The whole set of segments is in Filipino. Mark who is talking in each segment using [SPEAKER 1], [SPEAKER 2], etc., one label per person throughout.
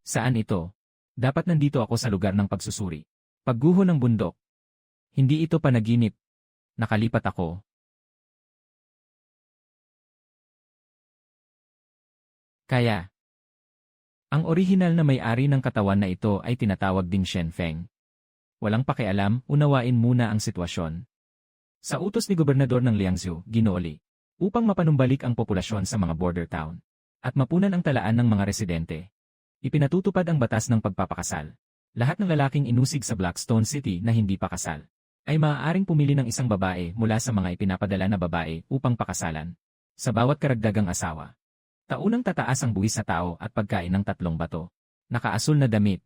[SPEAKER 1] Saan ito? Dapat nandito ako sa lugar ng pagsusuri. Pagguho ng bundok. Hindi ito panaginip. Nakalipat ako. Kaya, ang orihinal na may-ari ng katawan na ito ay tinatawag ding Shen Feng. Walang pakialam, unawain muna ang sitwasyon. Sa utos ni Gobernador ng Liangzhou, Ginooli, upang mapanumbalik ang populasyon sa mga border town, at mapunan ang talaan ng mga residente, ipinatutupad ang batas ng pagpapakasal. Lahat ng lalaking inusig sa Blackstone City na hindi pa kasal, ay maaaring pumili ng isang babae mula sa mga ipinapadala na babae upang pakasalan. Sa bawat karagdagang asawa, taunang tataas ang buwis sa tao at pagkain ng 3 bato. Nakaasul na damit.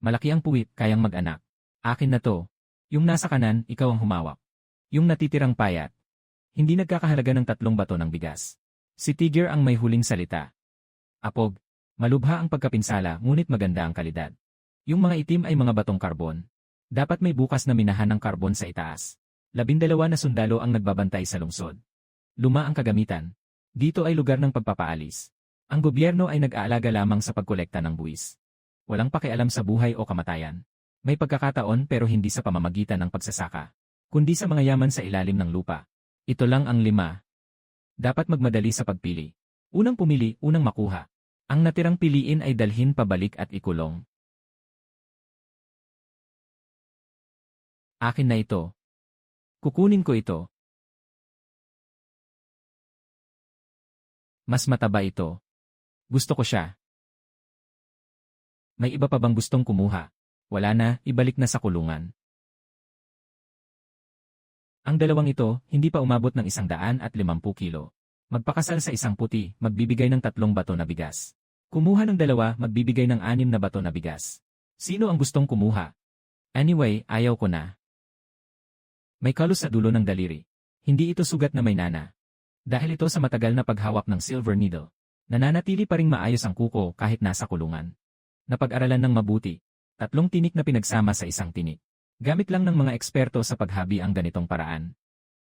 [SPEAKER 1] Malaki ang puwit, kayang mag-anak. Akin na to. Yung nasa kanan, ikaw ang humawak. Yung natitirang payat. Hindi nagkakahalaga ng 3 bato ng bigas. Si Tiger ang may huling salita. Apog. Malubha ang pagkapinsala, ngunit maganda ang kalidad. Yung mga itim ay mga batong karbon. Dapat may bukas na minahan ng karbon sa itaas. 12 na sundalo ang nagbabantay sa lungsod. Luma ang kagamitan. Dito ay lugar ng pagpapaalis. Ang gobyerno ay nag-aalaga lamang sa pagkolekta ng buwis. Walang pakialam sa buhay o kamatayan. May pagkakataon pero hindi sa pamamagitan ng pagsasaka, kundi sa mga yaman sa ilalim ng lupa. Ito lang ang 5. Dapat magmadali sa pagpili. Unang pumili, unang makuha. Ang natirang piliin ay dalhin pabalik at ikulong. Akin na ito. Kukunin ko ito. Mas mataba ito. Gusto ko siya. May iba pa bang gustong kumuha? Wala na, ibalik na sa kulungan. Ang dalawang ito, hindi pa umabot ng 150 kilo. Magpakasal sa isang puti, magbibigay ng 3 bato na bigas. Kumuha ng 2, magbibigay ng 6 na bato na bigas. Sino ang gustong kumuha? Anyway, ayaw ko na. May kalos sa dulo ng daliri. Hindi ito sugat na may nana. Dahil ito sa matagal na paghawak ng silver needle, nananatili pa ring maayos ang kuko kahit nasa kulungan. Napag-aralan ng mabuti. 3 tinik na pinagsama sa isang tinik. Gamit lang ng mga eksperto sa paghabi ang ganitong paraan.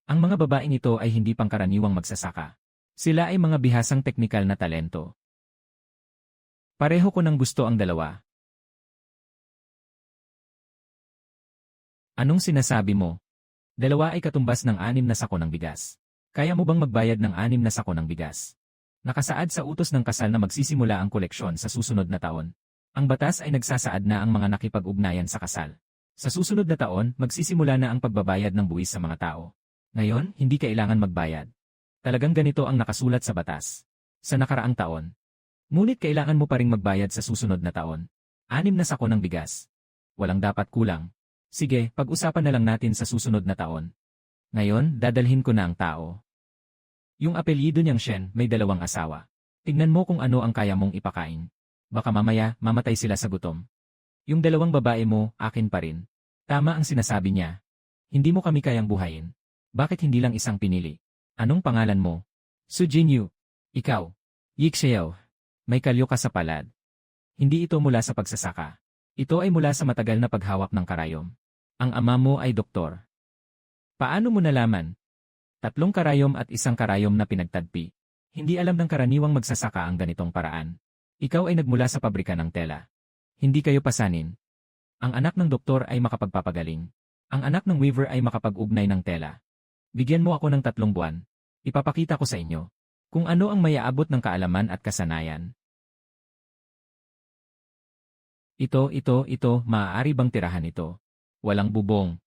[SPEAKER 1] Ang mga babaeng ito ay hindi pangkaraniwang magsasaka. Sila ay mga bihasang teknikal na talento. Pareho ko nang gusto ang 2. Anong sinasabi mo? 2 ay katumbas ng 6 na sako ng bigas. Kaya mo bang magbayad ng 6 na sako ng bigas? Nakasaad sa utos ng kasal na magsisimula ang koleksyon sa susunod na taon. Ang batas ay nagsasaad na ang mga nakipag-ugnayan sa kasal. Sa susunod na taon, magsisimula na ang pagbabayad ng buwis sa mga tao. Ngayon, hindi kailangan magbayad. Talagang ganito ang nakasulat sa batas. Sa nakaraang taon. Ngunit kailangan mo pa ring magbayad sa susunod na taon. 6 na sako ng bigas. Walang dapat kulang. Sige, pag-usapan na lang natin sa susunod na taon. Ngayon, dadalhin ko na ang tao. Yung apelyido niyang Shen, may 2 asawa. Tignan mo kung ano ang kaya mong ipakain. Baka mamaya, mamatay sila sa gutom. Yung 2 babae mo, akin pa rin. Tama ang sinasabi niya. Hindi mo kami kayang buhayin. Bakit hindi lang isang pinili? Anong pangalan mo? Su Jinyu. Ikaw. Yik Xiao. May kalyo ka sa palad. Hindi ito mula sa pagsasaka. Ito ay mula sa matagal na paghawak ng karayom. Ang ama mo ay doktor. Paano mo nalaman? 3 karayom at 1 karayom na pinagtagpi. Hindi alam ng karaniwang magsasaka ang ganitong paraan. Ikaw ay nagmula sa pabrika ng tela. Hindi kayo pasanin. Ang anak ng doktor ay makapagpapagaling. Ang anak ng weaver ay makapag-ugnay ng tela. Bigyan mo ako ng 3 buwan. Ipapakita ko sa inyo kung ano ang mayaabot ng kaalaman at kasanayan. Ito, maaari bang tirahan ito? Walang bubong.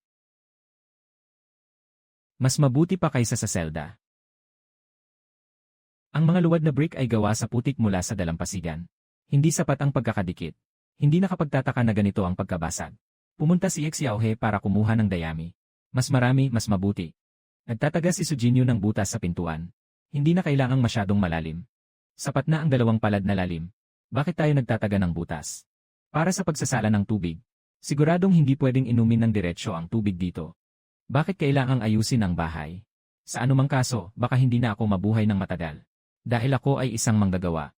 [SPEAKER 1] Mas mabuti pa kaysa sa selda. Ang mga luwad na brick ay gawa sa putik mula sa dalampasigan. Hindi sapat ang pagkakadikit. Hindi nakapagtataka na ganito ang pagkabasag. Pumunta si Xiaohe para kumuha ng dayami. Mas marami, mas mabuti. Nagtataga si Sujinyo ng butas sa pintuan. Hindi na kailangang masyadong malalim. Sapat na ang 2 palad na lalim. Bakit tayo nagtataga ng butas? Para sa pagsasala ng tubig. Siguradong hindi pwedeng inumin ng diretsyo ang tubig dito. Bakit kailangang ayusin ang bahay? Sa anumang kaso, baka hindi na ako mabuhay ng matagal. Dahil ako ay isang manggagawa.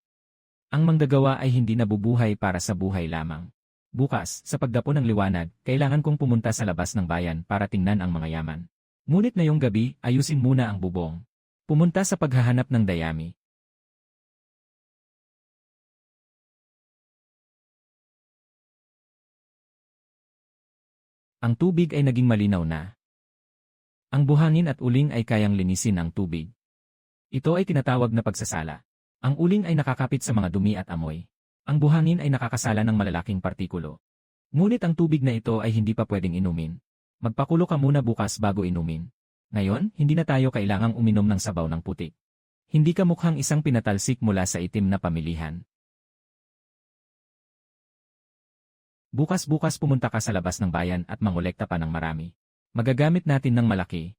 [SPEAKER 1] Ang manggagawa ay hindi nabubuhay para sa buhay lamang. Bukas, sa pagdapo ng liwanag, kailangan kong pumunta sa labas ng bayan para tingnan ang mga yaman. Ngunit ngayong gabi, ayusin muna ang bubong. Pumunta sa paghahanap ng dayami. Ang tubig ay naging malinaw na. Ang buhangin at uling ay kayang linisin ang tubig. Ito ay tinatawag na pagsasala. Ang uling ay nakakapit sa mga dumi at amoy. Ang buhangin ay nakakasala ng malalaking partikulo. Ngunit ang tubig na ito ay hindi pa pwedeng inumin. Magpakulo ka muna bukas bago inumin. Ngayon, hindi na tayo kailangang uminom ng sabaw ng putik. Hindi ka mukhang isang pinatalsik mula sa itim na pamilihan. Bukas-bukas pumunta ka sa labas ng bayan at mangolekta pa ng marami. Magagamit natin ng malaki.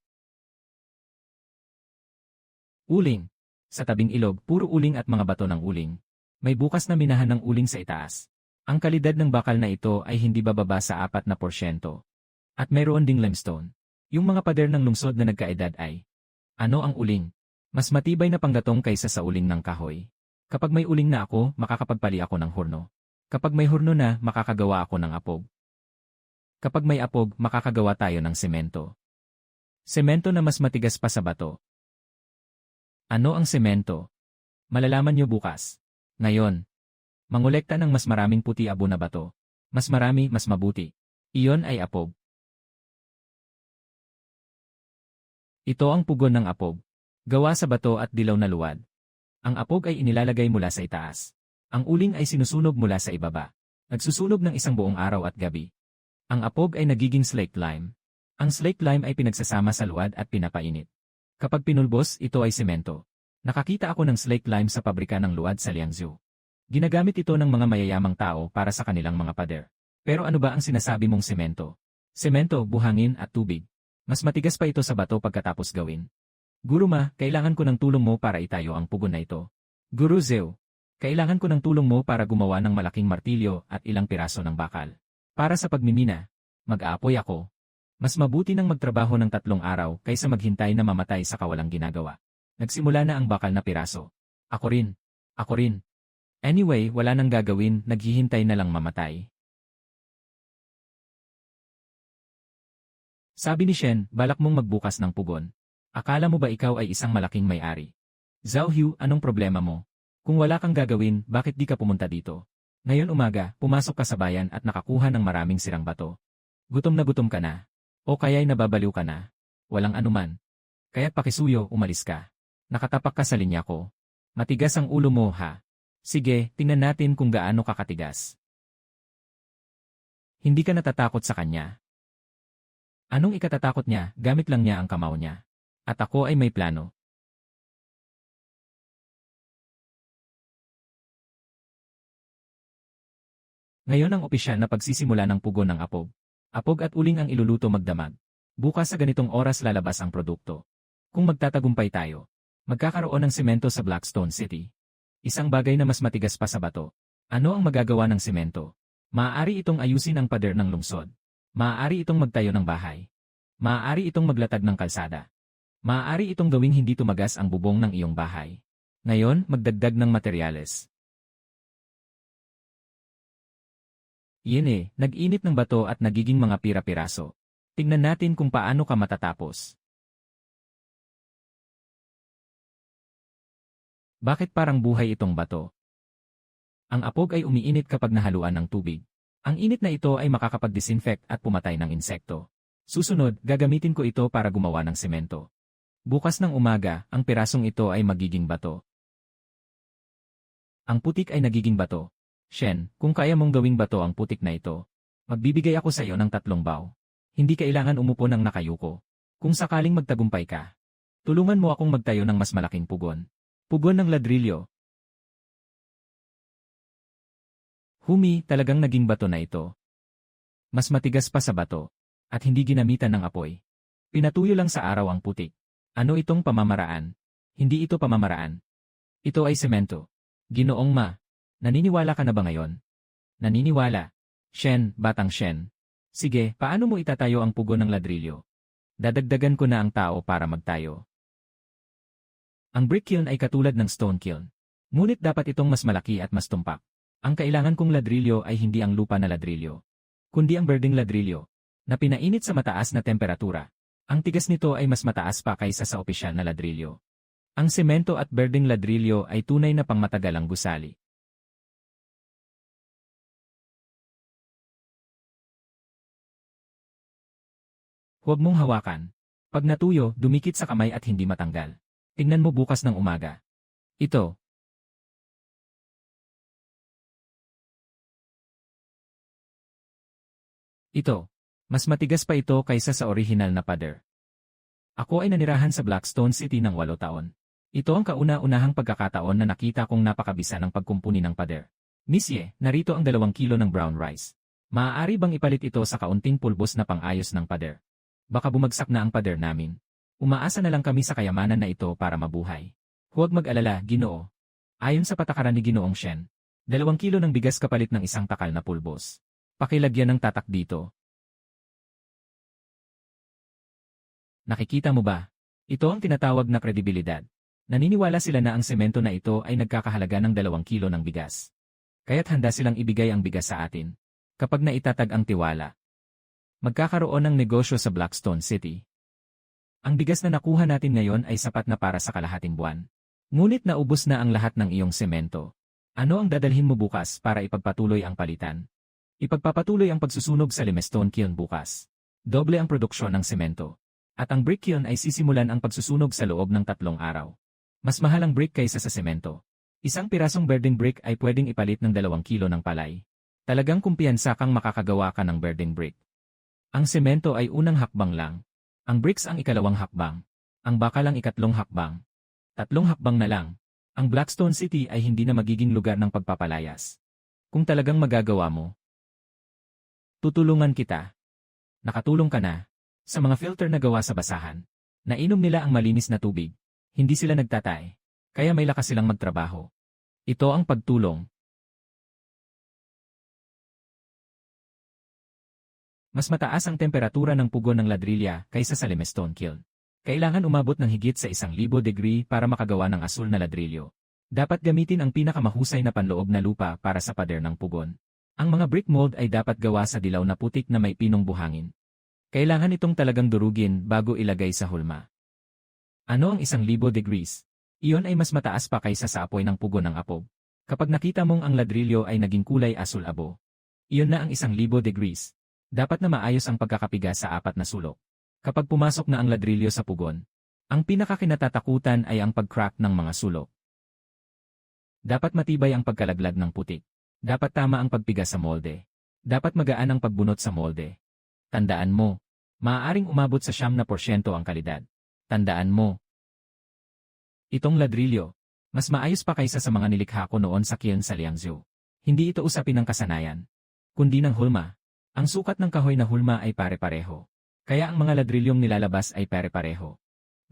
[SPEAKER 1] Uling. Sa tabing ilog, puro uling at mga bato ng uling. May bukas na minahan ng uling sa itaas. Ang kalidad ng bakal na ito ay hindi bababa sa 4%. At mayroon ding limestone. Yung mga pader ng lungsod na nagkaedad ay, ano ang uling? Mas matibay na panggatong kaysa sa uling ng kahoy. Kapag may uling na ako, makakapagpali ako ng hurno. Kapag may hurno na, makakagawa ako ng apog. Kapag may apog, makakagawa tayo ng semento. Semento na mas matigas pa sa bato. Ano ang semento? Malalaman nyo bukas. Ngayon, mangolekta ng mas maraming puti-abo na bato. Mas marami, mas mabuti. Iyon ay apog. Ito ang pugon ng apog. Gawa sa bato at dilaw na luwad. Ang apog ay inilalagay mula sa itaas. Ang uling ay sinusunog mula sa ibaba. Nagsusunog ng isang buong araw at gabi. Ang apog ay nagiging slaked lime. Ang slaked lime ay pinagsasama sa luwad at pinapainit. Kapag pinulbos, ito ay semento. Nakakita ako ng slaked lime sa pabrika ng luwad sa Liangzhou. Ginagamit ito ng mga mayayamang tao para sa kanilang mga pader. Pero ano ba ang sinasabi mong semento? Semento, buhangin at tubig. Mas matigas pa ito sa bato pagkatapos gawin. Guru Ma, kailangan ko ng tulong mo para itayo ang pugon na ito. Guru Zhou, kailangan ko ng tulong mo para gumawa ng malaking martilyo at ilang piraso ng bakal. Para sa pagmimina, mag-aapoy ako. Mas mabuti nang magtrabaho ng 3 araw kaysa maghintay na mamatay sa kawalang ginagawa. Nagsimula na ang bakal na piraso. Ako rin. Ako rin. Anyway, wala nang gagawin, naghihintay na lang mamatay. Sabi ni Shen, balak mong magbukas ng pugon. Akala mo ba ikaw ay isang malaking may-ari? Zhao Hu, anong problema mo? Kung wala kang gagawin, bakit di ka pumunta dito? Ngayon umaga, pumasok ka sa bayan at nakakuha ng maraming sirang bato. Gutom na gutom ka na. O kaya'y nababaliw ka na. Walang anuman. Kaya't pakisuyo, umalis ka. Nakatapak ka sa linya ko. Matigas ang ulo mo, ha? Sige, tingnan natin kung gaano ka katigas. Hindi ka natatakot sa kanya. Anong ikatatakot niya, gamit lang niya ang kamao niya. At ako ay may plano. Ngayon ang opisyal na pagsisimula ng pugon ng apog. Apog at uling ang iluluto magdamag. Bukas sa ganitong oras lalabas ang produkto. Kung magtatagumpay tayo, magkakaroon ng semento sa Blackstone City. Isang bagay na mas matigas pa sa bato. Ano ang magagawa ng semento? Maaari itong ayusin ang pader ng lungsod. Maaari itong magtayo ng bahay. Maaari itong maglatag ng kalsada. Maaari itong gawing hindi tumagas ang bubong ng iyong bahay. Ngayon, magdagdag ng materyales. Nag-init ng bato at nagiging mga pira-piraso. Tingnan natin kung paano ka matatapos. Bakit parang buhay itong bato? Ang apog ay umiinit kapag nahaluan ng tubig. Ang init na ito ay makakapag-disinfect at pumatay ng insekto. Susunod, gagamitin ko ito para gumawa ng semento. Bukas ng umaga, ang pirasong ito ay magiging bato. Ang putik ay nagiging bato. Shen, kung kaya mong gawing bato ang putik na ito, magbibigay ako sa iyo ng 3 bao. Hindi kailangan umupo ng nakayuko. Kung sakaling magtagumpay ka, tulungan mo akong magtayo ng mas malaking pugon. Pugon ng ladrilyo. Humi, talagang naging bato na ito. Mas matigas pa sa bato, at hindi ginamitan ng apoy. Pinatuyo lang sa araw ang putik. Ano itong pamamaraan? Hindi ito pamamaraan. Ito ay semento. Ginoong Ma, naniniwala ka na ba ngayon? Naniniwala. Shen, batang Shen. Sige, paano mo itatayo ang pugon ng ladrilyo? Dadagdagan ko na ang tao para magtayo. Ang brick kiln ay katulad ng stone kiln. Ngunit dapat itong mas malaki at mas tumpak. Ang kailangan kong ladrilyo ay hindi ang lupa na ladrilyo, kundi ang berdeng ladrilyo, na pinainit sa mataas na temperatura. Ang tigas nito ay mas mataas pa kaysa sa opisyal na ladrilyo. Ang semento at berdeng ladrilyo ay tunay na pangmatagalang gusali. Huwag mong hawakan. Pag natuyo, dumikit sa kamay at hindi matanggal. Tingnan mo bukas ng umaga. Ito. Ito. Mas matigas pa ito kaysa sa orihinal na pader. Ako ay nanirahan sa Blackstone City ng 8 taon. Ito ang kauna-unahang pagkakataon na nakita kong napakabisa ng pagkumpuni ng pader. Misye, narito ang 2 kilo ng brown rice. Maaari bang ipalit ito sa kaunting pulbos na pang-ayos ng pader? Baka bumagsak na ang pader namin. Umaasa na lang kami sa kayamanan na ito para mabuhay. Huwag mag-alala, Ginoo. Ayon sa patakaran ni Ginoong Shen, 2 kilo ng bigas kapalit ng isang takal na pulbos. Pakilagyan ng tatak dito. Nakikita mo ba? Ito ang tinatawag na kredibilidad. Naniniwala sila na ang semento na ito ay nagkakahalaga ng 2 kilo ng bigas. Kaya't handa silang ibigay ang bigas sa atin. Kapag naitatag ang tiwala, magkakaroon ng negosyo sa Blackstone City. Ang bigas na nakuha natin ngayon ay sapat na para sa kalahating buwan. Ngunit naubos na ang lahat ng iyong semento. Ano ang dadalhin mo bukas para ipagpatuloy ang palitan? Ipagpapatuloy ang pagsusunog sa limestone kiln bukas. Doble ang produksyon ng semento. At ang brick kiln ay sisimulan ang pagsusunog sa loob ng 3 araw. Mas mahal ang brick kaysa sa semento. Isang pirasong berdeng brick ay pwedeng ipalit ng 2 kilo ng palay. Talagang kumpiyansa kang makakagawa ka ng berdeng brick. Ang semento ay unang hakbang lang. Ang bricks ang ikalawang hakbang. Ang bakal ang ikatlong hakbang. 3 hakbang na lang. Ang Blackstone City ay hindi na magiging lugar ng pagpapalayas. Kung talagang magagawa mo, tutulungan kita. Nakatulong ka na. Sa mga filter na gawa sa basahan. Nainom nila ang malinis na tubig. Hindi sila nagtatay. Kaya may lakas silang magtrabaho. Ito ang pagtulong. Mas mataas ang temperatura ng pugon ng ladrilya kaysa sa limestone kiln. Kailangan umabot ng higit sa 1,000 degree para makagawa ng asul na ladrilyo. Dapat gamitin ang pinakamahusay na panloob na lupa para sa pader ng pugon. Ang mga brick mold ay dapat gawa sa dilaw na putik na may pinong buhangin. Kailangan itong talagang durugin bago ilagay sa hulma. Ano ang 1,000 degrees? Iyon ay mas mataas pa kaysa sa apoy ng pugon ng apob. Kapag nakita mong ang ladrilyo ay naging kulay asul-abo, iyon na ang 1,000 degrees. Dapat na maayos ang pagkakapiga sa 4 na sulok. Kapag pumasok na ang ladrilyo sa pugon, ang pinakakinatatakutan ay ang pag-crack ng mga sulok. Dapat matibay ang pagkalaglag ng putik. Dapat tama ang pagpiga sa molde. Dapat magaan ang pagbunot sa molde. Tandaan mo, maaaring umabot sa 9% ang kalidad. Tandaan mo, itong ladrilyo, mas maayos pa kaysa sa mga nilikha ko noon sa kiln sa Liangzhou. Hindi ito usapin ng kasanayan, kundi ng hulma. Ang sukat ng kahoy na hulma ay pare-pareho. Kaya ang mga ladrilyong nilalabas ay pare-pareho.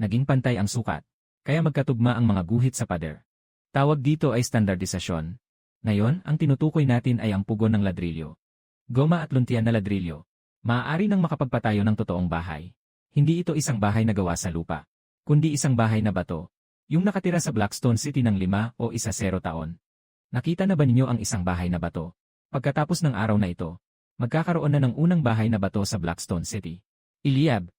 [SPEAKER 1] Naging pantay ang sukat, kaya magkatugma ang mga guhit sa pader. Tawag dito ay standardisasyon. Ngayon, ang tinutukoy natin ay ang pugon ng ladrilyo. Goma at luntian na ladrilyo. Maaari nang makapagpatayo ng totoong bahay. Hindi ito isang bahay na gawa sa lupa, kundi isang bahay na bato. Yung nakatira sa Blackstone City ng 5 o 10 taon. Nakita na ba ninyo ang isang bahay na bato? Pagkatapos ng araw na ito, magkakaroon na ng unang bahay na bato sa Blackstone City. Iliab.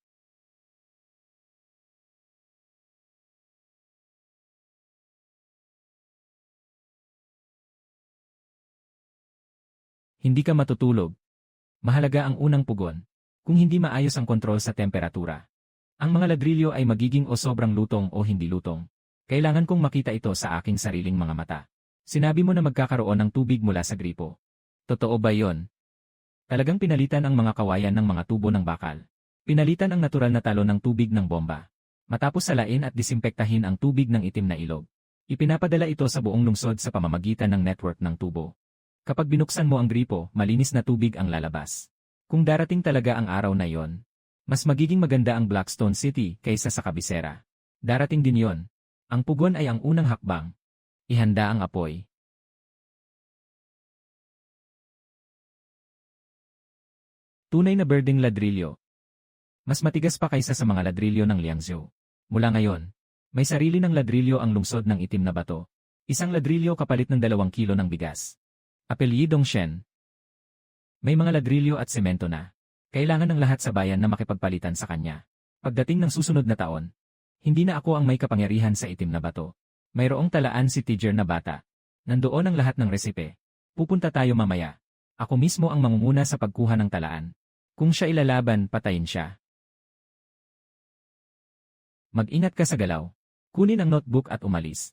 [SPEAKER 1] Hindi ka matutulog. Mahalaga ang unang pugon. Kung hindi maayos ang kontrol sa temperatura, ang mga ladrilyo ay magiging o sobrang lutong o hindi lutong. Kailangan kong makita ito sa aking sariling mga mata. Sinabi mo na magkakaroon ng tubig mula sa gripo. Totoo ba yon? Talagang pinalitan ang mga kawayan ng mga tubo ng bakal. Pinalitan ang natural na talo ng tubig ng bomba. Matapos salain at disimpektahin ang tubig ng itim na ilog. Ipinapadala ito sa buong lungsod sa pamamagitan ng network ng tubo. Kapag binuksan mo ang gripo, malinis na tubig ang lalabas. Kung darating talaga ang araw na yon, mas magiging maganda ang Blackstone City kaysa sa kabisera. Darating din yon. Ang pugon ay ang unang hakbang. Ihanda ang apoy. Tunay na berdeng ladrilyo. Mas matigas pa kaysa sa mga ladrilyo ng Liangzhou. Mula ngayon, may sarili ng ladrilyo ang lungsod ng itim na bato. Isang ladrilyo kapalit ng 2 kilo ng bigas. Apelyidong Shen. May mga ladrilyo at semento na. Kailangan ng lahat sa bayan na makipagpalitan sa kanya. Pagdating ng susunod na taon, hindi na ako ang may kapangyarihan sa itim na bato. Mayroong talaan si Tiger na bata. Nandoon ang lahat ng resipe. Pupunta tayo mamaya. Ako mismo ang mangunguna sa pagkuha ng talaan. Kung siya ilalaban, patayin siya. Mag-ingat ka sa galaw. Kunin ang notebook at umalis.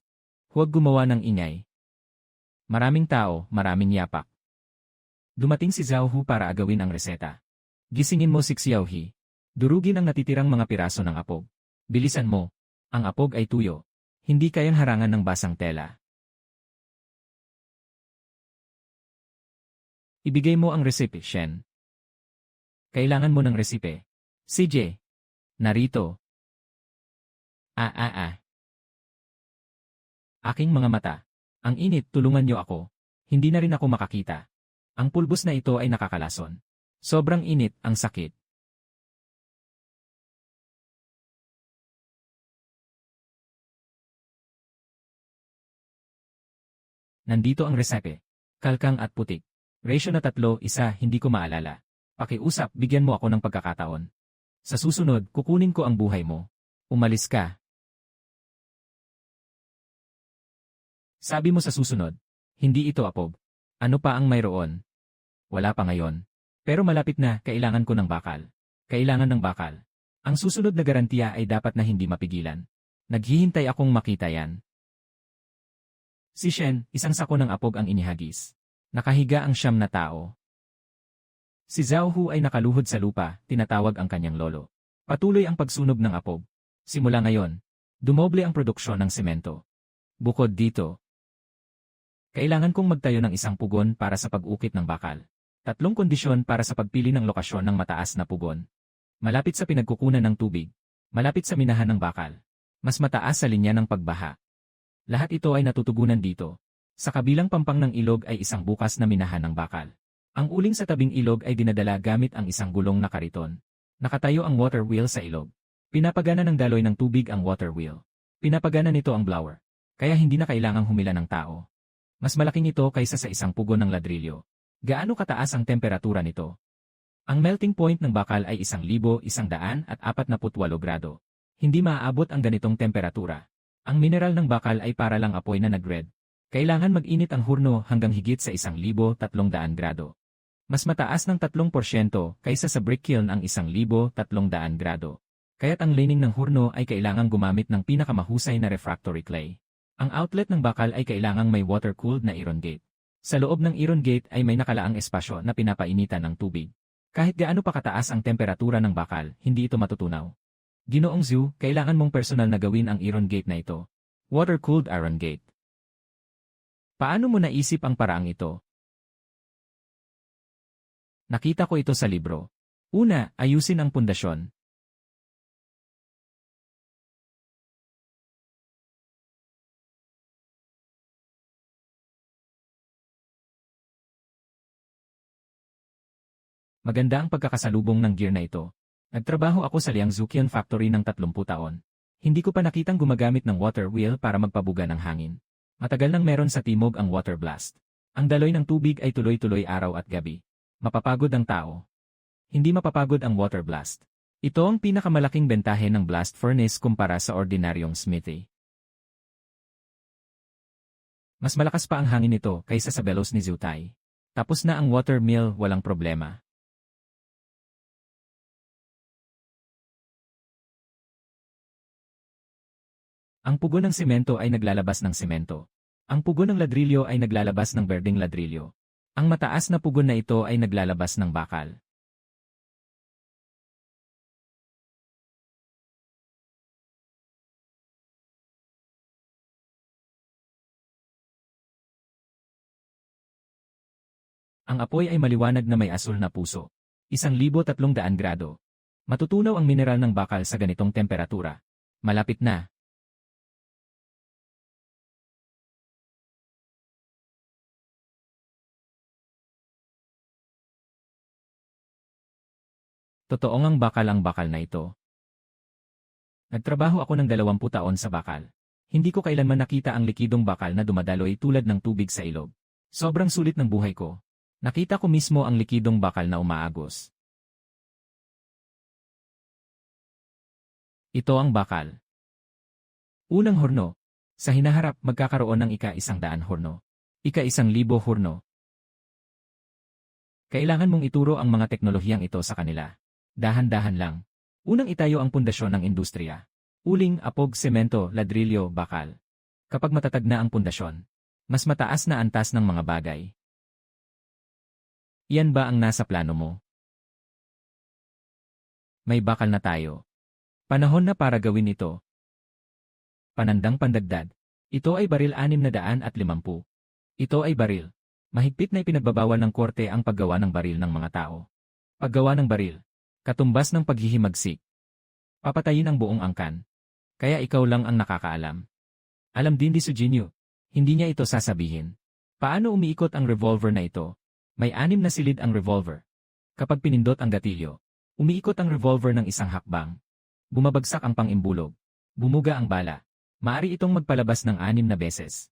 [SPEAKER 1] Huwag gumawa ng ingay. Maraming tao, maraming yapak. Dumating si Zhao Hu para agawin ang reseta. Gisingin mo si Xiao He. Durugin ang natitirang mga piraso ng apog. Bilisan mo. Ang apog ay tuyo. Hindi kayang harangan ng basang tela. Ibigay mo ang resipe, Shen. Kailangan mo ng resipe. CJ. Narito. Aking mga mata. Ang init, tulungan niyo ako. Hindi na rin ako makakita. Ang pulbos na ito ay nakakalason. Sobrang init, ang sakit. Nandito ang resipe. Kalkang at putik. Ratio na 3:1, hindi ko maalala. Pakiusap, bigyan mo ako ng pagkakataon. Sa susunod, kukunin ko ang buhay mo. Umalis ka. Sabi mo sa susunod. Hindi ito apog. Ano pa ang mayroon? Wala pa ngayon. Pero malapit na, kailangan ko ng bakal. Kailangan ng bakal. Ang susunod na garantiya ay dapat na hindi mapigilan. Naghihintay akong makita yan. Si Shen, isang sako ng apog ang inihagis. Nakahiga ang 9 na tao. Si Zhao Hu ay nakaluhod sa lupa, tinatawag ang kanyang lolo. Patuloy ang pagsunog ng apog. Simula ngayon, dumoble ang produksyon ng semento. Bukod dito, kailangan kong magtayo ng isang pugon para sa pag-ukit ng bakal. 3 kondisyon para sa pagpili ng lokasyon ng mataas na pugon. Malapit sa pinagkukunan ng tubig. Malapit sa minahan ng bakal. Mas mataas sa linya ng pagbaha. Lahat ito ay natutugunan dito. Sa kabilang pampang ng ilog ay isang bukas na minahan ng bakal. Ang uling sa tabing ilog ay dinadala gamit ang isang gulong na kariton. Nakatayo ang water wheel sa ilog. Pinapagana ng daloy ng tubig ang water wheel. Pinapagana nito ang blower. Kaya hindi na kailangang humila ng tao. Mas malaking ito kaysa sa isang pugon ng ladrilyo. Gaano kataas ang temperatura nito? Ang melting point ng bakal ay 1,148 grado. Hindi maaabot ang ganitong temperatura. Ang mineral ng bakal ay para lang apoy na nag-red. Kailangan mag-init ang hurno hanggang higit sa 1,300 grado. Mas mataas ng 3% kaysa sa brick kiln ang 1,300 grado. Kaya't ang lining ng hurno ay kailangang gumamit ng pinakamahusay na refractory clay. Ang outlet ng bakal ay kailangang may water-cooled na iron gate. Sa loob ng iron gate ay may nakalaang espasyo na pinapainitan ng tubig. Kahit gaano pa kataas ang temperatura ng bakal, hindi ito matutunaw. Ginoong Zhu, kailangan mong personal na gawin ang iron gate na ito. Water-cooled iron gate. Paano mo naisip ang paraang ito? Nakita ko ito sa libro. Una, ayusin ang pundasyon. Maganda ang pagkakasalubong ng gear na ito. Nagtrabaho ako sa Liangzukian Factory ng 30 taon. Hindi ko pa nakitang gumagamit ng water wheel para magpabuga ng hangin. Matagal nang meron sa timog ang water blast. Ang daloy ng tubig ay tuloy-tuloy araw at gabi. Mapapagod ang tao. Hindi mapapagod ang water blast. Ito ang pinakamalaking bentahe ng blast furnace kumpara sa ordinaryong smithy. Mas malakas pa ang hangin nito kaysa sa bellows ni Zhutai. Tapos na ang water mill, walang problema. Ang pugon ng semento ay naglalabas ng semento. Ang pugon ng ladrilyo ay naglalabas ng berdeng ladrilyo. Ang mataas na pugon na ito ay naglalabas ng bakal. Ang apoy ay maliwanag na may asul na puso. 1,300 grado. Matutunaw ang mineral ng bakal sa ganitong temperatura. Malapit na. Totoong ang bakal na ito. Nagtrabaho ako ng 20 taon sa bakal. Hindi ko kailanman nakita ang likidong bakal na dumadaloy tulad ng tubig sa ilog. Sobrang sulit ng buhay ko. Nakita ko mismo ang likidong bakal na umaagos. Ito ang bakal. Unang horno. Sa hinaharap magkakaroon ng ika-100 horno. Ika-1,000 horno. Kailangan mong ituro ang mga teknolohiyang ito sa kanila. Dahan-dahan lang. Unang itayo ang pundasyon ng industriya. Uling, apog, semento, ladrilyo, bakal. Kapag matatag na ang pundasyon, mas mataas na antas ng mga bagay. Yan ba ang nasa plano mo? May bakal na tayo. Panahon na para gawin ito. Panandang pandagdag. Ito ay baril 650. Ito ay baril. Mahigpit na ipinagbabawal ng korte ang paggawa ng baril ng mga tao. Paggawa ng baril. Katumbas ng paghihimagsik. Papatayin ang buong angkan. Kaya ikaw lang ang nakakaalam. Alam din ni Suginyo. Hindi niya ito sasabihin. Paano umiikot ang revolver na ito? May 6 na silid ang revolver. Kapag pinindot ang gatilyo, umiikot ang revolver ng isang hakbang. Bumabagsak ang pangimbulog. Bumuga ang bala. Maari itong magpalabas ng 6 na beses.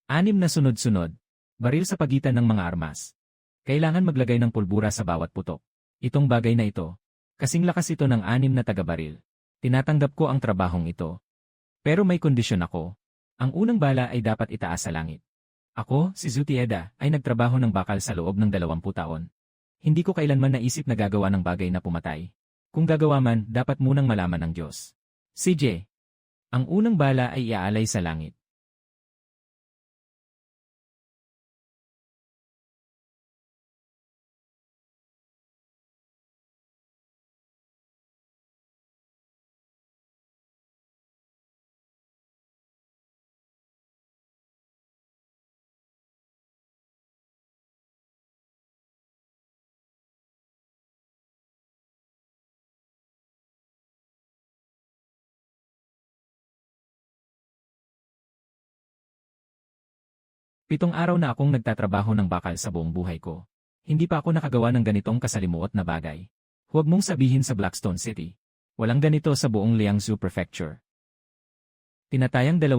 [SPEAKER 1] 6 na sunod-sunod. Baril sa pagitan ng mga armas. Kailangan maglagay ng pulbura sa bawat putok. Itong bagay na ito, kasing lakas ito ng 6 na taga-baril. Tinatanggap ko ang trabahong ito. Pero may kondisyon ako. Ang unang bala ay dapat itaas sa langit. Ako, si Zutieda, ay nagtrabaho ng bakal sa loob ng 20 taon. Hindi ko kailanman naisip na gagawa ng bagay na pumatay. Kung gagawa man, dapat munang malaman ng Diyos. CJ. Ang unang bala ay iaalay sa langit. Pitong araw na akong nagtatrabaho ng bakal sa buong buhay ko. Hindi pa ako nakagawa ng ganitong kasalimuot na bagay. Huwag mong sabihin sa Blackstone City. Walang ganito sa buong Liangzhou Prefecture. Tinatayang 2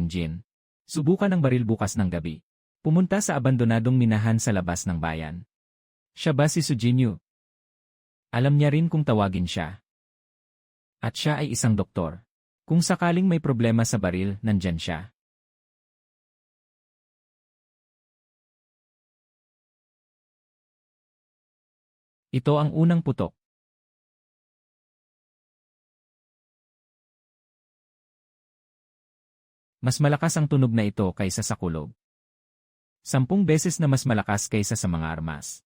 [SPEAKER 1] gin. Subukan ang baril bukas ng gabi. Pumunta sa abandonadong minahan sa labas ng bayan. Siya ba si Suginyo? Alam niya rin kung tawagin siya. At siya ay isang doktor. Kung sakaling may problema sa baril, nandyan siya. Ito ang unang putok. Mas malakas ang tunog na ito kaysa sa kulog. 10 beses na mas malakas kaysa sa mga armas.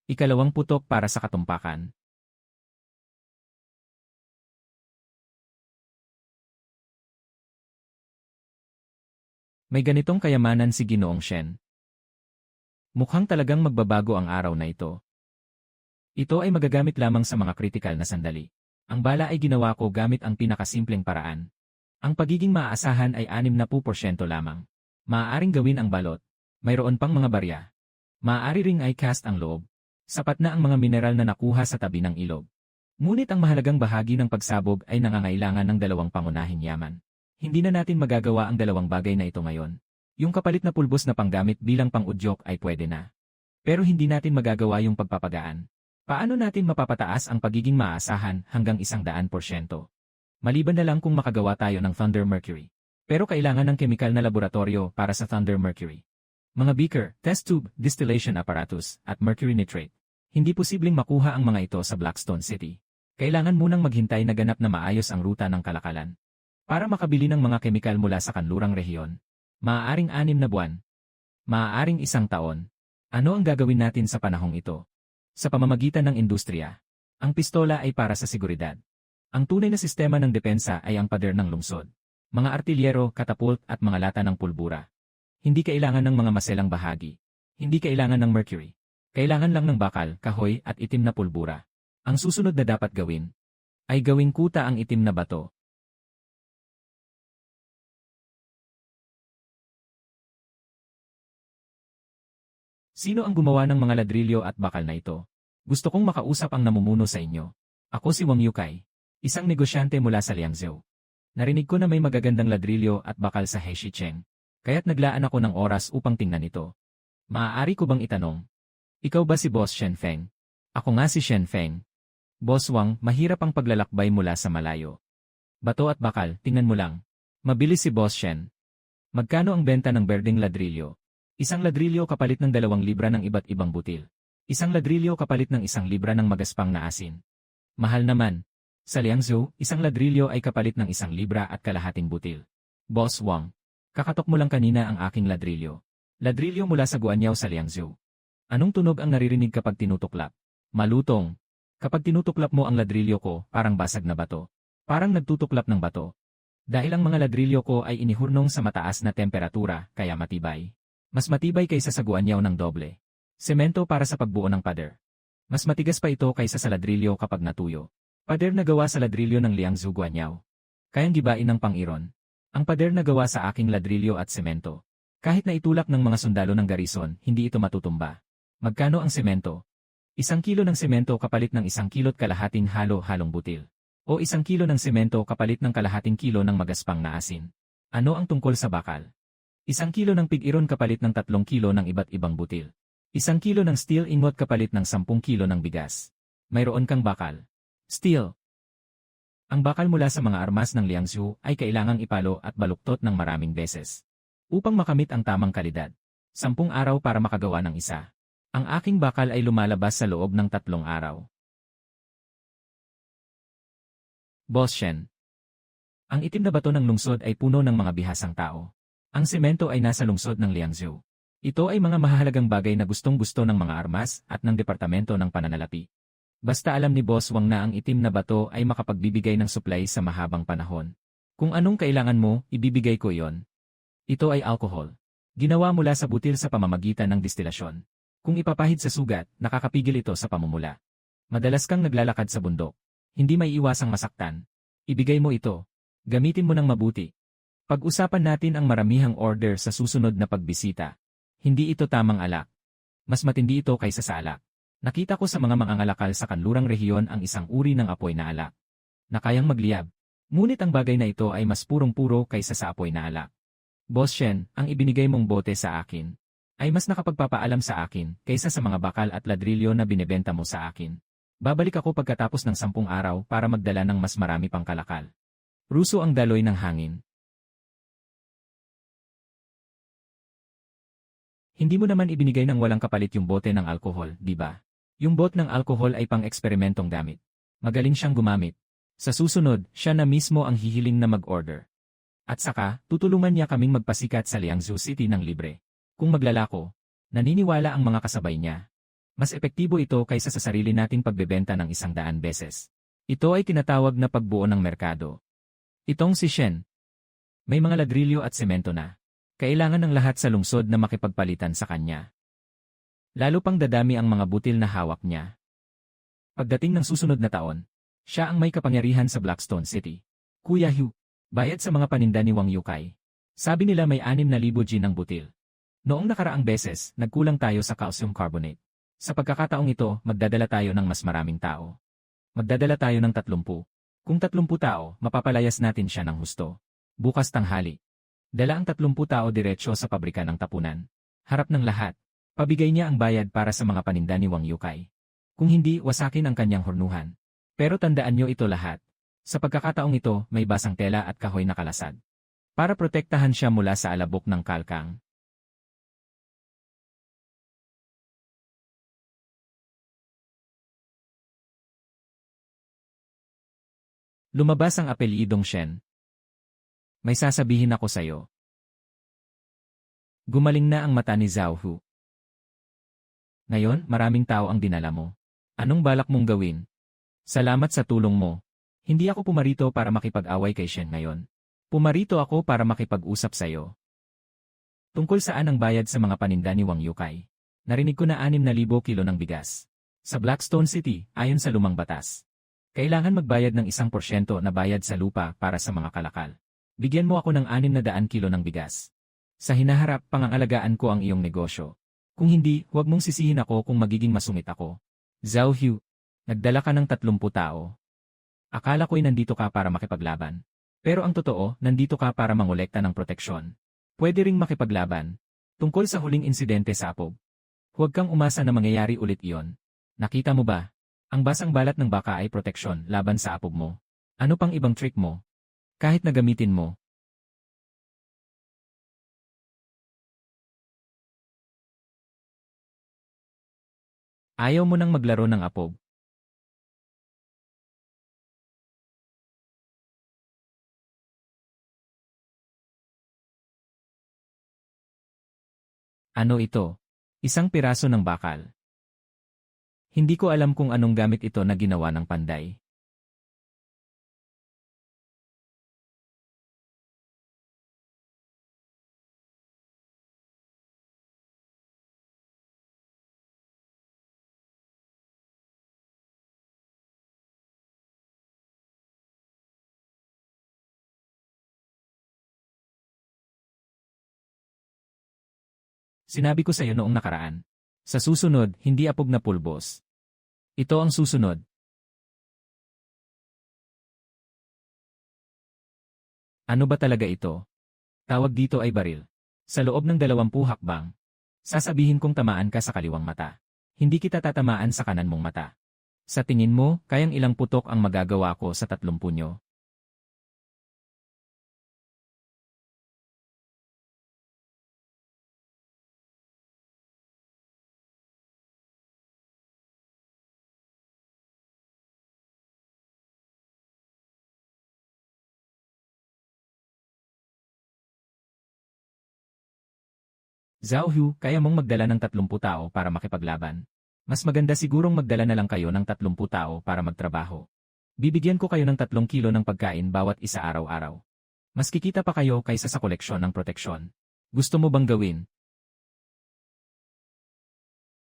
[SPEAKER 1] Ikalawang putok para sa katumpakan. May ganitong kayamanan si Ginoong Shen. Mukhang talagang magbabago ang araw na ito. Ito ay magagamit lamang sa mga kritikal na sandali. Ang bala ay ginawa ko gamit ang pinakasimpleng paraan. Ang pagiging maaasahan ay 60% lamang. Maaaring gawin ang balot. Mayroon pang mga barya. Maaari ring ay cast ang loob. Sapat na ang mga mineral na nakuha sa tabi ng ilog. Ngunit ang mahalagang bahagi ng pagsabog ay nangangailangan ng 2 pangunahing yaman. Hindi na natin magagawa ang 2 bagay na ito ngayon. Yung kapalit na pulbos na panggamit bilang pang-udyok ay pwede na. Pero hindi natin magagawa yung pagpapagaan. Paano natin mapapataas ang pagiging maaasahan hanggang 100%? Maliban na lang kung makagawa tayo ng Thunder Mercury. Pero kailangan ng kemikal na laboratorio para sa Thunder Mercury. Mga beaker, test tube, distillation apparatus, at mercury nitrate. Hindi posibleng makuha ang mga ito sa Blackstone City. Kailangan munang maghintay na ganap na maayos ang ruta ng kalakalan. Para makabili ng mga kemikal mula sa kanlurang rehiyon. Maaaring 6 na buwan. Maaaring 1 taon. Ano ang gagawin natin sa panahong ito? Sa pamamagitan ng industriya. Ang pistola ay para sa seguridad. Ang tunay na sistema ng depensa ay ang pader ng lungsod. Mga artilyero, katapult at mga lata ng pulbura. Hindi kailangan ng mga maselang bahagi. Hindi kailangan ng mercury. Kailangan lang ng bakal, kahoy at itim na pulbura. Ang susunod na dapat gawin ay gawing kuta ang itim na bato. Sino ang gumawa ng mga ladrilyo at bakal na ito? Gusto kong makausap ang namumuno sa inyo. Ako si Wang Yukai, isang negosyante mula sa Liangzhou. Narinig ko na may magagandang ladrilyo at bakal sa Hexicheng, kaya't naglaan ako ng oras upang tingnan ito. Maaari ko bang itanong? Ikaw ba si Boss Shen Feng? Ako nga si Shen Feng. Boss Wang, mahirap ang paglalakbay mula sa malayo. Bato at bakal, tingnan mo lang. Mabilis si Boss Shen. Magkano ang benta ng berdeng ladrilyo? 1 ladrilyo kapalit ng 2 libra ng iba't ibang butil. 1 ladrilyo kapalit ng 1 libra ng magaspang na asin. Mahal naman. Sa Liangzhou, isang ladrilyo ay kapalit ng 1 libra at kalahating butil. Boss Wang, kakatok mo lang kanina ang aking ladrilyo. Ladrilyo mula sa Guangyao sa Liangzhou. Anong tunog ang naririnig kapag tinutuklap? Malutong. Kapag tinutuklap mo ang ladrilyo ko, parang basag na bato. Parang nagtutuklap ng bato. Dahil ang mga ladrilyo ko ay inihurnong sa mataas na temperatura, kaya matibay. Mas matibay kaysa sa Guangyao ng doble. Semento para sa pagbuo ng pader. Mas matigas pa ito kaysa sa ladrilyo kapag natuyo. Pader na gawa sa ladrilyo ng Liangzhou Guangyao. Kayang gibain ng Pang-Iron. Ang pader na gawa sa aking ladrilyo at semento. Kahit na itulak ng mga sundalo ng garison, hindi ito matutumba. Magkano ang semento? 1 kilo ng semento kapalit ng 1 kilo't kalahating halo-halong butil. O 1 kilo ng semento kapalit ng kalahating kilo ng magaspang na asin. Ano ang tungkol sa bakal? 1 kilo ng pig-iron kapalit ng 3 kilo ng iba't ibang butil. 1 kilo ng steel ingot kapalit ng 10 kilo ng bigas. Mayroon kang bakal. Steel. Ang bakal mula sa mga armas ng Liangzhou ay kailangang ipalo at baluktot ng maraming beses. Upang makamit ang tamang kalidad. 10 araw para makagawa ng isa. Ang aking bakal ay lumalabas sa loob ng 3 araw. Boss Shen. Ang itim na bato ng lungsod ay puno ng mga bihasang tao. Ang semento ay nasa lungsod ng Liangzhou. Ito ay mga mahalagang bagay na gustong-gusto ng mga armas at ng Departamento ng Pananalapi. Basta alam ni Boss Wang na ang itim na bato ay makapagbibigay ng supply sa mahabang panahon. Kung anong kailangan mo, ibibigay ko iyon. Ito ay alcohol. Ginawa mula sa butil sa pamamagitan ng distilasyon. Kung ipapahid sa sugat, nakakapigil ito sa pamumula. Madalas kang naglalakad sa bundok. Hindi may iwasang masaktan. Ibigay mo ito. Gamitin mo ng mabuti. Pag-usapan natin ang maramihang order sa susunod na pagbisita. Hindi ito tamang alak. Mas matindi ito kaysa sa alak. Nakita ko sa mga mangangalakal sa kanlurang rehiyon ang isang uri ng apoy na alak. Na kayang magliyab. Ngunit ang bagay na ito ay mas purong-puro kaysa sa apoy na alak. Boss Shen, ang ibinigay mong bote sa akin ay mas nakapagpapaalam sa akin kaysa sa mga bakal at ladrilyo na binebenta mo sa akin. Babalik ako pagkatapos ng 10 araw para magdala ng mas marami pang kalakal. Ruso ang daloy ng hangin. Hindi mo naman ibinigay ng walang kapalit yung bote ng alkohol, di ba? Yung bot ng alkohol ay pang-eksperimentong gamit. Magaling siyang gumamit. Sa susunod, siya na mismo ang hihiling na mag-order. At saka, tutulungan niya kaming magpasikat sa Liangzhou City ng libre. Kung maglalako, naniniwala ang mga kasabay niya. Mas epektibo ito kaysa sa sarili nating pagbebenta ng 100 beses. Ito ay tinatawag na pagbuo ng merkado. Itong si Shen. May mga ladrilyo at semento na. Kailangan ng lahat sa lungsod na makipagpalitan sa kanya. Lalo pang dadami ang mga butil na hawak niya. Pagdating ng susunod na taon, siya ang may kapangyarihan sa Blackstone City. Kuya Hugh, bayad sa mga paninda ni Wang Yukai. Sabi nila may 6,000 G ng butil. Noong nakaraang beses, nagkulang tayo sa calcium carbonate. Sa pagkakataong ito, magdadala tayo ng mas maraming tao. Magdadala tayo ng 30. Kung 30 tao, mapapalayas natin siya ng husto. Bukas tanghali. Dala ang 30 tao diretsyo sa pabrika ng tapunan. Harap ng lahat. Pabigay niya ang bayad para sa mga paninda ni Wang Yukai. Kung hindi, wasakin ang kanyang hornuhan. Pero tandaan niyo ito lahat. Sa pagkakataong ito, may basang tela at kahoy na kalasag. Para protektahan siya mula sa alabok ng kalkang. Lumabas ang apelyidong Shen. May sasabihin ako sa'yo. Gumaling na ang mata ni Zhao Hu. Ngayon, maraming tao ang dinala mo. Anong balak mong gawin? Salamat sa tulong mo. Hindi ako pumarito para makipag-away kay Shen ngayon. Pumarito ako para makipag-usap sa'yo. Tungkol saan ang bayad sa mga paninda ni Wang Yukai? Narinig ko na 6,000 kilo ng bigas. Sa Blackstone City, ayon sa lumang batas. Kailangan magbayad ng 1% na bayad sa lupa para sa mga kalakal. Bigyan mo ako ng 600 kilo ng bigas. Sa hinaharap, pangangalagaan ko ang iyong negosyo. Kung hindi, huwag mong sisihin ako kung magiging masungit ako. Zhao Hu, nagdala ka ng 30 tao. Akala ko'y nandito ka para makipaglaban. Pero ang totoo, nandito ka para mangolekta ng proteksyon. Pwede ring makipaglaban. Tungkol sa huling insidente sa Apog. Huwag kang umasa na mangyayari ulit iyon. Nakita mo ba? Ang basang balat ng baka ay proteksyon laban sa Apog mo. Ano pang ibang trick mo? Kahit na gamitin mo. Ayaw mo nang maglaro ng Apog. Ano ito? Isang piraso ng bakal. Hindi ko alam kung anong gamit ito na ginawa ng panday. Sinabi ko sa iyo noong nakaraan. Sa susunod, hindi apog na pulbos. Ito ang susunod. Ano ba talaga ito? Tawag dito ay baril. Sa loob ng 20 hakbang, sasabihin kong tamaan ka sa kaliwang mata. Hindi kita tatamaan sa kanan mong mata. Sa tingin mo, kayang ilang putok ang magagawa ko sa 3 punyo? Zhao Hu, kaya mong magdala ng 30 tao para makipaglaban. Mas maganda sigurong magdala na lang kayo ng 30 tao para magtrabaho. Bibigyan ko kayo ng 3 kilo ng pagkain bawat isa araw-araw. Mas kikita pa kayo kaysa sa koleksyon ng proteksyon. Gusto mo bang gawin?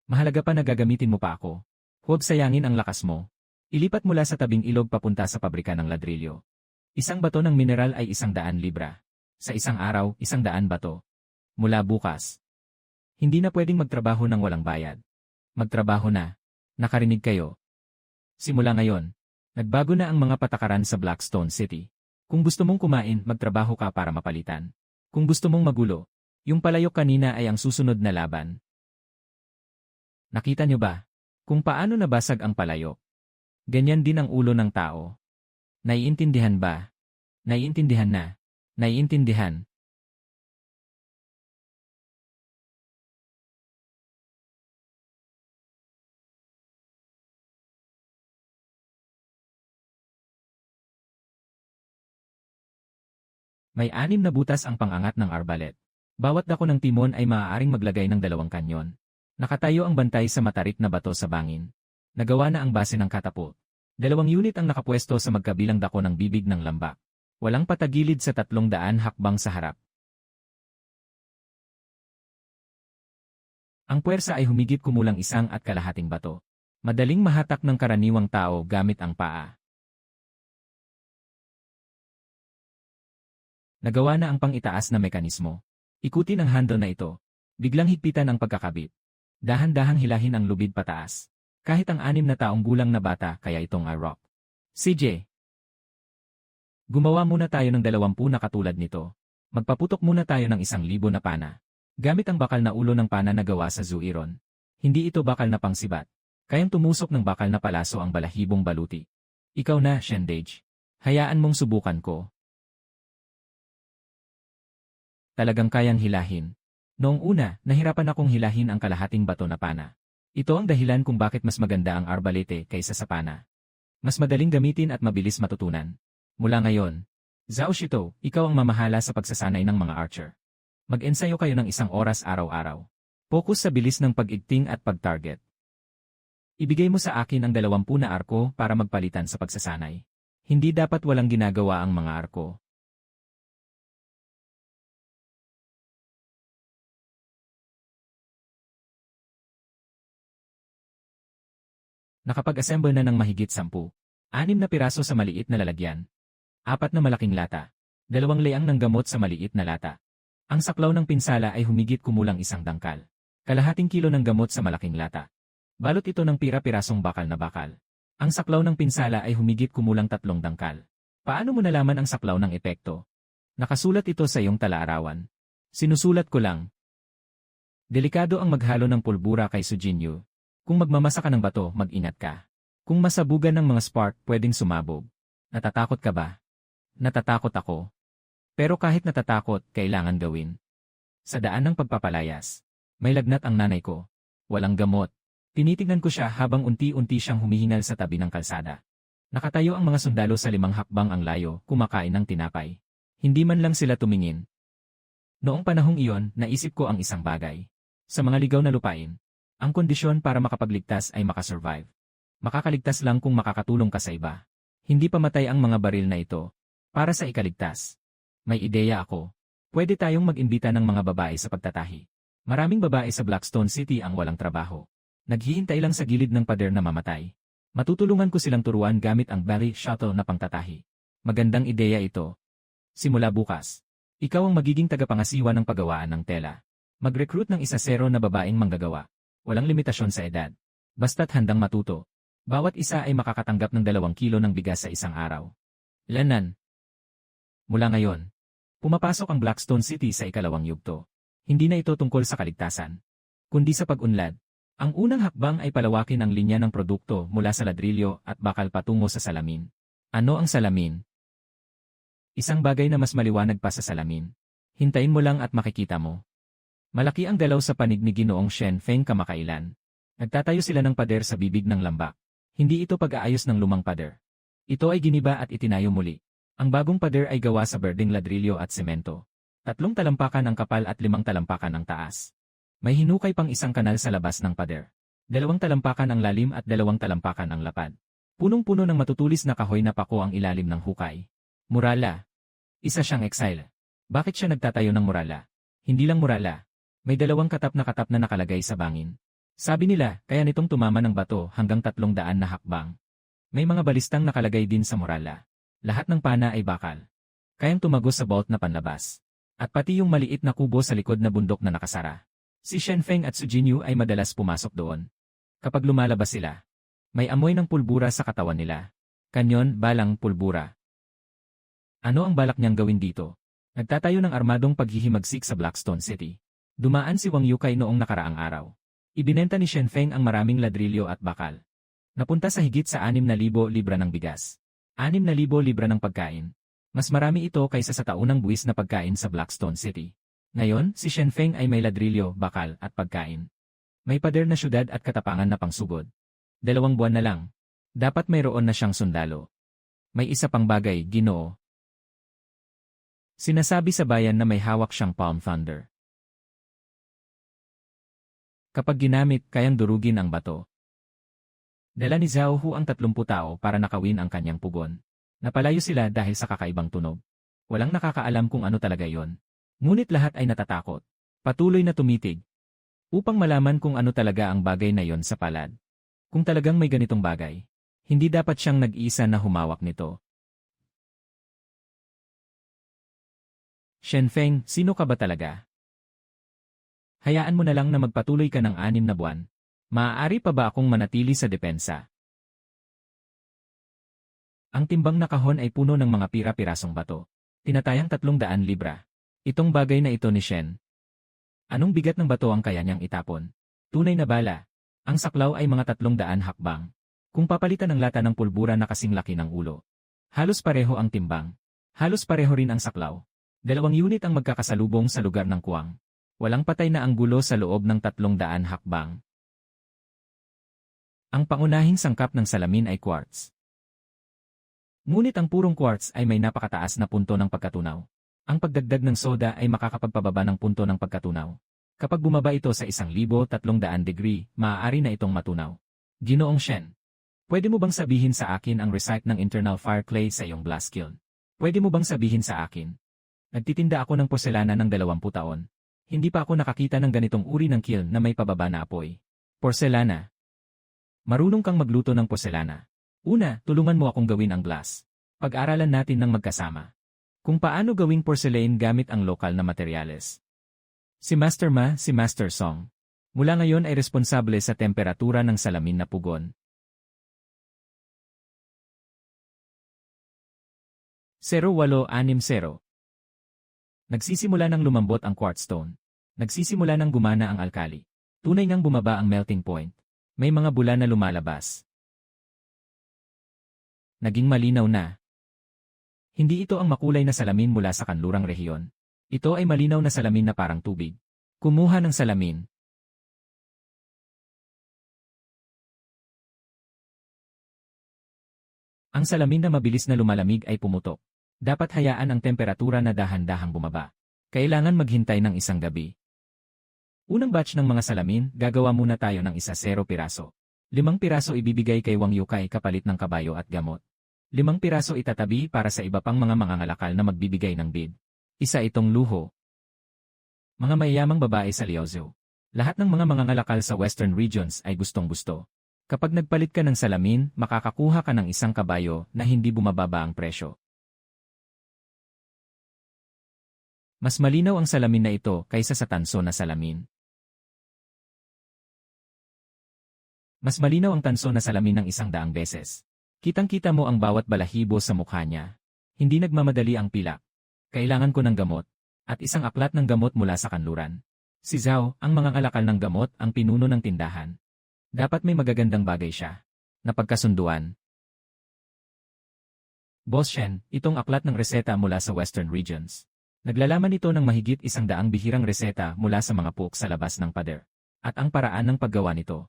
[SPEAKER 1] Mahalaga pa na gagamitin mo pa ako. Huwag sayangin ang lakas mo. Ilipat mula sa tabing ilog papunta sa pabrika ng ladrilyo. Isang bato ng mineral ay 100 libra. Sa isang araw, 100 bato. Mula bukas. Hindi na pwedeng magtrabaho ng walang bayad. Magtrabaho na. Nakarinig kayo. Simula ngayon, nagbago na ang mga patakaran sa Blackstone City. Kung gusto mong kumain, magtrabaho ka para mapalitan. Kung gusto mong magulo, yung palayok kanina ay ang susunod na laban. Nakita niyo ba? Kung paano nabasag ang palayok? Ganyan din ang ulo ng tao. Naiintindihan ba? Naiintindihan na. Naiintindihan. May 6 na butas ang pangangat ng arbalet. Bawat dako ng timon ay maaaring maglagay ng 2 kanyon. Nakatayo ang bantay sa matarik na bato sa bangin. Nagawa na ang base ng katapult. 2 unit ang nakapwesto sa magkabilang dako ng bibig ng lambak. Walang patagilid sa 300 hakbang sa harap. Ang puwersa ay humigit kumulang 1.5 bato. Madaling mahatak ng karaniwang tao gamit ang paa. Nagawa na ang pang-itaas na mekanismo. Ikutin ang handle na ito. Biglang higpitan ang pagkakabit. Dahan-dahang hilahin ang lubid pataas. Kahit ang 6 na taong gulang na bata kaya itong rock. CJ. Gumawa muna tayo ng 20 na katulad nito. Magpaputok muna tayo ng 1,000 na pana. Gamit ang bakal na ulo ng pana na gawa sa Zuiron. Hindi ito bakal na pangsibat. Kayang tumusok ng bakal na palaso ang balahibong baluti. Ikaw na, Shendage. Hayaan mong subukan ko. Talagang kayang hilahin. Noong una, nahirapan akong hilahin ang kalahating bato na pana. Ito ang dahilan kung bakit mas maganda ang arbalete kaysa sa pana. Mas madaling gamitin at mabilis matutunan. Mula ngayon, Zhao Shito, ikaw ang mamahala sa pagsasanay ng mga archer. Mag-ensayo kayo ng 1 oras araw-araw. Focus sa bilis ng pag-igting at pag-target. Ibigay mo sa akin ang 20 na arko para magpalitan sa pagsasanay. Hindi dapat walang ginagawa ang mga arko. Nakapag-assemble na ng mahigit 10. 6 na piraso sa maliit na lalagyan. 4 na malaking lata. 2 leang ng gamot sa maliit na lata. Ang saklaw ng pinsala ay humigit kumulang 1 dangkal. Kalahating kilo ng gamot sa malaking lata. Balot ito ng pira-pirasong bakal na bakal. Ang saklaw ng pinsala ay humigit kumulang 3 dangkal. Paano mo nalaman ang saklaw ng epekto? Nakasulat ito sa iyong talaarawan. Sinusulat ko lang. Delikado ang maghalo ng pulbura kay Sujinyu. Kung magmamasa ka ng bato, mag-ingat ka. Kung masabugan ng mga spark, pwedeng sumabog. Natatakot ka ba? Natatakot ako. Pero kahit natatakot, kailangan gawin. Sa daan ng pagpapalayas, may lagnat ang nanay ko. Walang gamot. Tinitignan ko siya habang unti-unti siyang humihingal sa tabi ng kalsada. Nakatayo ang mga sundalo sa 5 hakbang ang layo, kumakain ng tinapay. Hindi man lang sila tumingin. Noong panahong iyon, naisip ko ang isang bagay. Sa mga ligaw na lupain, ang kondisyon para makapagligtas ay makasurvive. Makakaligtas lang kung makakatulong ka sa iba. Hindi pamatay ang mga baril na ito. Para sa ikaligtas. May ideya ako. Pwede tayong mag-imbita ng mga babae sa pagtatahi. Maraming babae sa Blackstone City ang walang trabaho. Naghihintay lang sa gilid ng pader na mamatay. Matutulungan ko silang turuan gamit ang Barry Shuttle na pangtatahi. Magandang ideya ito. Simula bukas, ikaw ang magiging tagapangasiwa ng paggawaan ng tela. Mag-recruit ng 10 na babaeng manggagawa. Walang limitasyon sa edad. Basta't handang matuto. Bawat isa ay makakatanggap ng 2 kilo ng bigas sa isang araw. Lanan. Mula ngayon, pumapasok ang Blackstone City sa ikalawang yugto. Hindi na ito tungkol sa kaligtasan, kundi sa pag-unlad. Ang unang hakbang ay palawakin ang linya ng produkto mula sa ladrilyo at bakal patungo sa salamin. Ano ang salamin? Isang bagay na mas maliwanag pa sa salamin. Hintayin mo lang at makikita mo. Malaki ang dalaw sa panig ni Ginoong Shen Feng kamakailan. Nagtatayo sila ng pader sa bibig ng lambak. Hindi ito pag-aayos ng lumang pader. Ito ay giniba at itinayo muli. Ang bagong pader ay gawa sa berdeng ladrilyo at semento. 3 talampakan ang kapal at 5 talampakan ang taas. May hinukay pang isang kanal sa labas ng pader. 2 talampakan ang lalim at 2 talampakan ang lapad. Punong-puno ng matutulis na kahoy na pako ang ilalim ng hukay. Murala. Isa siyang exile. Bakit siya nagtatayo ng murala? Hindi lang murala. May 2 katap na nakalagay sa bangin. Sabi nila, kaya nitong tumama ng bato hanggang 300 na hakbang. May mga balistang nakalagay din sa murala. Lahat ng pana ay bakal. Kayang tumagos sa bolt na panlabas. At pati yung maliit na kubo sa likod na bundok na nakasara. Si Shen Feng at Su Jinyu ay madalas pumasok doon. Kapag lumalabas sila, may amoy ng pulbura sa katawan nila. Kanyon, balang, pulbura. Ano ang balak niyang gawin dito? Nagtatayo ng armadong paghihimagsik sa Blackstone City. Dumaan si Wang Yukay noong nakaraang araw. Ibinenta ni Shen Feng ang maraming ladrilyo at bakal. Napunta sa higit sa 6,000 libra ng bigas. 6,000 libra ng pagkain. Mas marami ito kaysa sa taunang buwis na pagkain sa Blackstone City. Ngayon, si Shen Feng ay may ladrilyo, bakal, at pagkain. May pader na syudad at katapangan na pangsugod. 2 buwan na lang. Dapat mayroon na siyang sundalo. May isa pang bagay, Ginoo. Sinasabi sa bayan na may hawak siyang Palm Thunder. Kapag ginamit, kayang durugin ang bato. Dala ni Zhao Hu ang 30 tao para nakawin ang kanyang pugon. Napalayo sila dahil sa kakaibang tunog. Walang nakakaalam kung ano talaga yon. Ngunit lahat ay natatakot. Patuloy na tumitig. Upang malaman kung ano talaga ang bagay na yon sa palad. Kung talagang may ganitong bagay, hindi dapat siyang nag-iisa na humawak nito. Shen Feng, sino ka ba talaga? Hayaan mo na lang na magpatuloy ka ng 6 na buwan. Maaari pa ba akong manatili sa depensa? Ang timbang na kahon ay puno ng mga pira-pirasong bato. Tinatayang 300 libra. Itong bagay na ito ni Shen. Anong bigat ng bato ang kaya niyang itapon? Tunay na bala. Ang saklaw ay mga 300 hakbang. Kung papalitan ng lata ng pulbura na kasing laki ng ulo. Halos pareho ang timbang. Halos pareho rin ang saklaw. 2 unit ang magkakasalubong sa lugar ng kuwang. Walang patay na anggulo sa loob ng 300 hakbang. Ang pangunahing sangkap ng salamin ay quartz. Ngunit ang purong quartz ay may napakataas na punto ng pagkatunaw. Ang pagdagdag ng soda ay makakapagpababa ng punto ng pagkatunaw. Kapag bumaba ito sa 1,300 degree, maaari na itong matunaw. Ginoong Shen, pwede mo bang sabihin sa akin ang recipe ng internal fire clay sa iyong blast kiln? Pwede mo bang sabihin sa akin? Nagtitinda ako ng porselana ng 20 taon. Hindi pa ako nakakita ng ganitong uri ng kiln na may pababa na apoy. Porselana. Marunong kang magluto ng porselana. Una, tulungan mo akong gawin ang glass. Pag-aralan natin ng magkasama. Kung paano gawing porcelain gamit ang lokal na materyales. Si Master Ma, si Master Song. Mula ngayon ay responsable sa temperatura ng salamin na pugon. 0860. Nagsisimula ng lumambot ang quartz stone. Nagsisimula ng gumana ang alkali. Tunay ngang bumaba ang melting point. May mga bula na lumalabas. Naging malinaw na. Hindi ito ang makulay na salamin mula sa kanlurang rehiyon. Ito ay malinaw na salamin na parang tubig. Kumuha ng salamin. Ang salamin na mabilis na lumalamig ay pumutok. Dapat hayaan ang temperatura na dahan-dahang bumaba. Kailangan maghintay ng 1 gabi. Unang batch ng mga salamin, gagawa muna tayo ng 1-0 piraso. 5 piraso ibibigay kay Wang Yukay kapalit ng kabayo at gamot. 5 piraso itatabi para sa iba pang mga mangangalakal na magbibigay ng bid. Isa itong luho. Mga mayayamang babae sa Liaozhou. Lahat ng mga mangangalakal sa Western Regions ay gustong-gusto. Kapag nagpalit ka ng salamin, makakakuha ka ng 1 kabayo na hindi bumababa ang presyo. Mas malinaw ang salamin na ito kaysa sa tanso na salamin. Mas malinaw ang tanso na salamin ng 100 beses. Kitang-kita mo ang bawat balahibo sa mukha niya. Hindi nagmamadali ang pilak. Kailangan ko ng gamot. At 1 aklat ng gamot mula sa kanluran. Si Zhao, ang mangangalakal ng gamot, ang pinuno ng tindahan. Dapat may magagandang bagay siya. Napagkasunduan. Boss Shen, itong aklat ng reseta mula sa Western Regions. Naglalaman ito ng mahigit 100 bihirang reseta mula sa mga puok sa labas ng pader. At ang paraan ng paggawa nito.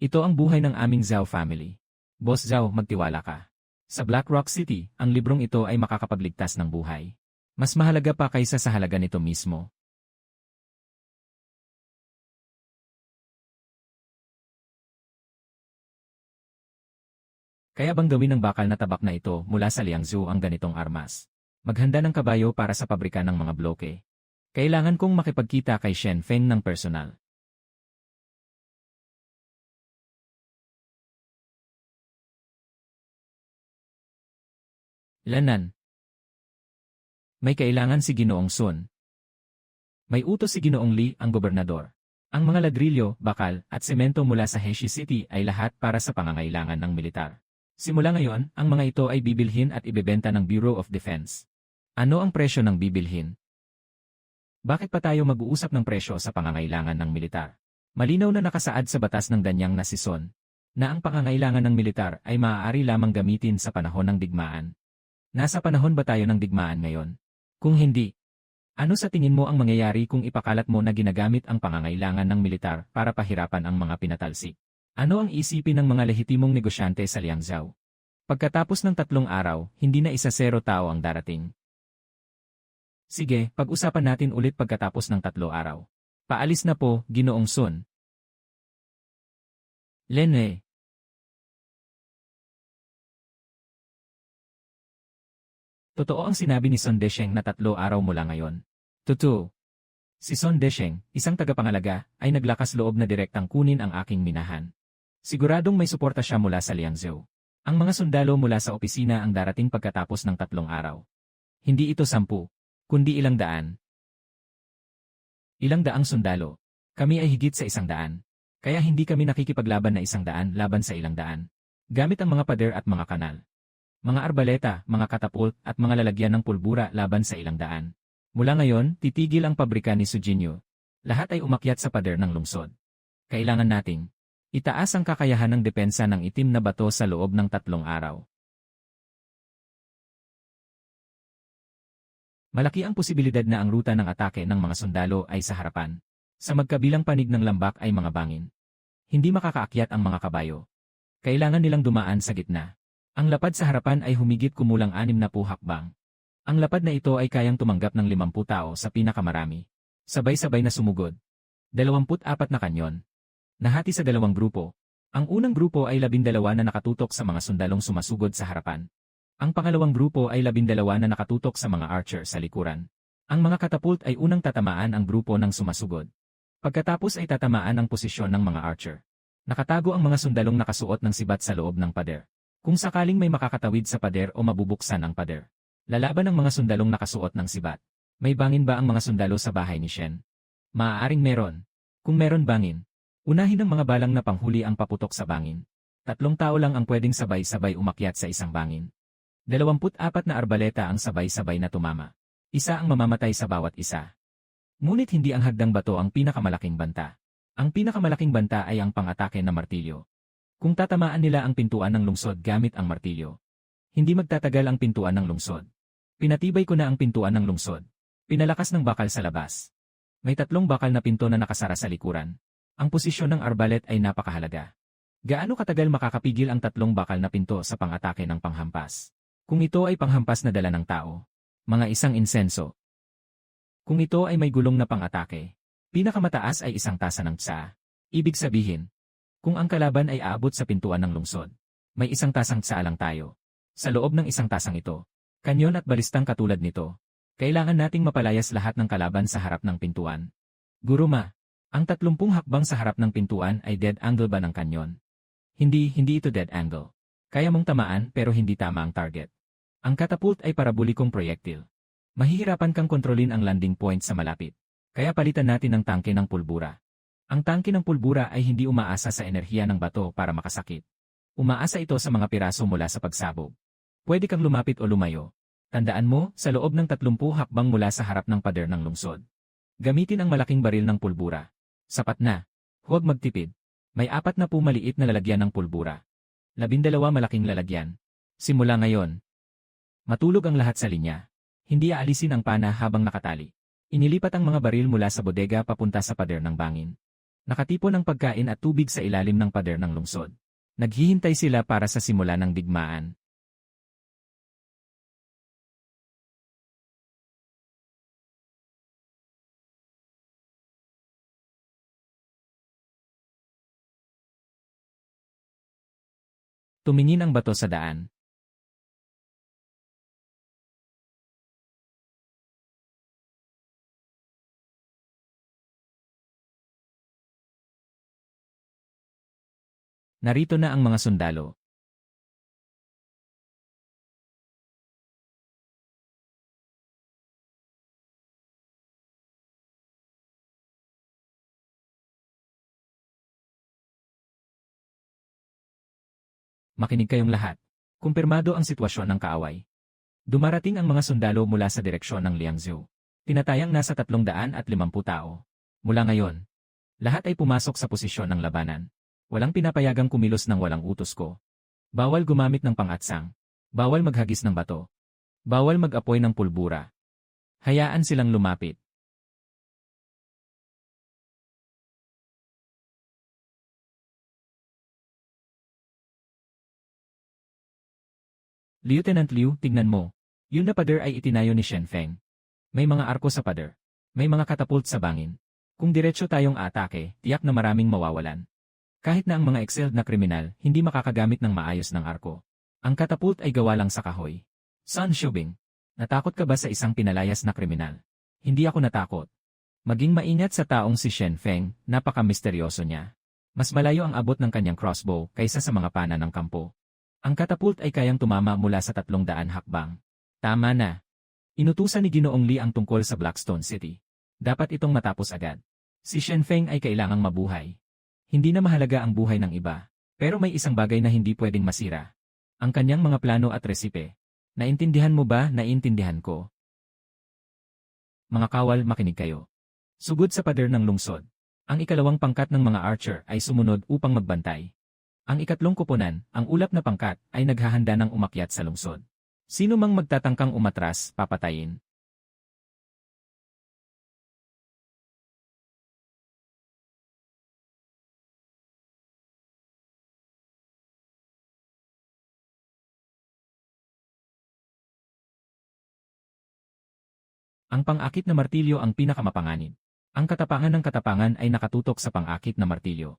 [SPEAKER 1] Ito ang buhay ng aming Zhao family. Boss Zhao, magtiwala ka. Sa Black Rock City, ang librong ito ay makakapagligtas ng buhay. Mas mahalaga pa kaysa sa halaga nito mismo. Kaya bang gawin ng bakal na tabak na ito mula sa Liangzhou ang ganitong armas? Maghanda ng kabayo para sa pabrika ng mga bloke. Kailangan kong makipagkita kay Shen Feng ng personal. Lanan. May kailangan si Ginoong Sun. May utos si Ginoong Li, ang gobernador. Ang mga ladrilyo, bakal, at semento mula sa Heshi City ay lahat para sa pangangailangan ng militar. Simula ngayon, ang mga ito ay bibilhin at ibebenta ng Bureau of Defense. Ano ang presyo ng bibilhin? Bakit pa tayo mag-uusap ng presyo sa pangangailangan ng militar? Malinaw na nakasaad sa batas ng Danyang na Sison, na ang pangangailangan ng militar ay maaari lamang gamitin sa panahon ng digmaan. Nasa panahon ba tayo ng digmaan ngayon? Kung hindi, ano sa tingin mo ang mangyayari kung ipakalat mo na ginagamit ang pangangailangan ng militar para pahirapan ang mga pinatalsik? Ano ang isipin ng mga lehitimong negosyante sa Liangzhou? Pagkatapos ng 3 araw, hindi na 1-0 tao ang darating. Sige, pag-usapan natin ulit pagkatapos ng 3 araw. Paalis na po, Ginoong Sun. Lene. Totoo ang sinabi ni Son Desheng na 3 araw mula ngayon. Totoo. Si Son Desheng, isang tagapangalaga, ay naglakas loob na direktang kunin ang aking minahan. Siguradong may suporta siya mula sa Liangzhou. Ang mga sundalo mula sa opisina ang darating pagkatapos ng 3 araw. Hindi ito 10, kundi 100. 100 sundalo. Kami ay higit sa 100. Kaya hindi kami nakikipaglaban na 100 laban sa 100. Gamit ang mga pader at mga kanal. Mga arbaleta, mga katapult, at mga lalagyan ng pulbura laban sa 100. Mula ngayon, titigil ang pabrika ni Sujinyo. Lahat ay umakyat sa pader ng lungsod. Kailangan nating itaas ang kakayahan ng depensa ng itim na bato sa loob ng 3 araw. Malaki ang posibilidad na ang ruta ng atake ng mga sundalo ay sa harapan. Sa magkabilang panig ng lambak ay mga bangin. Hindi makakaakyat ang mga kabayo. Kailangan nilang dumaan sa gitna. Ang lapad sa harapan ay humigit kumulang 60 hakbang. Ang lapad na ito ay kayang tumanggap ng 50 tao sa pinakamarami. Sabay-sabay na sumugod. 24 na kanyon. Nahati sa 2 grupo. Ang unang grupo ay 12 na nakatutok sa mga sundalong sumasugod sa harapan. Ang pangalawang grupo ay 12 na nakatutok sa mga archer sa likuran. Ang mga katapult ay unang tatamaan ang grupo ng sumasugod. Pagkatapos ay tatamaan ang posisyon ng mga archer. Nakatago ang mga sundalong nakasuot ng sibat sa loob ng pader. Kung sakaling may makakatawid sa pader o mabubuksan ang pader. Lalaban ang mga sundalong nakasuot ng sibat. May bangin ba ang mga sundalo sa bahay ni Shen? Maaaring meron. Kung meron bangin, unahin ng mga balang na panghuli ang paputok sa bangin. 3 tao lang ang pwedeng sabay-sabay umakyat sa isang bangin. 24 na arbaleta ang sabay-sabay na tumama. Isa ang mamamatay sa bawat isa. Ngunit hindi ang hagdang bato ang pinakamalaking banta. Ang pinakamalaking banta ay ang pang-atake na martilyo. Kung tatamaan nila ang pintuan ng lungsod gamit ang martilyo, hindi magtatagal ang pintuan ng lungsod. Pinatibay ko na ang pintuan ng lungsod. Pinalakas ng bakal sa labas. May 3 bakal na pinto na nakasara sa likuran. Ang posisyon ng arbalet ay napakahalaga. Gaano katagal makakapigil ang 3 bakal na pinto sa pang-atake ng panghampas? Kung ito ay panghampas na dala ng tao, mga isang insenso. Kung ito ay may gulong na pang-atake, Pinakamataas ay isang tasa ng tsa. Ibig sabihin, kung ang kalaban ay aabot sa pintuan ng lungsod, may isang tasang tsa lang tayo. Sa loob ng isang tasang ito, kanyon at balistang katulad nito, kailangan nating mapalayas lahat ng kalaban sa harap ng pintuan. Guruma, ang 30 hakbang sa harap ng pintuan ay dead angle ba ng kanyon? Hindi ito dead angle. Kaya mong tamaan pero hindi tama ang target. Ang catapult ay parabolikong proyektil. Mahihirapan kang kontrolin ang landing point sa malapit. Kaya palitan natin ang tangke ng pulbura. Ang tangke ng pulbura ay hindi umaasa sa enerhiya ng bato para makasakit. Umaasa ito sa mga piraso mula sa pagsabog. Pwede kang lumapit o lumayo. Tandaan mo, sa loob ng 30 hakbang mula sa harap ng pader ng lungsod. Gamitin ang malaking baril ng pulbura. Sapat na. Huwag magtipid. May 40 maliit na lalagyan ng pulbura. 12 malaking lalagyan. Simula ngayon. Matulog ang lahat sa linya. Hindi aalisin ang pana habang nakatali. Inilipat ang mga baril mula sa bodega papunta sa pader ng bangin. Nakatipon ang pagkain at tubig sa ilalim ng pader ng lungsod. Naghihintay sila para sa simula ng digmaan. Tumingin ang bato sa daan. Narito na ang mga sundalo. Makinig kayong lahat. Kumpirmado ang sitwasyon ng kaaway. Dumarating ang mga sundalo mula sa direksyon ng Liangzhou. Tinatayang nasa 350 tao. Mula ngayon, lahat ay pumasok sa posisyon ng labanan. Walang pinapayagang kumilos ng walang utos ko. Bawal gumamit ng pangatsang. Bawal maghagis ng bato. Bawal mag-apoy ng pulbura. Hayaan silang lumapit. Lieutenant Liu, tignan mo. Yun na pader ay itinayo ni Shen Feng. May mga arko sa pader. May mga katapult sa bangin. Kung diretso tayong atake, tiyak na maraming mawawalan. Kahit na ang mga excelled na kriminal, hindi makakagamit ng maayos ng arko. Ang katapult ay gawa lang sa kahoy. Sun Shubing, natakot ka ba sa isang pinalayas na kriminal? Hindi ako natakot. Maging maingat sa taong si Shen Feng, napaka-misteryoso niya. Mas malayo ang abot ng kanyang crossbow kaysa sa mga pana ng kampo. Ang katapult ay kayang tumama mula sa 300 hakbang. Tama na. Inutusan ni Ginoong Li ang tungkol sa Blackstone City. Dapat itong matapos agad. Si Shen Feng ay kailangang mabuhay. Hindi na mahalaga ang buhay ng iba. Pero may isang bagay na hindi pwedeng masira. Ang kanyang mga plano at resipe. Naintindihan mo ba? Naintindihan ko. Mga kawal, makinig kayo. Sugod sa pader ng lungsod. Ang ikalawang pangkat ng mga archer ay sumunod upang magbantay. Ang ikatlong kuponan, ang ulap na pangkat, ay naghahanda ng umakyat sa lungsod. Sino mang magtatangkang umatras, papatayin. Ang pang-akit na martilyo ang pinakamapanganib. Ang katapangan ng katapangan ay nakatutok sa pang-akit na martilyo.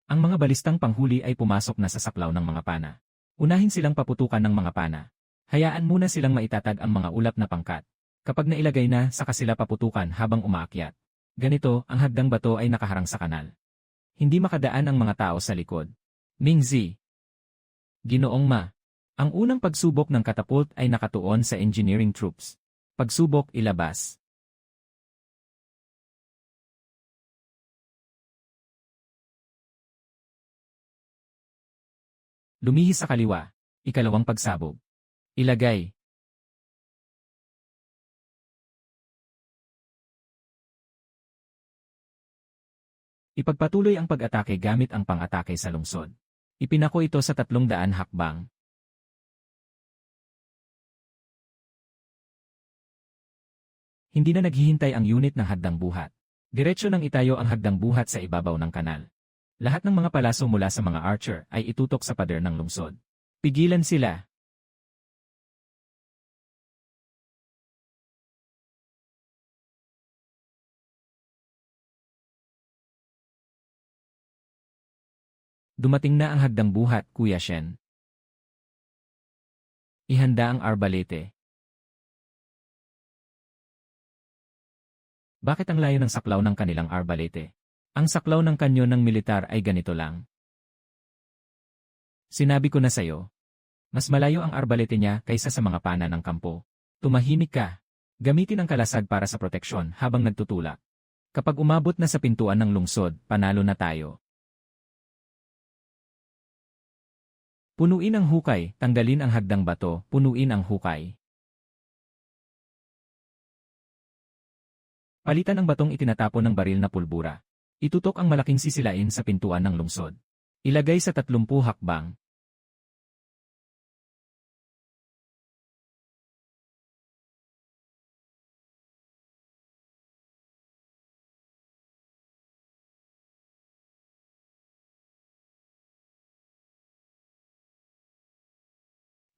[SPEAKER 1] Ang mga balistang panghuli ay pumasok na sa saklaw ng mga pana. Unahin silang paputukan ng mga pana. Hayaan muna silang maitatag ang mga ulap na pangkat. Kapag nailagay na, saka sila paputukan habang umaakyat. Ganito, ang hagdang bato ay nakaharang sa kanal. Hindi makadaan ang mga tao sa likod. Mingzi. Ginoong Ma. Ang unang pagsubok ng katapult ay nakatuon sa engineering troops. Pagsubok, ilabas. Lumihis sa kaliwa. Ikalawang pagsabog. Ilagay. Ipagpatuloy ang pag-atake gamit ang pang-atake sa lungsod. Ipinako ito sa 300 hakbang. Hindi na naghihintay ang unit ng hagdang buhat. Diretso nang itayo ang hagdang buhat sa ibabaw ng kanal. Lahat ng mga palaso mula sa mga archer ay itutok sa pader ng lungsod. Pigilan sila. Dumating na ang hagdang buhat, Kuya Shen. Ihanda ang arbalete. Bakit ang layo ng saklaw ng kanilang arbalete? Ang saklaw ng kanyon ng militar ay ganito lang. Sinabi ko na sa'yo. Mas malayo ang arbalete niya kaysa sa mga pana ng kampo. Tumahimik ka. Gamitin ang kalasag para sa proteksyon habang nagtutulak. Kapag umabot na sa pintuan ng lungsod, panalo na tayo. Punuin ang hukay, tanggalin ang hagdang bato, punuin ang hukay. Palitan ang batong itinatapon ng baril na pulbura. Itutok ang malaking sisilain sa pintuan ng lungsod. Ilagay sa 30 hakbang.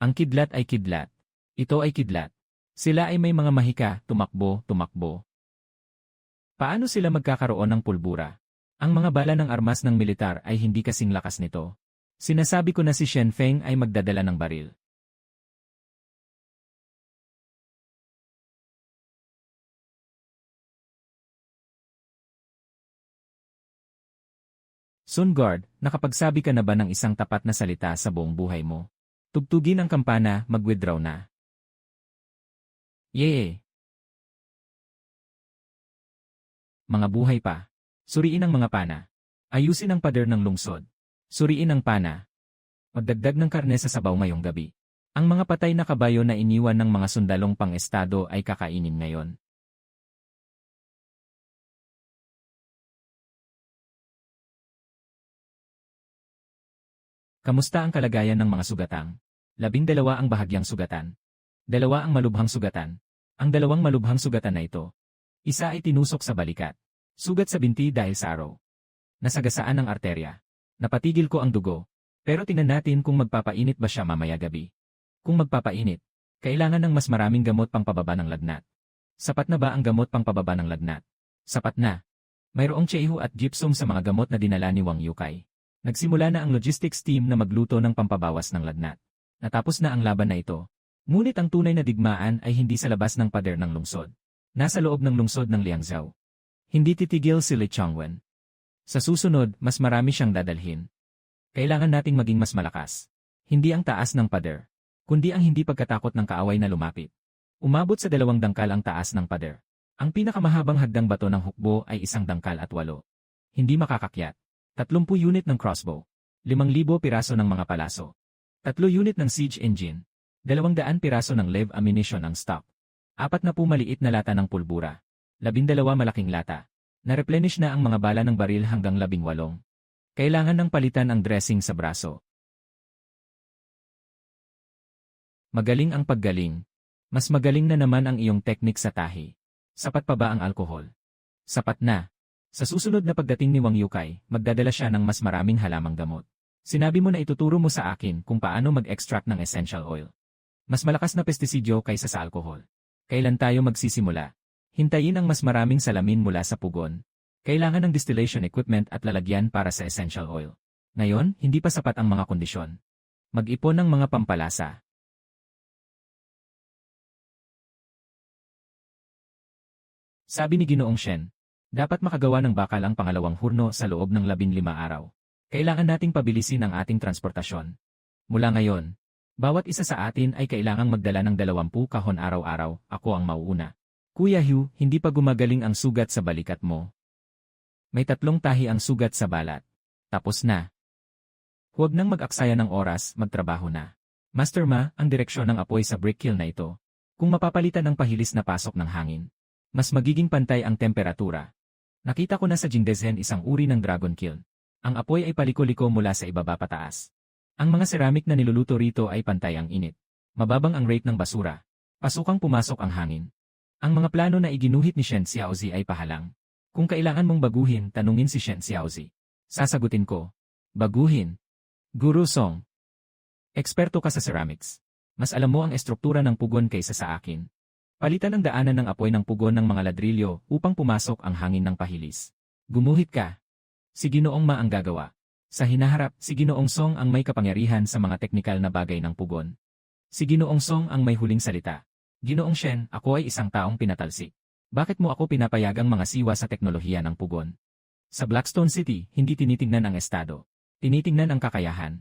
[SPEAKER 1] Ang kidlat ay kidlat. Ito ay kidlat. Sila ay may mga mahika, tumakbo, tumakbo. Paano sila magkakaroon ng pulbura? Ang mga bala ng armas ng militar ay hindi kasing lakas nito. Sinasabi ko na si Shen Feng ay magdadala ng baril. Sun Guard, nakapagsabi ka na ba ng isang tapat na salita sa buong buhay mo? Tugtugin ang kampana, mag-withdraw na. Yee! Mga buhay pa. Suriin ang mga pana. Ayusin ang pader ng lungsod. Suriin ang pana. Magdagdag ng karne sa sabaw ngayong gabi. Ang mga patay na kabayo na iniwan ng mga sundalong pang-estado ay kakainin ngayon. Kamusta ang kalagayan ng mga sugatang? 12 ang bahagyang sugatan. 2 ang malubhang sugatan. Ang 2 malubhang sugatan na ito. Isa ay tinusok sa balikat. Sugat sa binti dahil sa araw. Nasagasaan ang arterya. Napatigil ko ang dugo. Pero tingnan natin kung magpapainit ba siya mamaya gabi. Kung magpapainit, kailangan ng mas maraming gamot pang pababa ng lagnat. Sapat na ba ang gamot pang pababa ng lagnat? Sapat na. Mayroong tsehu at gypsum sa mga gamot na dinala ni Wang Yukay. Nagsimula na ang logistics team na magluto ng pampabawas ng lagnat. Natapos na ang laban na ito. Ngunit ang tunay na digmaan ay hindi sa labas ng pader ng lungsod. Nasa loob ng lungsod ng Liangzhou. Hindi titigil si Li Chongwen. Sa susunod, mas marami siyang dadalhin. Kailangan nating maging mas malakas. Hindi ang taas ng pader, kundi ang hindi pagkatakot ng kaaway na lumapit. Umabot sa 2 dangkal ang taas ng pader. Ang pinakamahabang hagdang bato ng hukbo ay 1 dangkal at 8. Hindi makakakyat. 30 unit ng crossbow. 5,000 piraso ng mga palaso. 3 unit ng siege engine. 200 piraso ng lev ammunition ang stock. 40 maliit na lata ng pulbura. 12 malaking lata. Na-replenish na ang mga bala ng baril hanggang 18. Kailangan ng palitan ang dressing sa braso. Magaling ang paggaling. Mas magaling na naman ang iyong teknik sa tahi. Sapat pa ba ang alkohol? Sapat na. Sa susunod na pagdating ni Wang Yukay, magdadala siya ng mas maraming halamang gamot. Sinabi mo na ituturo mo sa akin kung paano mag-extract ng essential oil. Mas malakas na pestisidyo kaysa sa alkohol. Kailan tayo magsisimula? Hintayin ang mas maraming salamin mula sa pugon. Kailangan ng distillation equipment at lalagyan para sa essential oil. Ngayon, hindi pa sapat ang mga kondisyon. Mag-ipon ng mga pampalasa. Sabi ni Ginoong Shen, dapat makagawa ng bakal ang pangalawang hurno sa loob ng 15 araw. Kailangan nating pabilisin ang ating transportasyon. Mula ngayon, bawat isa sa atin ay kailangang magdala ng 20 kahon araw-araw, ako ang mauuna. Kuya Hugh, hindi pa gumagaling ang sugat sa balikat mo. May 3 tahi ang sugat sa balat. Tapos na. Huwag nang mag-aksaya ng oras, magtrabaho na. Master Ma, ang direksyon ng apoy sa brick kiln na ito. Kung mapapalitan ng pahilis na pasok ng hangin, mas magiging pantay ang temperatura. Nakita ko na sa Jingdezhen isang uri ng dragon kiln. Ang apoy ay paliko-liko mula sa ibaba pataas. Ang mga ceramic na niluluto rito ay pantay ang init. Mababang ang rate ng basura. Pasukang pumasok ang hangin. Ang mga plano na iginuhit ni Shen Xiaozi ay pahalang. Kung kailangan mong baguhin, tanungin si Shen Xiaozi. Sasagutin ko. Baguhin. Guru Song. Eksperto ka sa ceramics. Mas alam mo ang estruktura ng pugon kaysa sa akin. Palitan ang daanan ng apoy ng pugon ng mga ladrilyo upang pumasok ang hangin ng pahilis. Gumuhit ka. Si Ginoong Ma ang gagawa. Sa hinaharap, si Ginoong Song ang may kapangyarihan sa mga teknikal na bagay ng pugon. Si Ginoong Song ang may huling salita. Ginoong Shen, ako ay isang taong pinatalsik. Bakit mo ako pinapayagang mga siwa sa teknolohiya ng pugon? Sa Blackstone City, hindi tinitingnan ang estado. Tinitingnan ang kakayahan.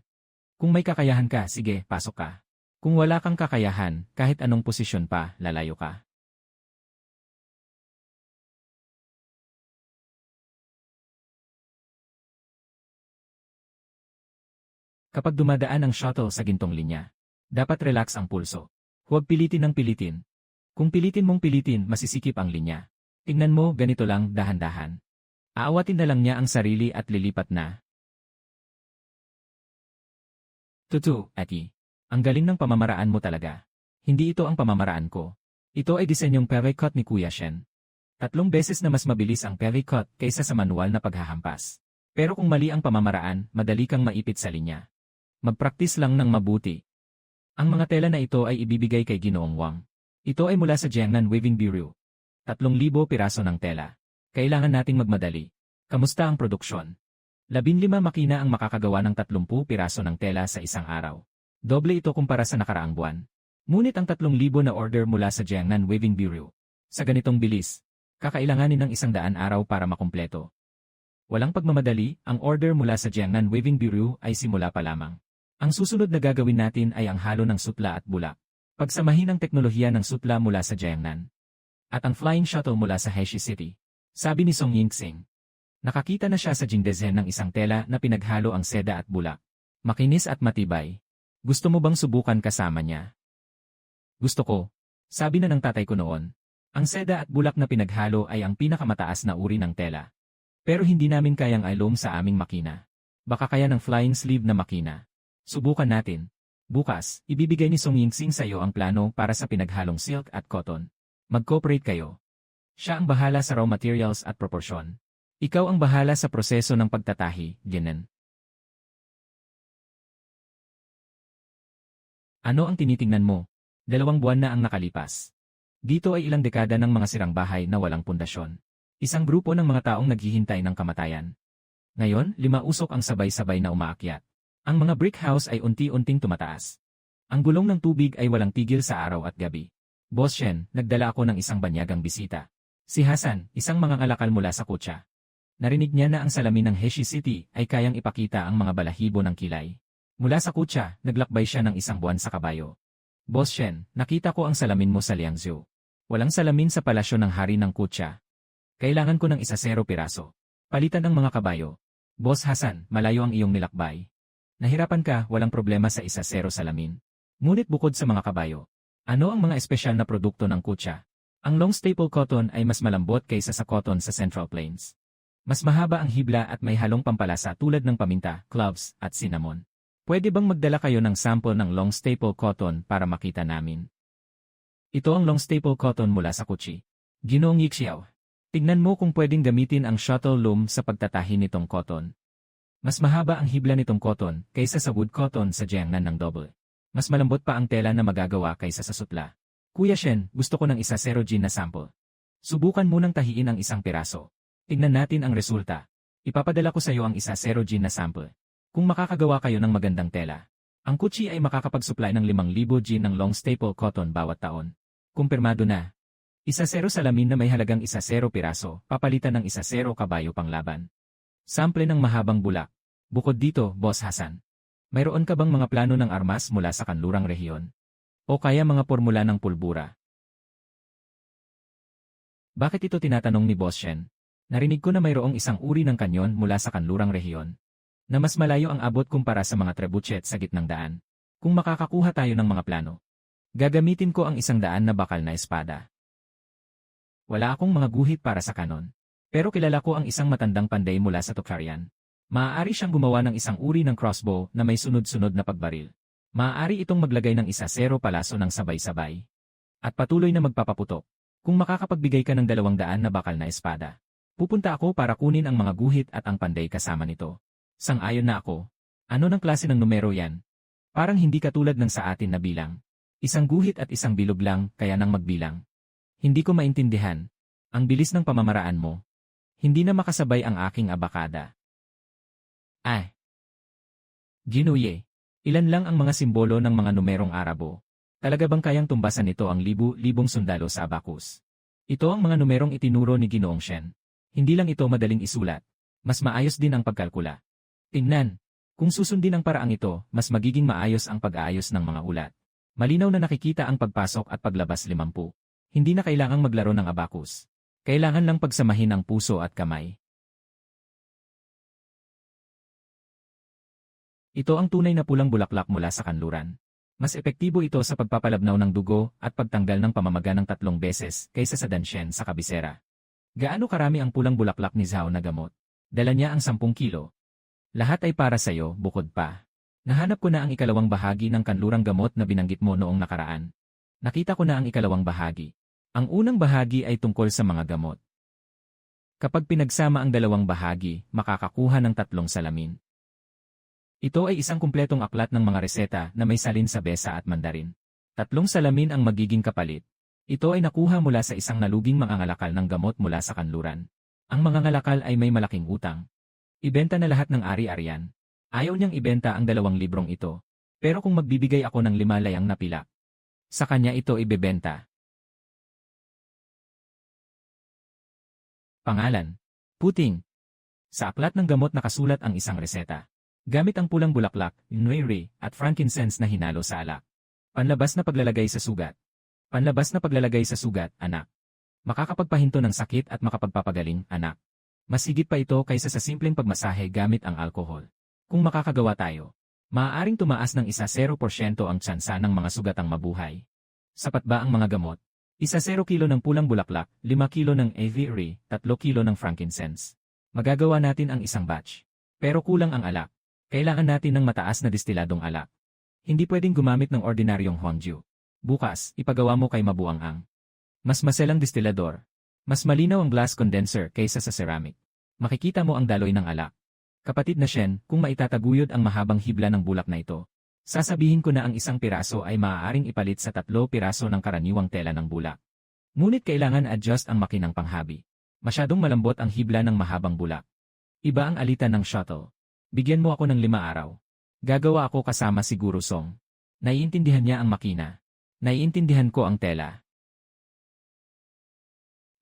[SPEAKER 1] Kung may kakayahan ka, sige, pasok ka. Kung wala kang kakayahan, kahit anong posisyon pa, lalayo ka. Kapag dumadaan ang shuttle sa gintong linya, dapat relax ang pulso. Huwag pilitin ng pilitin. Kung pilitin mong pilitin, masisikip ang linya. Tingnan mo, ganito lang, dahan-dahan. Aawatin na lang niya ang sarili at lilipat na. Tutu, Aki. Ang galing ng pamamaraan mo talaga. Hindi ito ang pamamaraan ko. Ito ay disenyong Pericot ni Kuya Shen. 3 beses na mas mabilis ang Pericot kaysa sa manual na paghahampas. Pero kung mali ang pamamaraan, madali kang maipit sa linya. Magpraktis lang ng mabuti. Ang mga tela na ito ay ibibigay kay Ginoong Wang. Ito ay mula sa Jiangnan Weaving Bureau. 3,000 piraso ng tela. Kailangan nating magmadali. Kamusta ang produksyon? 15 makina ang makakagawa ng 30 piraso ng tela sa isang araw. Doble ito kumpara sa nakaraang buwan. Ngunit ang 3,000 na order mula sa Jiangnan Weaving Bureau. Sa ganitong bilis, kakailanganin ng 100 araw para makumpleto. Walang pagmamadali, ang order mula sa Jiangnan Weaving Bureau ay simula pa lamang. Ang susunod na gagawin natin ay ang halo ng sutla at bulak. Pagsamahin ang teknolohiya ng sutla mula sa Jiangnan. At ang flying shuttle mula sa Heshi City. Sabi ni Song Yingxing. Nakakita na siya sa Jingdezhen ng isang tela na pinaghalo ang seda at bulak. Makinis at matibay. Gusto mo bang subukan kasama niya? Gusto ko. Sabi na ng tatay ko noon. Ang seda at bulak na pinaghalo ay ang pinakamataas na uri ng tela. Pero hindi namin kayang alom sa aming makina. Baka kaya ng flying sleeve na makina. Subukan natin. Bukas, ibibigay ni Song Yingxing sa iyo ang plano para sa pinaghalong silk at cotton. Mag-cooperate kayo. Siya ang bahala sa raw materials at proporsyon. Ikaw ang bahala sa proseso ng pagtatahi, Jinan. Ano ang tinitingnan mo? 2 buwan na ang nakalipas. Dito ay ilang dekada ng mga sirang bahay na walang pundasyon. Isang grupo ng mga taong naghihintay ng kamatayan. Ngayon, 5 usok ang sabay-sabay na umaakyat. Ang mga brick house ay unti-unting tumataas. Ang gulong ng tubig ay walang tigil sa araw at gabi. Boss Shen, nagdala ako ng isang banyagang bisita. Si Hassan, isang mangangalakal mula sa kutsa. Narinig niya na ang salamin ng Heshi City ay kayang ipakita ang mga balahibo ng kilay. Mula sa kutsa, naglakbay siya ng 1 buwan sa kabayo. Boss Shen, nakita ko ang salamin mo sa Liangzhou. Walang salamin sa palasyo ng hari ng kutsa. Kailangan ko ng 10 piraso. Palitan ang mga kabayo. Boss Hassan, malayo ang iyong nilakbay. Nahirapan ka, walang problema sa 10 salamin. Ngunit bukod sa mga kabayo, ano ang mga espesyal na produkto ng kutsa? Ang long staple cotton ay mas malambot kaysa sa cotton sa Central Plains. Mas mahaba ang hibla at may halong pampalasa tulad ng paminta, cloves, at cinnamon. Pwede bang magdala kayo ng sample ng long staple cotton para makita namin? Ito ang long staple cotton mula sa Kuchi. Ginoong Yixiao. Tignan mo kung pwedeng gamitin ang shuttle loom sa pagtatahi nitong cotton. Mas mahaba ang hibla nitong cotton kaysa sa wood cotton sa Jiangnan ng double. Mas malambot pa ang tela na magagawa kaysa sa sutla. Kuya Shen, gusto ko ng 10 gin na sample. Subukan munang tahiin ang 1 piraso. Tignan natin ang resulta. Ipapadala ko sa iyo ang 10 gin na sample. Kung makakagawa kayo ng magandang tela, ang Kuchi ay makakapag-supply ng 5,000 gin ng long staple cotton bawat taon. Kumpirmado na. 10 salamin na may halagang 10 piraso, papalitan ng 10 kabayo panglaban. Sample ng mahabang bulak. Bukod dito, Boss Hassan. Mayroon ka bang mga plano ng armas mula sa kanlurang rehiyon? O kaya mga formula ng pulbura? Bakit ito tinatanong ni Boss Shen? Narinig ko na mayroong isang uri ng kanyon mula sa kanlurang rehiyon na mas malayo ang abot kumpara sa mga trebuchet sa gitnang daan. Kung makakakuha tayo ng mga plano, gagamitin ko ang 100 na bakal na espada. Wala akong mga guhit para sa kanon. Pero kilala ko ang isang matandang panday mula sa Tokharian. Maaari siyang gumawa ng isang uri ng crossbow na may sunod-sunod na pagbaril. Maaari itong maglagay ng 10 palaso ng sabay-sabay. At patuloy na magpapaputok. Kung makakapagbigay ka ng 200 na bakal na espada, pupunta ako para kunin ang mga guhit at ang panday kasama nito. Sang-ayon na ako. Ano ng klase ng numero yan? Parang hindi katulad ng sa atin na bilang. Isang guhit at isang bilog lang, kaya nang magbilang. Hindi ko maintindihan. Ang bilis ng pamamaraan mo. Hindi na makasabay ang aking abakada. Ay, Ginuye. Ilan lang ang mga simbolo ng mga numerong Arabo. Talaga bang kayang tumbasan nito ang libu-libong sundalo sa abacus? Ito ang mga numerong itinuro ni Ginoong Shen. Hindi lang ito madaling isulat. Mas maayos din ang pagkalkula. Tingnan. Kung susundin ang paraang ito, mas magiging maayos ang pag-aayos ng mga ulat. Malinaw na nakikita ang pagpasok at paglabas 50. Hindi na kailangang maglaro ng abacus. Kailangan lang pagsamahin ang puso at kamay. Ito ang tunay na pulang bulaklak mula sa kanluran. Mas epektibo ito sa pagpapalabnaw ng dugo at pagtanggal ng pamamaga ng 3 beses kaysa sa dansyen sa kabisera. Gaano karami ang pulang bulaklak ni Zhao na gamot? Dala niya ang 10 kilo. Lahat ay para sa'yo, bukod pa. Nahanap ko na ang ikalawang bahagi ng kanlurang gamot na binanggit mo noong nakaraan. Nakita ko na ang ikalawang bahagi. Ang unang bahagi ay tungkol sa mga gamot. Kapag pinagsama ang dalawang bahagi, makakakuha ng 3 salamin. Ito ay isang kumpletong aklat ng mga reseta na may salin sa besa at mandarin. 3 salamin ang magiging kapalit. Ito ay nakuha mula sa isang naluging mangangalakal ng gamot mula sa kanluran. Ang mangangalakal ay may malaking utang. Ibenta na lahat ng ari-arian. Ayaw niyang ibenta ang 2 librong ito. Pero kung magbibigay ako ng 5 layang na pilak, sa kanya ito ibebenta. Pangalan. Puting. Sa aklat ng gamot nakasulat ang isang reseta. Gamit ang pulang bulaklak, nuyri, at frankincense na hinalo sa alak. Panlabas na paglalagay sa sugat. Panlabas na paglalagay sa sugat, anak. Makakapagpahinto ng sakit at makapagpapagaling, anak. Mas higit pa ito kaysa sa simpleng pagmasahe gamit ang alkohol. Kung makakagawa tayo, maaaring tumaas ng 1% ang tsansa ng mga sugatang mabuhay. Sapat ba ang mga gamot? 1 kilo ng pulang bulaklak, 5 kilo ng aviary, 3 kilo ng frankincense. Magagawa natin ang isang batch. Pero kulang ang alak. Kailangan natin ng mataas na distiladong alak. Hindi pwedeng gumamit ng ordinaryong Hongju. Bukas, ipagawa mo kay Mabuang-ang. Mas maselang distilador. Mas malinaw ang glass condenser kaysa sa ceramic. Makikita mo ang daloy ng alak. Kapatid na Shen, kung maitataguyod ang mahabang hibla ng bulak na ito, sasabihin ko na ang 1 piraso ay maaaring ipalit sa 3 piraso ng karaniwang tela ng bulak. Ngunit kailangan adjust ang makinang panghabi. Masyadong malambot ang hibla ng mahabang bulak. Iba ang alitan ng shuttle. Bigyan mo ako ng 5 araw. Gagawa ako kasama si Guru Song. Naiintindihan niya ang makina. Naiintindihan ko ang tela.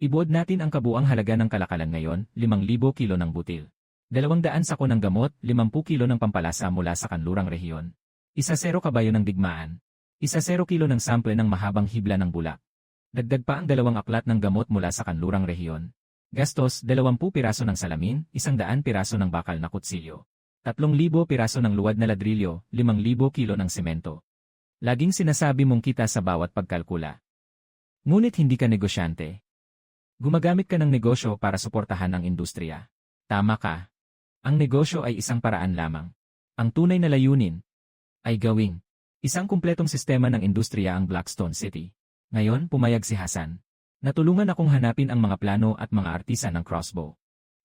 [SPEAKER 1] Ibuod natin ang kabuang halaga ng kalakalan ngayon, 5,000 kilo ng butil. 200 sako ng gamot, 50 kilo ng pampalasa mula sa kanlurang rehiyon. 1 kabayo ng digmaan. 1 kilo ng sample ng mahabang hibla ng bulak. Dagdag pa ang 2 aklat ng gamot mula sa kanlurang rehiyon. Gastos, 20 piraso ng salamin, 100 piraso ng bakal na kutsilyo. 3,000 piraso ng luwad na ladrilyo, 5,000 kilo ng semento. Laging sinasabi mong kita sa bawat pagkalkula. Ngunit hindi ka negosyante. Gumagamit ka ng negosyo para suportahan ang industriya. Tama ka. Ang negosyo ay isang paraan lamang. Ang tunay na layunin ay gawing isang kumpletong sistema ng industriya ang Blackstone City. Ngayon, pumayag si Hassan. Natulungan akong hanapin ang mga plano at mga artisan ng crossbow.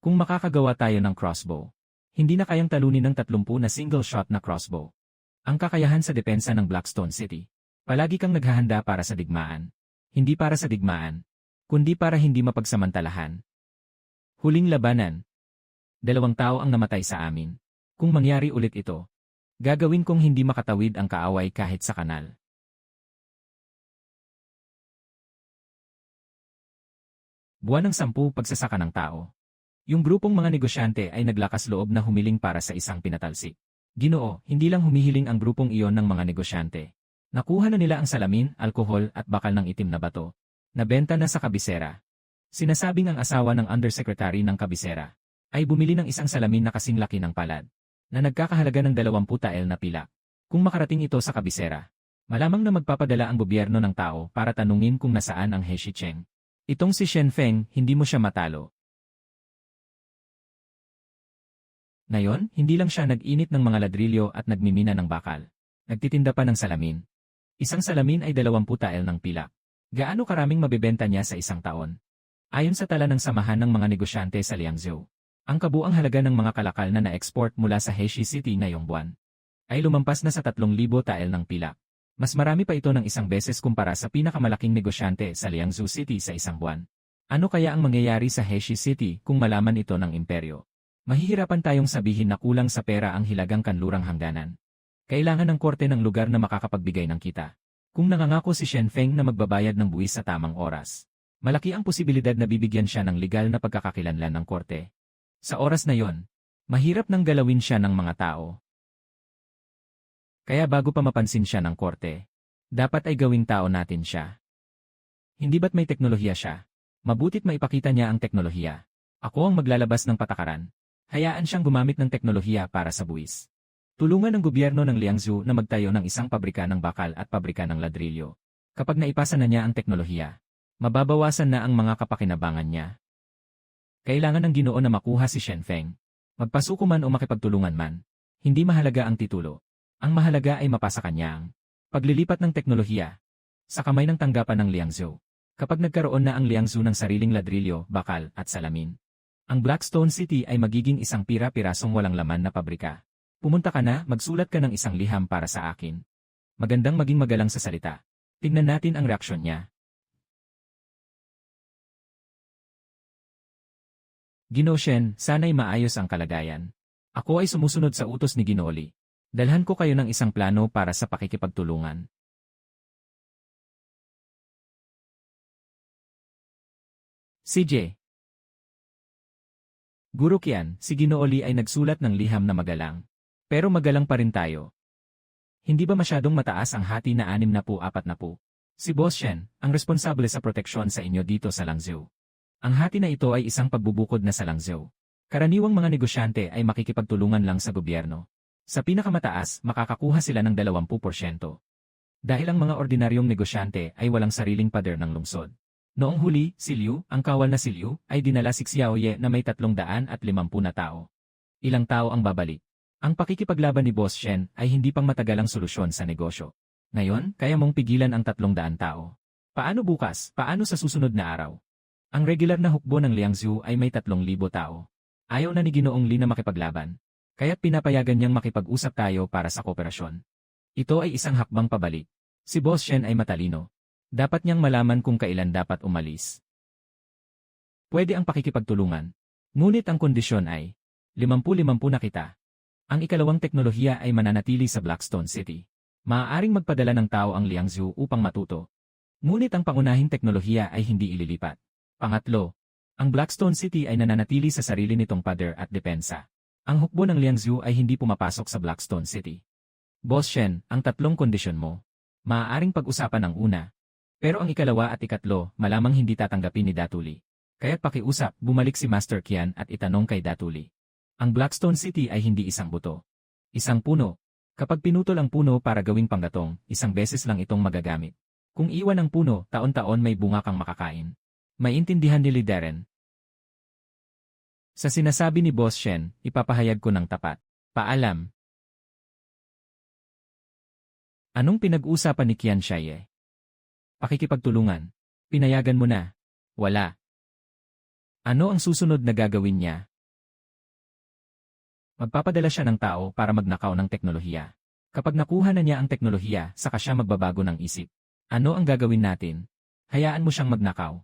[SPEAKER 1] Kung makakagawa tayo ng crossbow, hindi na kayang talunin ng 30 na single shot na crossbow. Ang kakayahan sa depensa ng Blackstone City. Palagi kang naghahanda para sa digmaan. Hindi para sa digmaan, kundi para hindi mapagsamantalahan. Huling labanan. 2 tao ang namatay sa amin. Kung mangyari ulit ito, gagawin kong hindi makatawid ang kaaway kahit sa kanal. Buwan ng 10 pagsasaka ng tao. Yung grupong mga negosyante ay naglakas loob na humiling para sa isang pinatalsik. Ginoo, hindi lang humihiling ang grupong iyon ng mga negosyante. Nakuha na nila ang salamin, alkohol at bakal ng itim na bato. Nabenta na sa kabisera. Sinasabing ang asawa ng undersecretary ng kabisera ay bumili ng isang salamin na kasing laki ng palad, na nagkakahalaga ng 20 tael na pilak. Kung makarating ito sa kabisera, malamang na magpapadala ang gobyerno ng tao para tanungin kung nasaan ang He Shicheng. Itong si Shen Feng, hindi mo siya matalo. Ngayon, hindi lang siya nag-init ng mga ladrilyo at nagmimina ng bakal. Nagtitinda pa ng salamin. Isang salamin ay 20 tael ng pilak. Gaano karaming mabebenta niya sa isang taon? Ayon sa tala ng samahan ng mga negosyante sa Liangzhou, ang kabuang halaga ng mga kalakal na na-export mula sa Heshi City ngayong buwan ay lumampas na sa 3,000 tael ng pilak. Mas marami pa ito ng 1 beses kumpara sa pinakamalaking negosyante sa Liangzhou City sa isang buwan. Ano kaya ang mangyayari sa Heshi City kung malaman ito ng imperyo? Mahihirapan tayong sabihin na kulang sa pera ang hilagang kanlurang hangganan. Kailangan ng korte ng lugar na makakapagbigay ng kita. Kung nangangako si Shen Feng na magbabayad ng buwis sa tamang oras, malaki ang posibilidad na bibigyan siya ng legal na pagkakakilanlan ng korte. Sa oras na yon, mahirap nang galawin siya ng mga tao. Kaya bago pa mapansin siya ng korte, dapat ay gawing tao natin siya. Hindi ba't may teknolohiya siya? Mabutit maipakita niya ang teknolohiya. Ako ang maglalabas ng patakaran. Hayaan siyang gumamit ng teknolohiya para sa buwis. Tulungan ng gobyerno ng Liangzhou na magtayo ng isang pabrika ng bakal at pabrika ng ladrilyo. Kapag naipasa na niya ang teknolohiya, mababawasan na ang mga kapakinabangan niya. Kailangan ng Ginoo na makuha si Shen Feng. Magpasuko man o makipagtulungan man, hindi mahalaga ang titulo. Ang mahalaga ay mapasa kanya ang paglilipat ng teknolohiya sa kamay ng tanggapan ng Liangzhou. Kapag nagkaroon na ang Liangzhou ng sariling ladrilyo, bakal at salamin, ang Blackstone City ay magiging isang pira-pirasong walang laman na pabrika. Pumunta ka na, magsulat ka ng isang liham para sa akin. Magandang maging magalang sa salita. Tingnan natin ang reaksyon niya. Ginoo Shen, sana'y maayos ang kalagayan. Ako ay sumusunod sa utos ni Ginoo Li. Dalhan ko kayo ng isang plano para sa pakikipagtulungan. CJ. Guru Qian, si Ginoo Li ay nagsulat ng liham na magalang. Pero magalang pa rin tayo. Hindi ba masyadong mataas ang hati na 60-40? Si Boss Shen, ang responsable sa proteksyon sa inyo dito sa Langzhou. Ang hati na ito ay isang pagbubukod na sa Langzhou. Karaniwang mga negosyante ay makikipagtulungan lang sa gobyerno. Sa pinakamataas, makakakuha sila ng 20%. Dahil ang mga ordinaryong negosyante ay walang sariling pader ng lungsod. Noong huli, si Liu, ang kawal na si Liu, ay dinala si Xiaoye na may 350 na tao. Ilang tao ang babalik? Ang pakikipaglaban ni Boss Shen ay hindi pang matagalang solusyon sa negosyo. Ngayon, kaya mong pigilan ang 300 tao. Paano bukas? Paano sa susunod na araw? Ang regular na hukbo ng Liangzhou ay may 3,000 tao. Ayaw na ni Ginoong Li na makipaglaban. Kaya't pinapayagan niyang makipag-usap tayo para sa kooperasyon. Ito ay isang hakbang pabalik. Si Boss Shen ay matalino. Dapat niyang malaman kung kailan dapat umalis. Pwede ang pakikipagtulungan. Ngunit ang kondisyon ay 50-50 na kita. Ang ikalawang teknolohiya ay mananatili sa Blackstone City. Maaaring magpadala ng tao ang Liangzhou upang matuto. Ngunit ang pangunahing teknolohiya ay hindi ililipat. Pangatlo, ang Blackstone City ay nananatili sa sarili nitong pader at depensa. Ang hukbo ng Liangzhou ay hindi pumapasok sa Blackstone City. Boss Shen, ang tatlong kondisyon mo. Maaaring pag-usapan ang una. Pero ang ikalawa at ikatlo, malamang hindi tatanggapin ni Datuli. Kaya't pakiusap, bumalik si Master Qian at itanong kay Datuli. Ang Blackstone City ay hindi isang buto. Isang puno. Kapag pinutol ang puno para gawing panggatong, isang beses lang itong magagamit. Kung iwan ang puno, taon-taon may bunga kang makakain. Maintindihan ni Lideren. Sa sinasabi ni Boss Shen, ipapahayag ko ng tapat. Paalam. Anong pinag-usapan ni Qian Shiye? Pakikipagtulungan. Pinayagan mo na. Wala. Ano ang susunod na gagawin niya? Magpapadala siya ng tao para magnakaw ng teknolohiya. Kapag nakuha na niya ang teknolohiya, saka siya magbabago ng isip. Ano ang gagawin natin? Hayaan mo siyang magnakaw.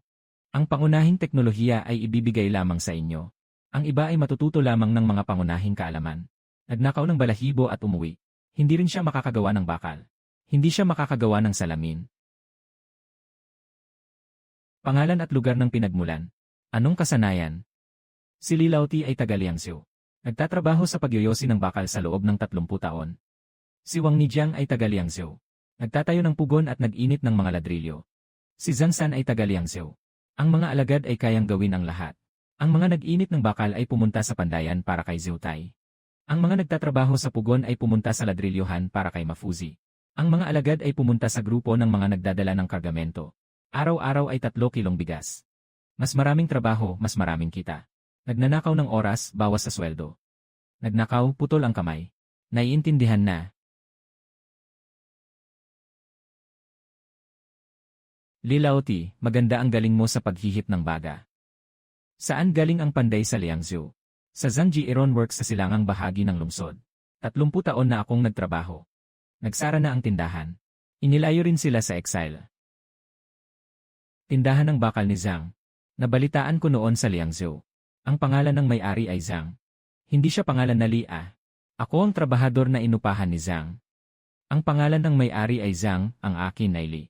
[SPEAKER 1] Ang pangunahing teknolohiya ay ibibigay lamang sa inyo. Ang iba ay matututo lamang ng mga pangunahing kaalaman. Nagnakaw ng balahibo at umuwi. Hindi rin siya makakagawa ng bakal. Hindi siya makakagawa ng salamin. Pangalan at lugar ng pinagmulan. Anong kasanayan? Si Li Laoti ay taga Liangzhou. Nagtatrabaho sa pagyoyosi ng bakal sa loob ng 30 taon. Si Wang Nijiang ay taga Liangzhou. Nagtatayo ng pugon at nag-init ng mga ladrilyo. Si Zhang San ay taga Liangzhou. Ang mga alagad ay kayang gawin ang lahat. Ang mga nag-init ng bakal ay pumunta sa pandayan para kay Zhou Tai. Ang mga nagtatrabaho sa pugon ay pumunta sa ladrilyohan para kay Mafuzi. Ang mga alagad ay pumunta sa grupo ng mga nagdadala ng kargamento. Araw-araw ay 3 kilong bigas. Mas maraming trabaho, mas maraming kita. Nagnanakaw ng oras, bawas sa sweldo. Nagnakaw, putol ang kamay. Naiintindihan na. Li Laoti, maganda ang galing mo sa paghihip ng baga. Saan galing ang panday sa Liangzhou? Sa Zhangji Ironworks sa silangang bahagi ng lungsod. 30 taon na akong nagtrabaho. Nagsara na ang tindahan. Inilayo rin sila sa exile. Tindahan ng bakal ni Zhang. Nabalitaan ko noon sa Liangzhou. Ang pangalan ng may-ari ay Zhang. Hindi siya pangalan na Li ah. Ako ang trabahador na inupahan ni Zhang. Ang pangalan ng may-ari ay Zhang, ang akin ay Li.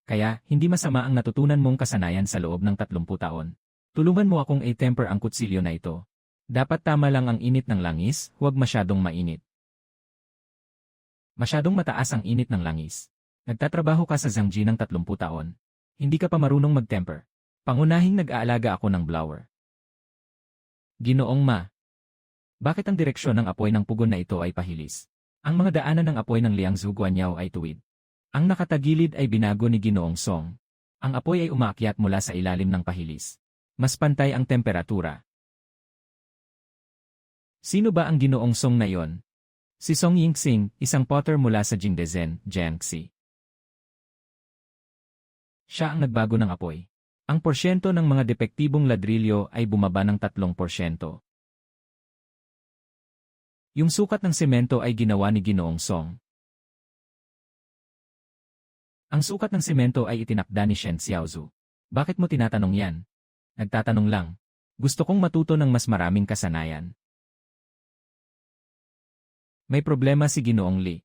[SPEAKER 1] Kaya, hindi masama ang natutunan mong kasanayan sa loob ng 30 taon. Tulungan mo akong i-temper ang kutsilyo na ito. Dapat tama lang ang init ng langis, huwag masyadong mainit. Masyadong mataas ang init ng langis. Nagtatrabaho ka sa Zhangji ng 30 taon. Hindi ka pa marunong mag-temper. Pangunahing nag-aalaga ako ng blower. Ginoong Ma. Bakit ang direksyon ng apoy ng pugon na ito ay pahilis? Ang mga daanan ng apoy ng Liangzhu Guangyao ay tuwid. Ang nakatagilid ay binago ni Ginoong Song. Ang apoy ay umaakyat mula sa ilalim ng pahilis. Mas pantay ang temperatura. Sino ba ang Ginoong Song na iyon? Si Song Yingxing, isang potter mula sa Jingdezhen, Jiangxi. Siya ang nagbago ng apoy. Ang porsyento ng mga depektibong ladrilyo ay bumaba ng 3%. Yung sukat ng semento ay ginawa ni Ginoong Song. Ang sukat ng semento ay itinakda ni Shen Xiaozu. Bakit mo tinatanong yan? Nagtatanong lang. Gusto kong matuto ng mas maraming kasanayan. May problema si Ginoong Li.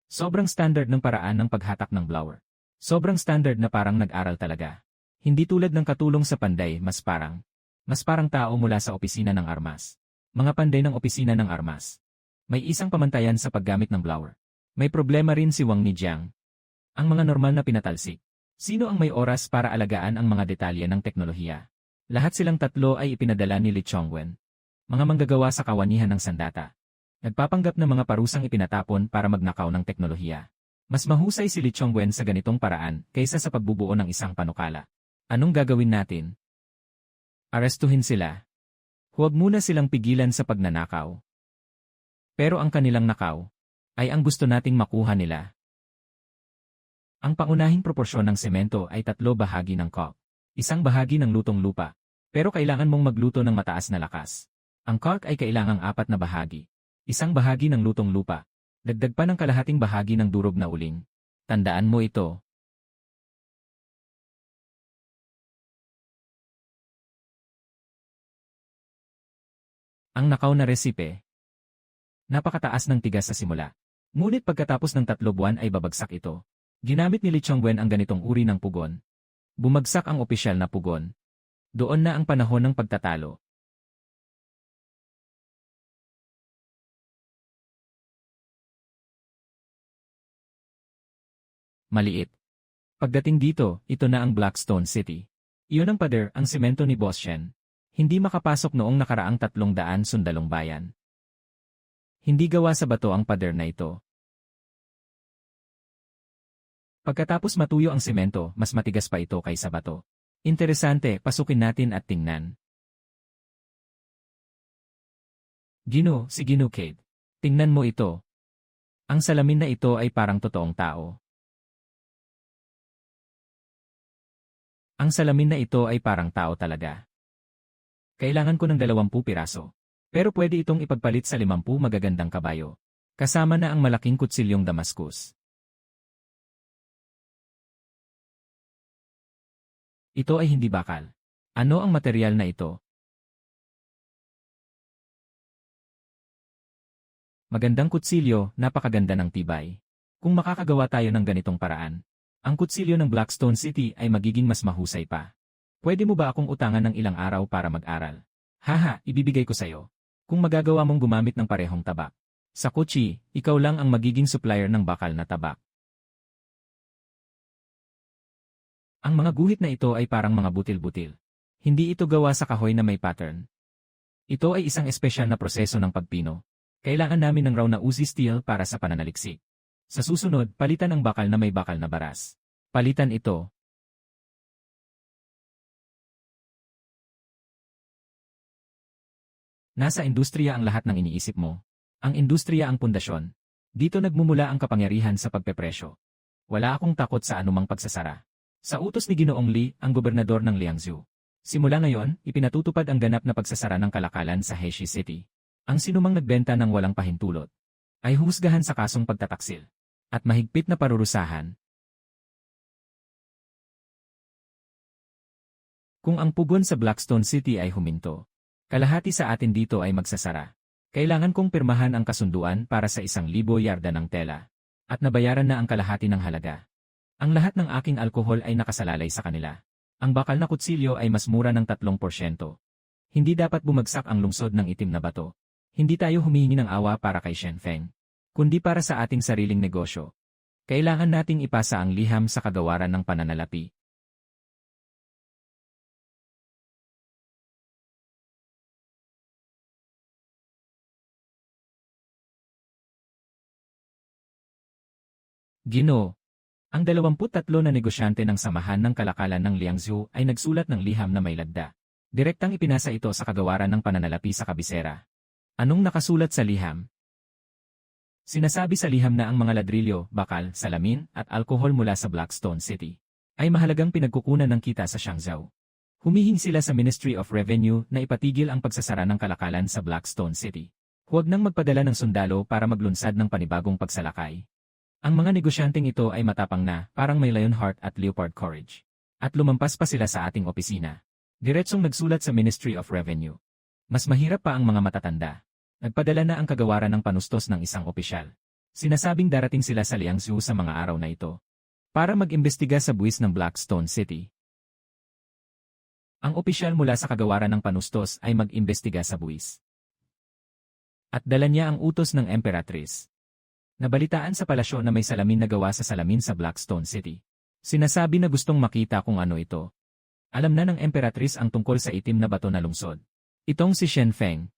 [SPEAKER 1] Sobrang standard ng paraan ng paghatak ng blower. Sobrang standard na parang nag-aral talaga. Hindi tulad ng katulong sa panday, mas parang tao mula sa opisina ng armas. Mga panday ng opisina ng armas. May isang pamantayan sa paggamit ng blower. May problema rin si Wang Nijiang. Ang mga normal na pinatalsik. Sino ang may oras para alagaan ang mga detalye ng teknolohiya? Lahat silang tatlo ay ipinadala ni Li Chongwen. Mga manggagawa sa kawanihan ng sandata. Nagpapanggap na mga parusang ipinatapon para magnakaw ng teknolohiya. Mas mahusay si Li Chongwen sa ganitong paraan kaysa sa pagbubuo ng isang panukala. Anong gagawin natin? Arestuhin sila. Huwag muna silang pigilan sa pagnanakaw. Pero ang kanilang nakaw ay ang gusto nating makuha nila. Ang pangunahing proporsyon ng semento ay 3 bahagi ng coke. Isang bahagi ng lutong lupa. Pero kailangan mong magluto ng mataas na lakas. Ang coke ay kailangang 4 na bahagi. Isang bahagi ng lutong lupa. Dagdag pa ng kalahating bahagi ng durog na uling. Tandaan mo ito. Ang nakaw na resipe. Napakataas ng tigas sa simula. Ngunit pagkatapos ng 3 buwan ay babagsak ito. Ginamit ni Li Chongwen ang ganitong uri ng pugon. Bumagsak ang opisyal na pugon. Doon na ang panahon ng pagtatalo. Maliit. Pagdating dito, ito na ang Blackstone City. Iyon ang pader, ang semento ni Boss Shen. Hindi makapasok noong nakaraang 300 sundalong bayan. Hindi gawa sa bato ang pader na ito. Pagkatapos matuyo ang semento, mas matigas pa ito kaysa bato. Interesante, pasukin natin at tingnan. Si Gino Kate. Tingnan mo ito. Ang salamin na ito ay parang totoong tao. Ang salamin na ito ay parang tao talaga. Kailangan ko ng 20 piraso. Pero pwede itong ipagpalit sa 50 magagandang kabayo. Kasama na ang malaking kutsilyong Damascus. Ito ay hindi bakal. Ano ang material na ito? Magandang kutsilyo, napakaganda ng tibay. Kung makakagawa tayo ng ganitong paraan, ang kutsilyo ng Blackstone City ay magiging mas mahusay pa. Pwede mo ba akong utangan ng ilang araw para mag-aral? Haha, ibibigay ko sayo. Kung magagawa mong gumamit ng parehong tabak. Sa Kochi, ikaw lang ang magiging supplier ng bakal na tabak. Ang mga guhit na ito ay parang mga butil-butil. Hindi ito gawa sa kahoy na may pattern. Ito ay isang espesyal na proseso ng pagpino. Kailangan namin ng raw na Uzi steel para sa pananaliksik. Sa susunod, palitan ang bakal na may bakal na baras. Palitan ito. Nasa industriya ang lahat ng iniisip mo. Ang industriya ang pundasyon. Dito nagmumula ang kapangyarihan sa pagpepresyo. Wala akong takot sa anumang pagsasara. Sa utos ni Ginoong Li, ang gobernador ng Liangzhu. Simula ngayon, ipinatutupad ang ganap na pagsasara ng kalakalan sa Heshi City. Ang sinumang nagbenta ng walang pahintulot ay husgahan sa kasong pagtataksil at mahigpit na parurusahan. Kung ang pugon sa Blackstone City ay huminto, kalahati sa atin dito ay magsasara. Kailangan kong pirmahan ang kasunduan para sa 1,000 yarda ng tela. At nabayaran na ang kalahati ng halaga. Ang lahat ng aking alkohol ay nakasalalay sa kanila. Ang bakal na kutsilyo ay mas mura ng 3%. Hindi dapat bumagsak ang lungsod ng itim na bato. Hindi tayo humihingi ng awa para kay Shenfeng, kundi para sa ating sariling negosyo. Kailangan nating ipasa ang liham sa kagawaran ng pananalapi. Ginoo. Ang 23 na negosyante ng samahan ng kalakalan ng Liangzhou ay nagsulat ng liham na may lagda. Direktang ipinasa ito sa kagawaran ng pananalapi sa kabisera. Anong nakasulat sa liham? Sinasabi sa liham na ang mga ladrilyo, bakal, salamin, at alkohol mula sa Blackstone City ay mahalagang pinagkukunan ng kita sa Shangzhou. Humihingi sila sa Ministry of Revenue na ipatigil ang pagsasara ng kalakalan sa Blackstone City. Huwag nang magpadala ng sundalo para maglunsad ng panibagong pagsalakay. Ang mga negosyanteng ito ay matapang na, parang may Lionheart at Leopard courage. At lumampas pa sila sa ating opisina. Diretsong nagsulat sa Ministry of Revenue. Mas mahirap pa ang mga matatanda. Nagpadala na ang kagawaran ng panustos ng isang opisyal. Sinasabing darating sila sa Liangzhou sa mga araw na ito para mag-imbestiga sa buwis ng Blackstone City. Ang opisyal mula sa kagawaran ng panustos ay mag-imbestiga sa buwis. At dala niya ang utos ng Emperatrice. Nabalitaan sa palasyo na may salamin na gawa sa salamin sa Blackstone City. Sinasabi na gustong makita kung ano ito. Alam na ng Emperatrice ang tungkol sa itim na bato na lungsod. Itong si Shenfeng.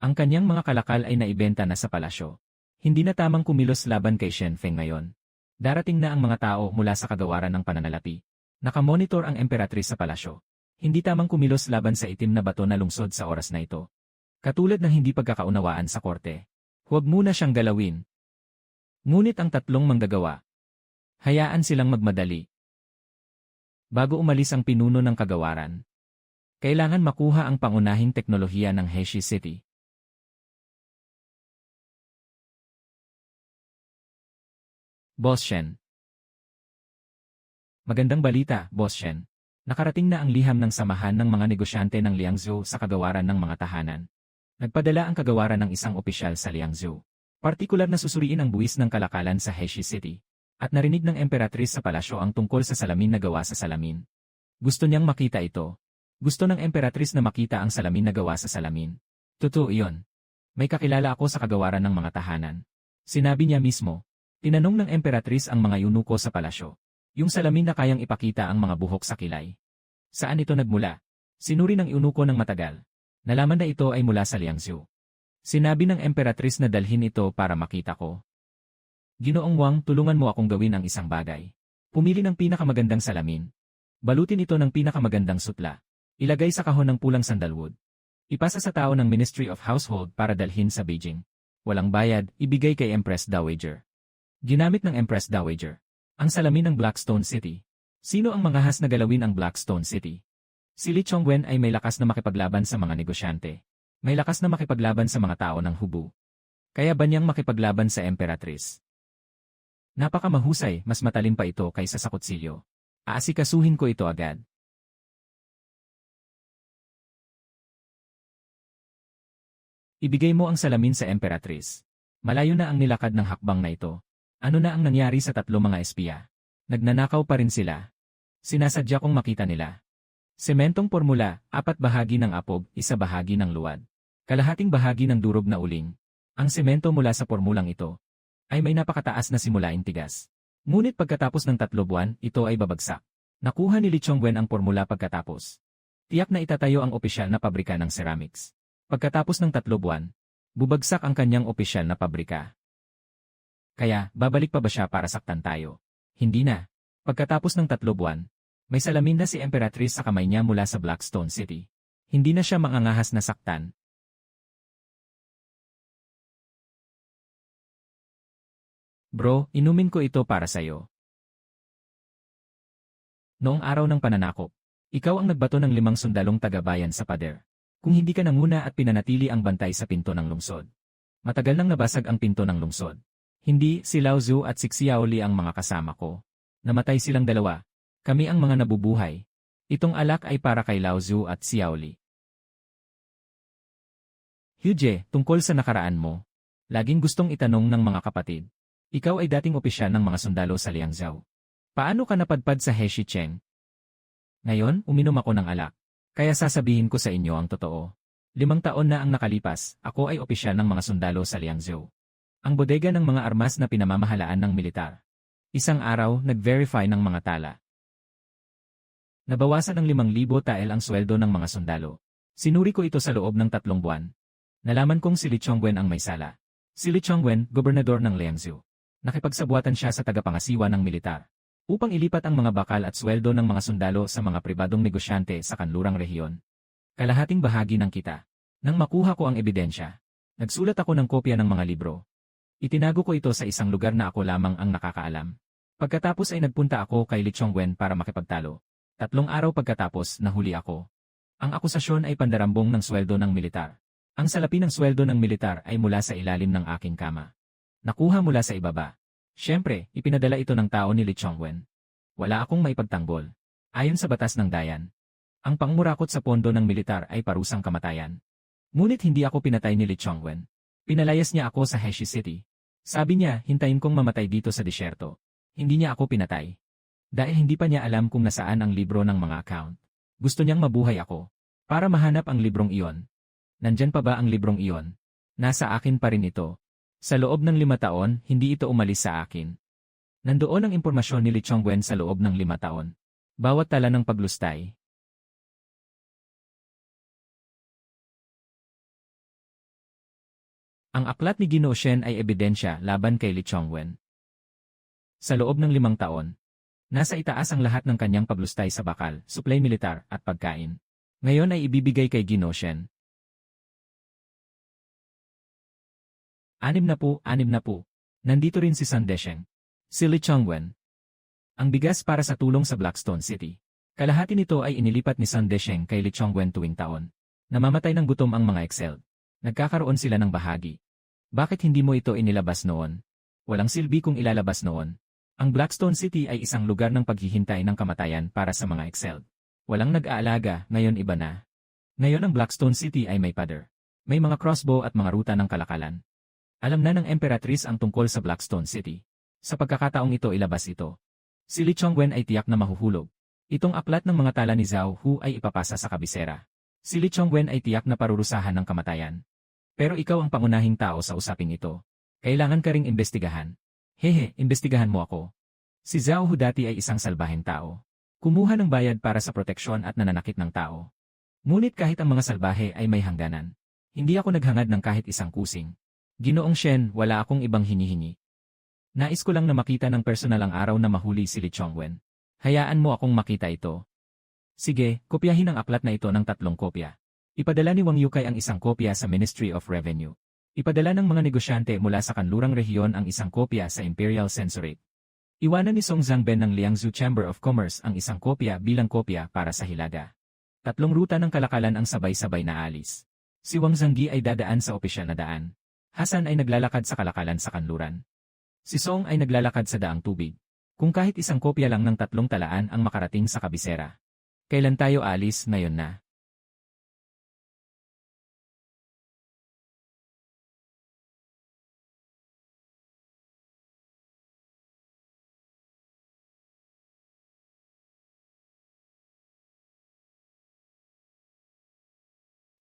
[SPEAKER 1] Ang kanyang mga kalakal ay naibenta na sa palasyo. Hindi na tamang kumilos laban kay Shenfeng ngayon. Darating na ang mga tao mula sa kagawaran ng pananalapi. Nakamonitor ang Emperatrice sa palasyo. Hindi tamang kumilos laban sa itim na bato na lungsod sa oras na ito. Katulad ng hindi pagkakaunawaan sa korte. Huwag muna siyang galawin. Ngunit ang tatlong manggagawa. Hayaan silang magmadali. Bago umalis ang pinuno ng kagawaran, kailangan makuha ang pangunahing teknolohiya ng Heshi City. Boss Shen. Magandang balita, Boss Shen. Nakarating na ang liham ng samahan ng mga negosyante ng Liangzhou sa kagawaran ng mga tahanan. Nagpadala ang kagawaran ng isang opisyal sa Liangzhou. Partikular na susuriin ang buwis ng kalakalan sa Heshi City. At narinig ng Emperatrice sa palasyo ang tungkol sa salamin na gawa sa salamin. Gusto niyang makita ito. Gusto ng Emperatrice na makita ang salamin na gawa sa salamin. Totoo iyon. May kakilala ako sa kagawaran ng mga tahanan. Sinabi niya mismo. Tinanong ng Emperatrice ang mga yunuko sa palasyo. Yung salamin na kayang ipakita ang mga buhok sa kilay. Saan ito nagmula? Sinuri ng yunuko ng matagal. Nalaman na ito ay mula sa Liangzhou. Sinabi ng Emperatrice na dalhin ito para makita ko. Ginoong Wang, tulungan mo akong gawin ang isang bagay. Pumili ng pinakamagandang salamin. Balutin ito ng pinakamagandang sutla. Ilagay sa kahon ng pulang sandalwood. Ipasa sa tao ng Ministry of Household para dalhin sa Beijing. Walang bayad, ibigay kay Empress Dowager. Ginamit ng Empress Dowager ang salamin ng Blackstone City. Sino ang mangahas na galawin ang Blackstone City? Si Li Chongwen ay may lakas na makipaglaban sa mga negosyante. May lakas na makipaglaban sa mga tao ng hubu. Kaya ba niyang makipaglaban sa Emperatrice? Napakamahusay, mas matalim pa ito kaysa sa kutsilyo. Aasikasuhin ko ito agad. Ibigay mo ang salamin sa Emperatrice. Malayo na ang nilakad ng hakbang na ito. Ano na ang nangyari sa tatlo mga espiya? Nagnanakaw pa rin sila. Sinasadya kong makita nila. Sementong formula, 4 bahagi ng apog, 1 bahagi ng luwad. Kalahating bahagi ng durog na uling. Ang semento mula sa formulang ito ay may napakataas na simulaing tigas. Ngunit pagkatapos ng 3 buwan, ito ay babagsak. Nakuha ni Li Chongwen ang formula pagkatapos. Tiyak na itatayo ang opisyal na pabrika ng ceramics. Pagkatapos ng 3 buwan, bubagsak ang kanyang opisyal na pabrika. Kaya, babalik pa ba siya para saktan tayo? Hindi na. Pagkatapos ng 3 buwan, may salamin na si Emperatrice sa kamay niya mula sa Blackstone City. Hindi na siya mangangahas na saktan. Bro, inumin ko ito para sa'yo. Noong araw ng pananakop, ikaw ang nagbato ng 5 sundalong tagabayan sa pader. Kung hindi ka nanguna at pinanatili ang bantay sa pinto ng lungsod. Matagal nang nabasag ang pinto ng lungsod. Hindi si Lao Zhu at si Xiaoli ang mga kasama ko. Namatay silang 2. Kami ang mga nabubuhay. Itong alak ay para kay Lao Zhu at Xiaoli. Huje, tungkol sa nakaraan mo. Laging gustong itanong ng mga kapatid. Ikaw ay dating opisyal ng mga sundalo sa Liangzhou. Paano ka napadpad sa Heshi Cheng? Ngayon, uminom ako ng alak. Kaya sasabihin ko sa inyo ang totoo. 5 taon na ang nakalipas, ako ay opisyal ng mga sundalo sa Liangzhou. Ang bodega ng mga armas na pinamamahalaan ng militar. Isang araw, nag-verify ng mga tala. Nabawasan ng 5,000 tael ang sweldo ng mga sundalo. Sinuri ko ito sa loob ng 3 buwan. Nalaman kong si Li Chongwen ang may sala. Si Li Chongwen, gobernador ng Liangzhou. Nakipagsabuatan siya sa tagapangasiwa ng militar upang ilipat ang mga bakal at sweldo ng mga sundalo sa mga pribadong negosyante sa kanlurang rehiyon. Kalahating bahagi ng kita. Nang makuha ko ang ebidensya, nagsulat ako ng kopya ng mga libro. Itinago ko ito sa isang lugar na ako lamang ang nakakaalam. Pagkatapos ay nagpunta ako kay Li Chongwen para makipagtalo. 3 araw pagkatapos, nahuli ako. Ang akusasyon ay pandarambong ng sweldo ng militar. Ang salapi ng sweldo ng militar ay mula sa ilalim ng aking kama. Nakuha mula sa ibaba. Siyempre, ipinadala ito ng tao ni Li Chongwen. Wala akong maipagtanggol. Ayon sa batas ng Dayan, ang pangmurakot sa pondo ng militar ay parusang kamatayan. Ngunit hindi ako pinatay ni Li Chongwen. Pinalayas niya ako sa Heshi City. Sabi niya, hintayin kong mamatay dito sa disyerto. Hindi niya ako pinatay. Dahil hindi pa niya alam kung nasaan ang libro ng mga account. Gusto niyang mabuhay ako. Para mahanap ang librong iyon. Nandyan pa ba ang librong iyon? Nasa akin pa rin ito. Sa loob ng 5 taon, hindi ito umalis sa akin. Nandoon ang impormasyon ni Li Chongwen sa loob ng 5 taon. Bawat tala ng paglustay. Ang aklat ni Ginoo Shen ay ebidensya laban kay Li Chongwen. Sa loob ng 5 taon, nasa itaas ang lahat ng kanyang paglustay sa bakal, supply militar, at pagkain. Ngayon ay ibibigay kay Ginoo Shen. 60. Nandito rin si Sun Desheng. Si Li Chongwen. Ang bigas para sa tulong sa Blackstone City. Kalahati nito ay inilipat ni Sun Desheng kay Li Chongwen tuwing taon. Namamatay ng gutom ang mga Excel. Nagkakaroon sila ng bahagi. Bakit hindi mo ito inilabas noon? Walang silbi kung ilalabas noon. Ang Blackstone City ay isang lugar ng paghihintay ng kamatayan para sa mga Excel. Walang nag-aalaga, ngayon iba na. Ngayon ang Blackstone City ay may pader. May mga crossbow at mga ruta ng kalakalan. Alam na ng Emperatrice ang tungkol sa Blackstone City. Sa pagkakataong ito ilabas ito. Si Li Chongwen ay tiyak na mahuhulog. Itong aklat ng mga tala ni Zhao Hu ay ipapasa sa kabisera. Si Li Chongwen ay tiyak na parurusahan ng kamatayan. Pero ikaw ang pangunahing tao sa usaping ito. Kailangan ka ring imbestigahan. Hehe, imbestigahan mo ako. Si Zhao Hu dati ay isang salbaheng tao. Kumuha ng bayad para sa proteksyon at nananakit ng tao. Ngunit kahit ang mga salbahe ay may hangganan. Hindi ako naghangad ng kahit isang kusing. Ginoong Shen, wala akong ibang hinihingi. Nais ko lang na makita ng personal ang araw na mahuli si Li Chongwen. Hayaan mo akong makita ito. Sige, kopyahin ang aklat na ito ng 3 kopya. Ipadala ni Wang Yukay ang isang kopya sa Ministry of Revenue. Ipadala ng mga negosyante mula sa kanlurang rehiyon ang isang kopya sa Imperial Censorate. Iwanan ni Song Zhangben ng Liangzhou Chamber of Commerce ang isang kopya bilang kopya para sa Hilaga. 3 ruta ng kalakalan ang sabay-sabay na alis. Si Wang Zhanggi ay dadaan sa opisyal na daan. Hasan ay naglalakad sa kalakalan sa kanluran. Si Song ay naglalakad sa daang tubig. Kung kahit isang kopya lang ng 3 talaan ang makarating sa kabisera. Kailan tayo alis? Ngayon na.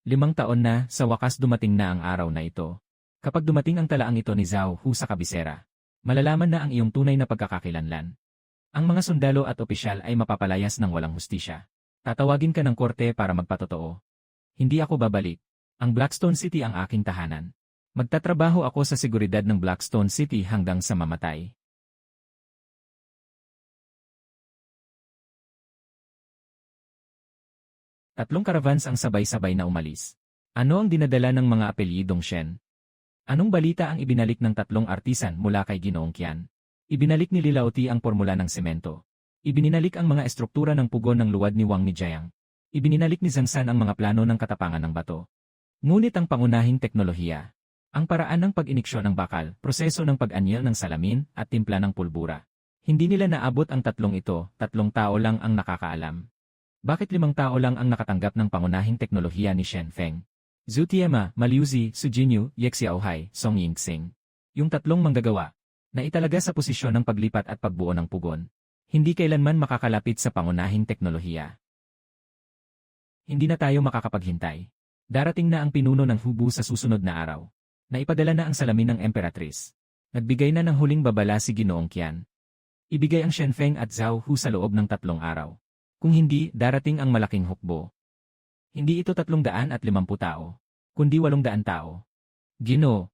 [SPEAKER 1] Limang taon na, sa wakas dumating na ang araw na ito. Kapag dumating ang talaang ito ni Zhao Hu sa kabisera, malalaman na ang iyong tunay na pagkakakilanlan. Ang mga sundalo at opisyal ay mapapalayas ng walang hustisya. Tatawagin ka ng korte para magpatotoo. Hindi ako babalik. Ang Blackstone City ang aking tahanan. Magtatrabaho ako sa seguridad ng Blackstone City hanggang sa mamatay. Tatlong caravans ang sabay-sabay na umalis. Ano ang dinadala ng mga apelyidong Shen? Anong balita ang ibinalik ng 3 artisan mula kay Ginoong Qian? Ibinalik ni Lilaoti ang formula ng semento. Ibininalik ang mga estruktura ng pugon ng luwad ni Wang Nijiang. Ibininalik ni Zhangsan ang mga plano ng katapangan ng bato. Ngunit ang pangunahing teknolohiya, ang paraan ng pag-iniksyon ng bakal, proseso ng pag-anyel ng salamin, at timpla ng pulbura. Hindi nila naabot ang 3 ito, 3 tao lang ang nakakaalam. Bakit 5 tao lang ang nakatanggap ng pangunahing teknolohiya ni Shen Feng? Zhu Tiema, Maliuzi, Su Jinyu, Ye Xiaohai, Song Yingxing. Yung tatlong manggagawa na italaga sa posisyon ng paglipat at pagbuo ng pugon. Hindi kailanman makakalapit sa pangunahing teknolohiya. Hindi na tayo makakapaghintay. Darating na ang pinuno ng Hubu sa susunod na araw. Naipadala na ang salamin ng Emperatrice. Nagbigay na ng huling babala si Ginoong Qian. Ibigay ang Shenfeng at Zhao Hu sa loob ng 3 araw. Kung hindi, darating ang malaking hukbo. Hindi ito 350 tao, kundi 800 tao. Ginoo,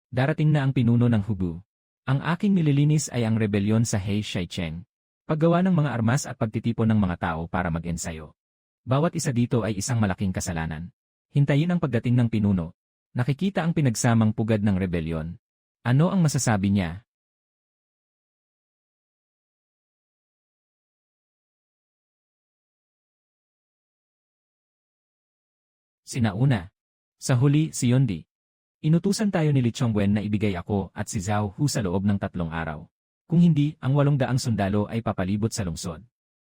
[SPEAKER 1] darating na ang pinuno ng Hubu. Ang aking nililinis ay ang rebelyon sa He Shaicheng. Paggawa ng mga armas at pagtitipon ng mga tao para mag-ensayo. Bawat isa dito ay isang malaking kasalanan. Hintayin ang pagdating ng pinuno. Nakikita ang pinagsamang pugad ng rebelyon. Ano ang masasabi niya? Sinauna. Sa huli, si Yondi. Inutusan tayo ni Li Chongwen na ibigay ako at si Zhao Hu sa loob ng 3 araw. Kung hindi, ang 800 sundalo ay papalibot sa lungsod.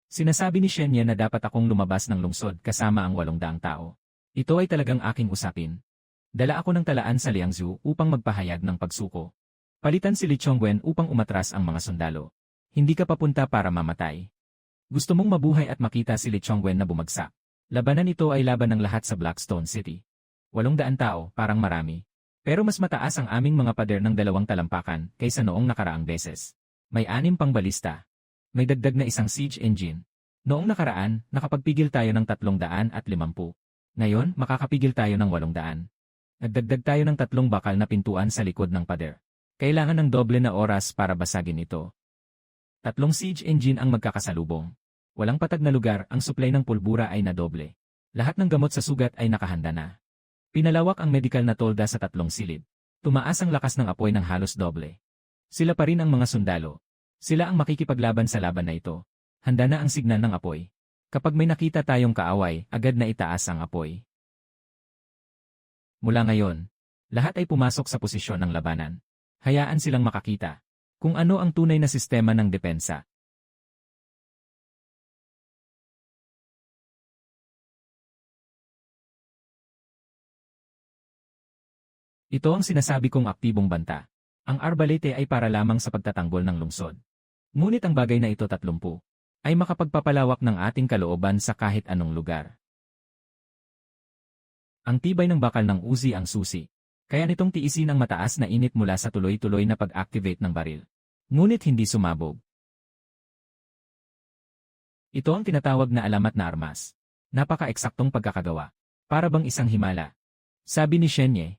[SPEAKER 1] Sinasabi ni Shen Ye na dapat akong lumabas ng lungsod kasama ang 800 tao. Ito ay talagang aking usapin. Dala ako ng talaan sa Liangzhu upang magpahayag ng pagsuko. Palitan si Li Chongwen upang umatras ang mga sundalo. Hindi ka papunta para mamatay. Gusto mong mabuhay at makita si Li Chongwen na bumagsak. Labanan ito ay laban ng lahat sa Blackstone City. 800 tao, parang marami. Pero mas mataas ang aming mga pader ng 2 talampakan kaysa noong nakaraang beses. May 6 pang balista. May dagdag na isang siege engine. Noong nakaraan, nakapagpigil tayo ng 350. Ngayon, makakapigil tayo ng 800. Nagdagdag tayo ng 3 bakal na pintuan sa likod ng pader. Kailangan ng doble na oras para basagin ito. 3 siege engine ang magkakasalubong. Walang patag na lugar, ang supply ng pulbura ay nadoble. Lahat ng gamot sa sugat ay nakahanda na. Pinalawak ang medical na tolda sa 3 silid. Tumaas ang lakas ng apoy ng halos doble. Sila pa rin ang mga sundalo. Sila ang makikipaglaban sa laban na ito. Handa na ang signal ng apoy. Kapag may nakita tayong kaaway, agad na itaas ang apoy. Mula ngayon, lahat ay pumasok sa posisyon ng labanan. Hayaan silang makakita kung ano ang tunay na sistema ng depensa. Ito ang sinasabi kong aktibong banta. Ang arbalete ay para lamang sa pagtatanggol ng lungsod. Ngunit ang bagay na ito 30 ay makapagpapalawak ng ating kalooban sa kahit anong lugar. Ang tibay ng bakal ng Uzi ang susi. Kaya nitong tiisin ang mataas na init mula sa tuloy-tuloy na pag-activate ng baril. Ngunit hindi sumabog. Ito ang tinatawag na alamat na armas. Napaka-eksaktong pagkakagawa. Para bang isang himala. Sabi ni Shen Ye.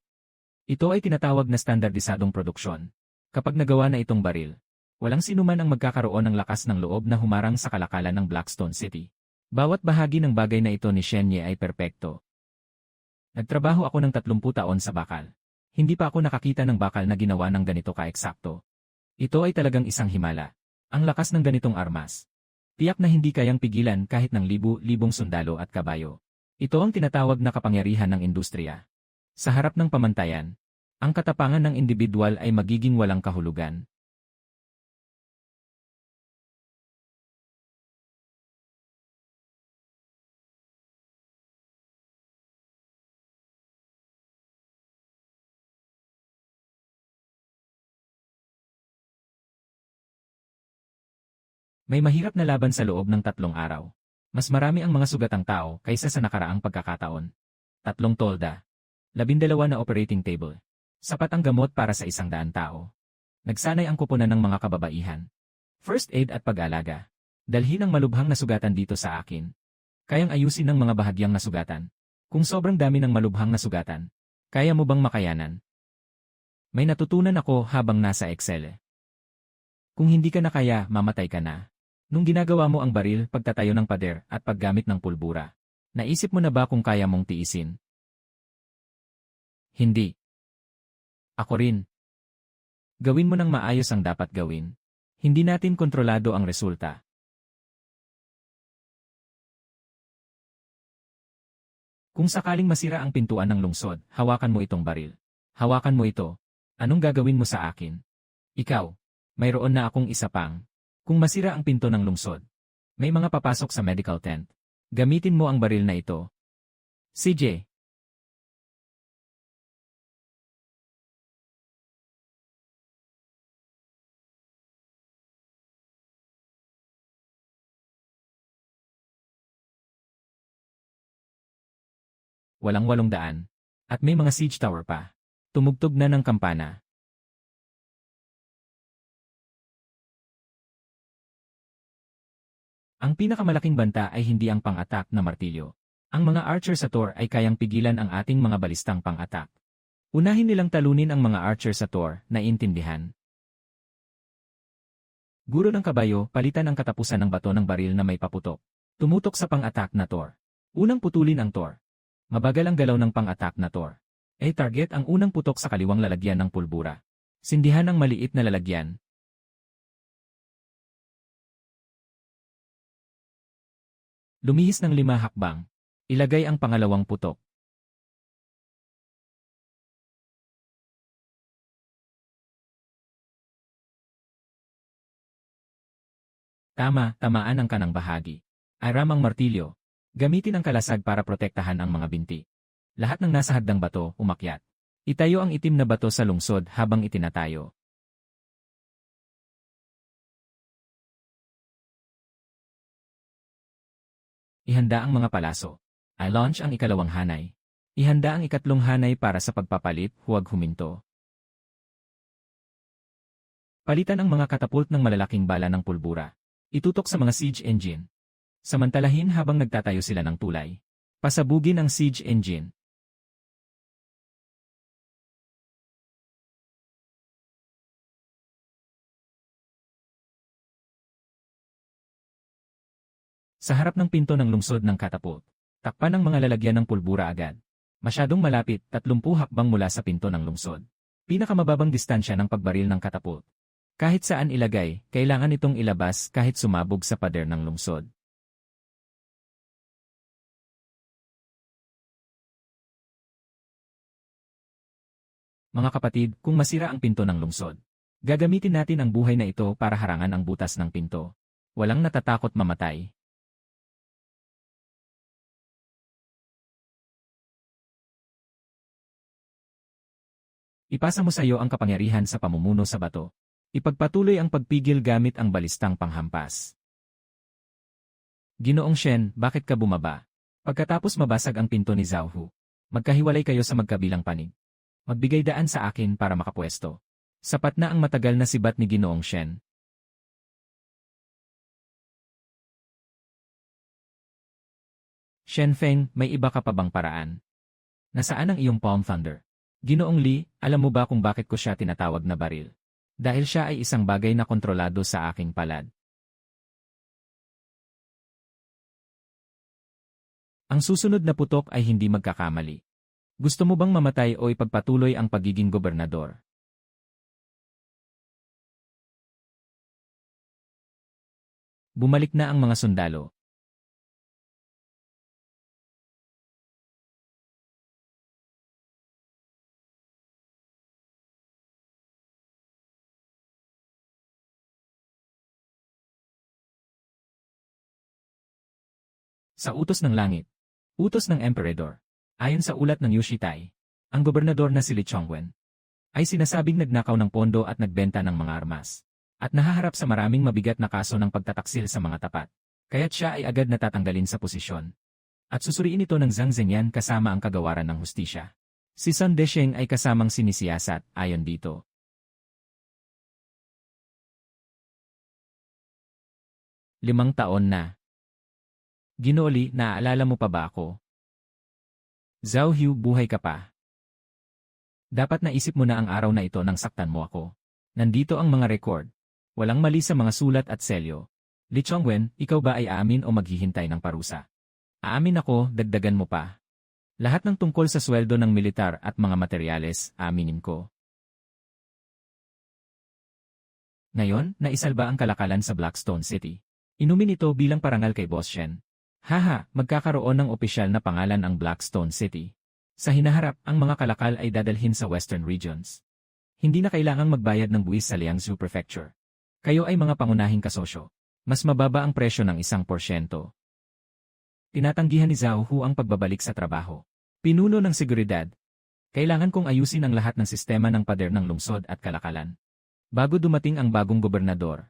[SPEAKER 1] Ito ay tinatawag na standardisadong produksyon. Kapag nagawa na itong baril, walang sinuman ang magkakaroon ng lakas ng loob na humarang sa kalakalan ng Blackstone City. Bawat bahagi ng bagay na ito ni Shen Ye ay perpekto. Nagtrabaho ako ng 30 taon sa bakal. Hindi pa ako nakakita ng bakal na ginawa ng ganito ka-eksakto. Ito ay talagang isang himala. Ang lakas ng ganitong armas. Tiyak na hindi kayang pigilan kahit ng libu-libong sundalo at kabayo. Ito ang tinatawag na kapangyarihan ng industriya. Sa harap ng pamantayan, ang katapangan ng individual ay magiging walang kahulugan. May mahirap na laban sa loob ng 3 araw. Mas marami ang mga sugatang tao kaysa sa nakaraang pagkakataon. 3 tolda. 12 na operating table. Sapat ang gamot para sa 100 tao. Nagsanay ang kuponan ng mga kababaihan. First aid at pag-alaga. Dalhin ang malubhang na sugatan dito sa akin. Kayang ayusin ng mga bahagyang nasugatan. Kung sobrang dami ng malubhang na sugatan, kaya mo bang makayanan? May natutunan ako habang nasa Excel. Kung hindi ka na kaya, mamatay ka na. Nung ginagawa mo ang baril, pagtatayo ng pader, at paggamit ng pulbura, naisip mo na ba kung kaya mong tiisin? Hindi. Ako rin. Gawin mo ng maayos ang dapat gawin. Hindi natin kontrolado ang resulta. Kung sakaling masira ang pintuan ng lungsod, hawakan mo itong baril. Hawakan mo ito. Anong gagawin mo sa akin? Ikaw. Mayroon na akong isa pang. Kung masira ang pinto ng lungsod, may mga papasok sa medical tent. Gamitin mo ang baril na ito. CJ. walang 800. At may mga siege tower pa. Tumugtog na ng kampana. Ang pinakamalaking banta ay hindi ang pang-attack na martilyo. Ang mga archer sa Tor ay kayang pigilan ang ating mga balistang pang-attack. Unahin nilang talunin ang mga archer sa Tor, naiintindihan. Guro ng kabayo, palitan ang katapusan ng bato ng baril na may paputok. Tumutok sa pang-attack na Tor. Unang putulin ang Tor. Mabagal ang galaw ng pang-attack na Tor. Target ang unang putok sa kaliwang lalagyan ng pulbura. Sindihan ang maliit na lalagyan. Lumihis ng 5 hakbang. Ilagay ang pangalawang putok. Tamaan ang kanang bahagi. Aram ang martilyo. Gamitin ang kalasag para protektahan ang mga binti. Lahat ng nasa hadang bato, umakyat. Itayo ang itim na bato sa lungsod habang itinatayo. Ihanda ang mga palaso. I-launch ang ikalawang hanay. Ihanda ang ikatlong hanay para sa pagpapalit, huwag huminto. Palitan ang mga katapult ng malalaking bala ng pulbura. Itutok sa mga siege engine. Samantalahin habang nagtatayo sila ng tulay. Pasabugin ang siege engine. Sa harap ng pinto ng lungsod ng katapult, takpan ang mga lalagyan ng pulbura agad. Masyadong malapit, 30 hakbang mula sa pinto ng lungsod. Pinakamababang distansya ng pagbaril ng katapult. Kahit saan ilagay, kailangan itong ilabas kahit sumabog sa pader ng lungsod. Mga kapatid, kung masira ang pinto ng lungsod, gagamitin natin ang buhay na ito para harangan ang butas ng pinto. Walang natatakot mamatay. Ipasa mo sa iyo ang kapangyarihan sa pamumuno sa bato. Ipagpatuloy ang pagpigil gamit ang balistang panghampas. Ginoong Shen, bakit ka bumaba? Pagkatapos mabasag ang pinto ni Zhao Hu, magkahiwalay kayo sa magkabilang panig. Magbigay daan sa akin para makapwesto. Sapat na ang matagal na sibat ni Ginoong Shen. Shen Feng, may iba ka pa bang paraan? Nasaan ang iyong Palm Thunder? Ginoong Li, alam mo ba kung bakit ko siya tinatawag na baril? Dahil siya ay isang bagay na kontrolado sa aking palad. Ang susunod na putok ay hindi magkakamali. Gusto mo bang mamatay o ipagpatuloy ang pagiging gobernador? Bumalik na ang mga sundalo. Sa utos ng langit. Utos ng emperador. Ayon sa ulat ng Yushitai, ang gobernador na si Li Chongwen ay sinasabing nagnakaw ng pondo at nagbenta ng mga armas. At nahaharap sa maraming mabigat na kaso ng pagtataksil sa mga tapat. Kaya't siya ay agad natatanggalin sa posisyon. At susuriin ito ng Zhang Zhenyan kasama ang kagawaran ng hustisya. Si Sun Desheng ay kasamang sinisiyasat ayon dito. Limang taon na. Ginoo Li, naaalala mo pa ba ako? Zhao Hu, buhay ka pa. Dapat naisip mo na ang araw na ito nang saktan mo ako. Nandito ang mga record. Walang mali sa mga sulat at selyo. Li Chongwen, ikaw ba ay aamin o maghihintay ng parusa? Aamin ako, dagdagan mo pa. Lahat ng tungkol sa sweldo ng militar at mga materyales, aaminin ko. Ngayon, naisalba ang kalakalan sa Blackstone City. Inumin ito bilang parangal kay Boss Shen. Haha, magkakaroon ng opisyal na pangalan ang Blackstone City. Sa hinaharap, ang mga kalakal ay dadalhin sa Western Regions. Hindi na kailangang magbayad ng buwis sa Liangzhou Prefecture. Kayo ay mga pangunahing kasosyo. Mas mababa ang presyo ng 1%. Tinatanggihan ni Zhao Hu ang pagbabalik sa trabaho. Pinuno ng seguridad. Kailangan kong ayusin ang lahat ng sistema ng pader ng lungsod at kalakalan. Bago dumating ang bagong gobernador.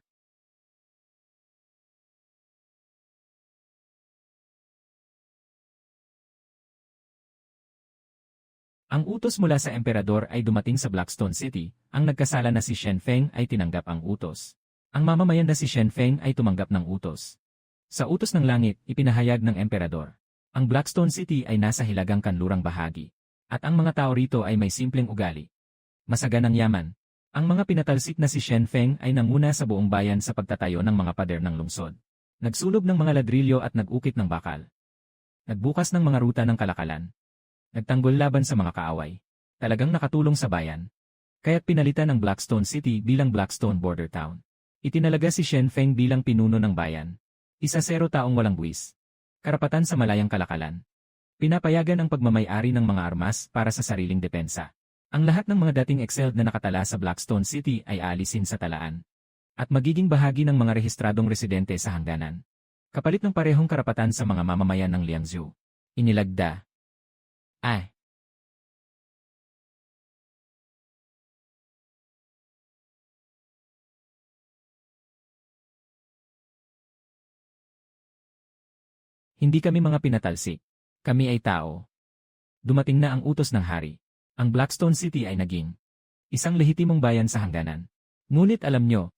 [SPEAKER 1] Ang utos mula sa emperador ay dumating sa Blackstone City, ang nagkasala na si Shen Feng ay tinanggap ang utos. Ang mamamayan na si Shen Feng ay tumanggap ng utos. Sa utos ng langit, ipinahayag ng emperador. Ang Blackstone City ay nasa hilagang kanlurang bahagi. At ang mga tao rito ay may simpleng ugali. Masaganang yaman. Ang mga pinatalsik na si Shen Feng ay nanguna sa buong bayan sa pagtatayo ng mga pader ng lungsod. Nagsulog ng mga ladrilyo at nag-ukit ng bakal. Nagbukas ng mga ruta ng kalakalan. Nagtanggol laban sa mga kaaway. Talagang nakatulong sa bayan. Kaya't pinalitan ng Blackstone City bilang Blackstone Border Town. Itinalaga si Shen Feng bilang pinuno ng bayan. 1-0 taong walang buwis. Karapatan sa malayang kalakalan. Pinapayagan ang pagmamay-ari ng mga armas para sa sariling depensa. Ang lahat ng mga dating excelled na nakatala sa Blackstone City ay aalisin sa talaan. At magiging bahagi ng mga rehistradong residente sa hangganan. Kapalit ng parehong karapatan sa mga mamamayan ng Liangzhou. Inilagda. Ay. Hindi kami mga pinatalsik. Kami ay tao. Dumating na ang utos ng hari. Ang Blackstone City ay naging isang lehitimong bayan sa hangganan. Ngunit alam nyo,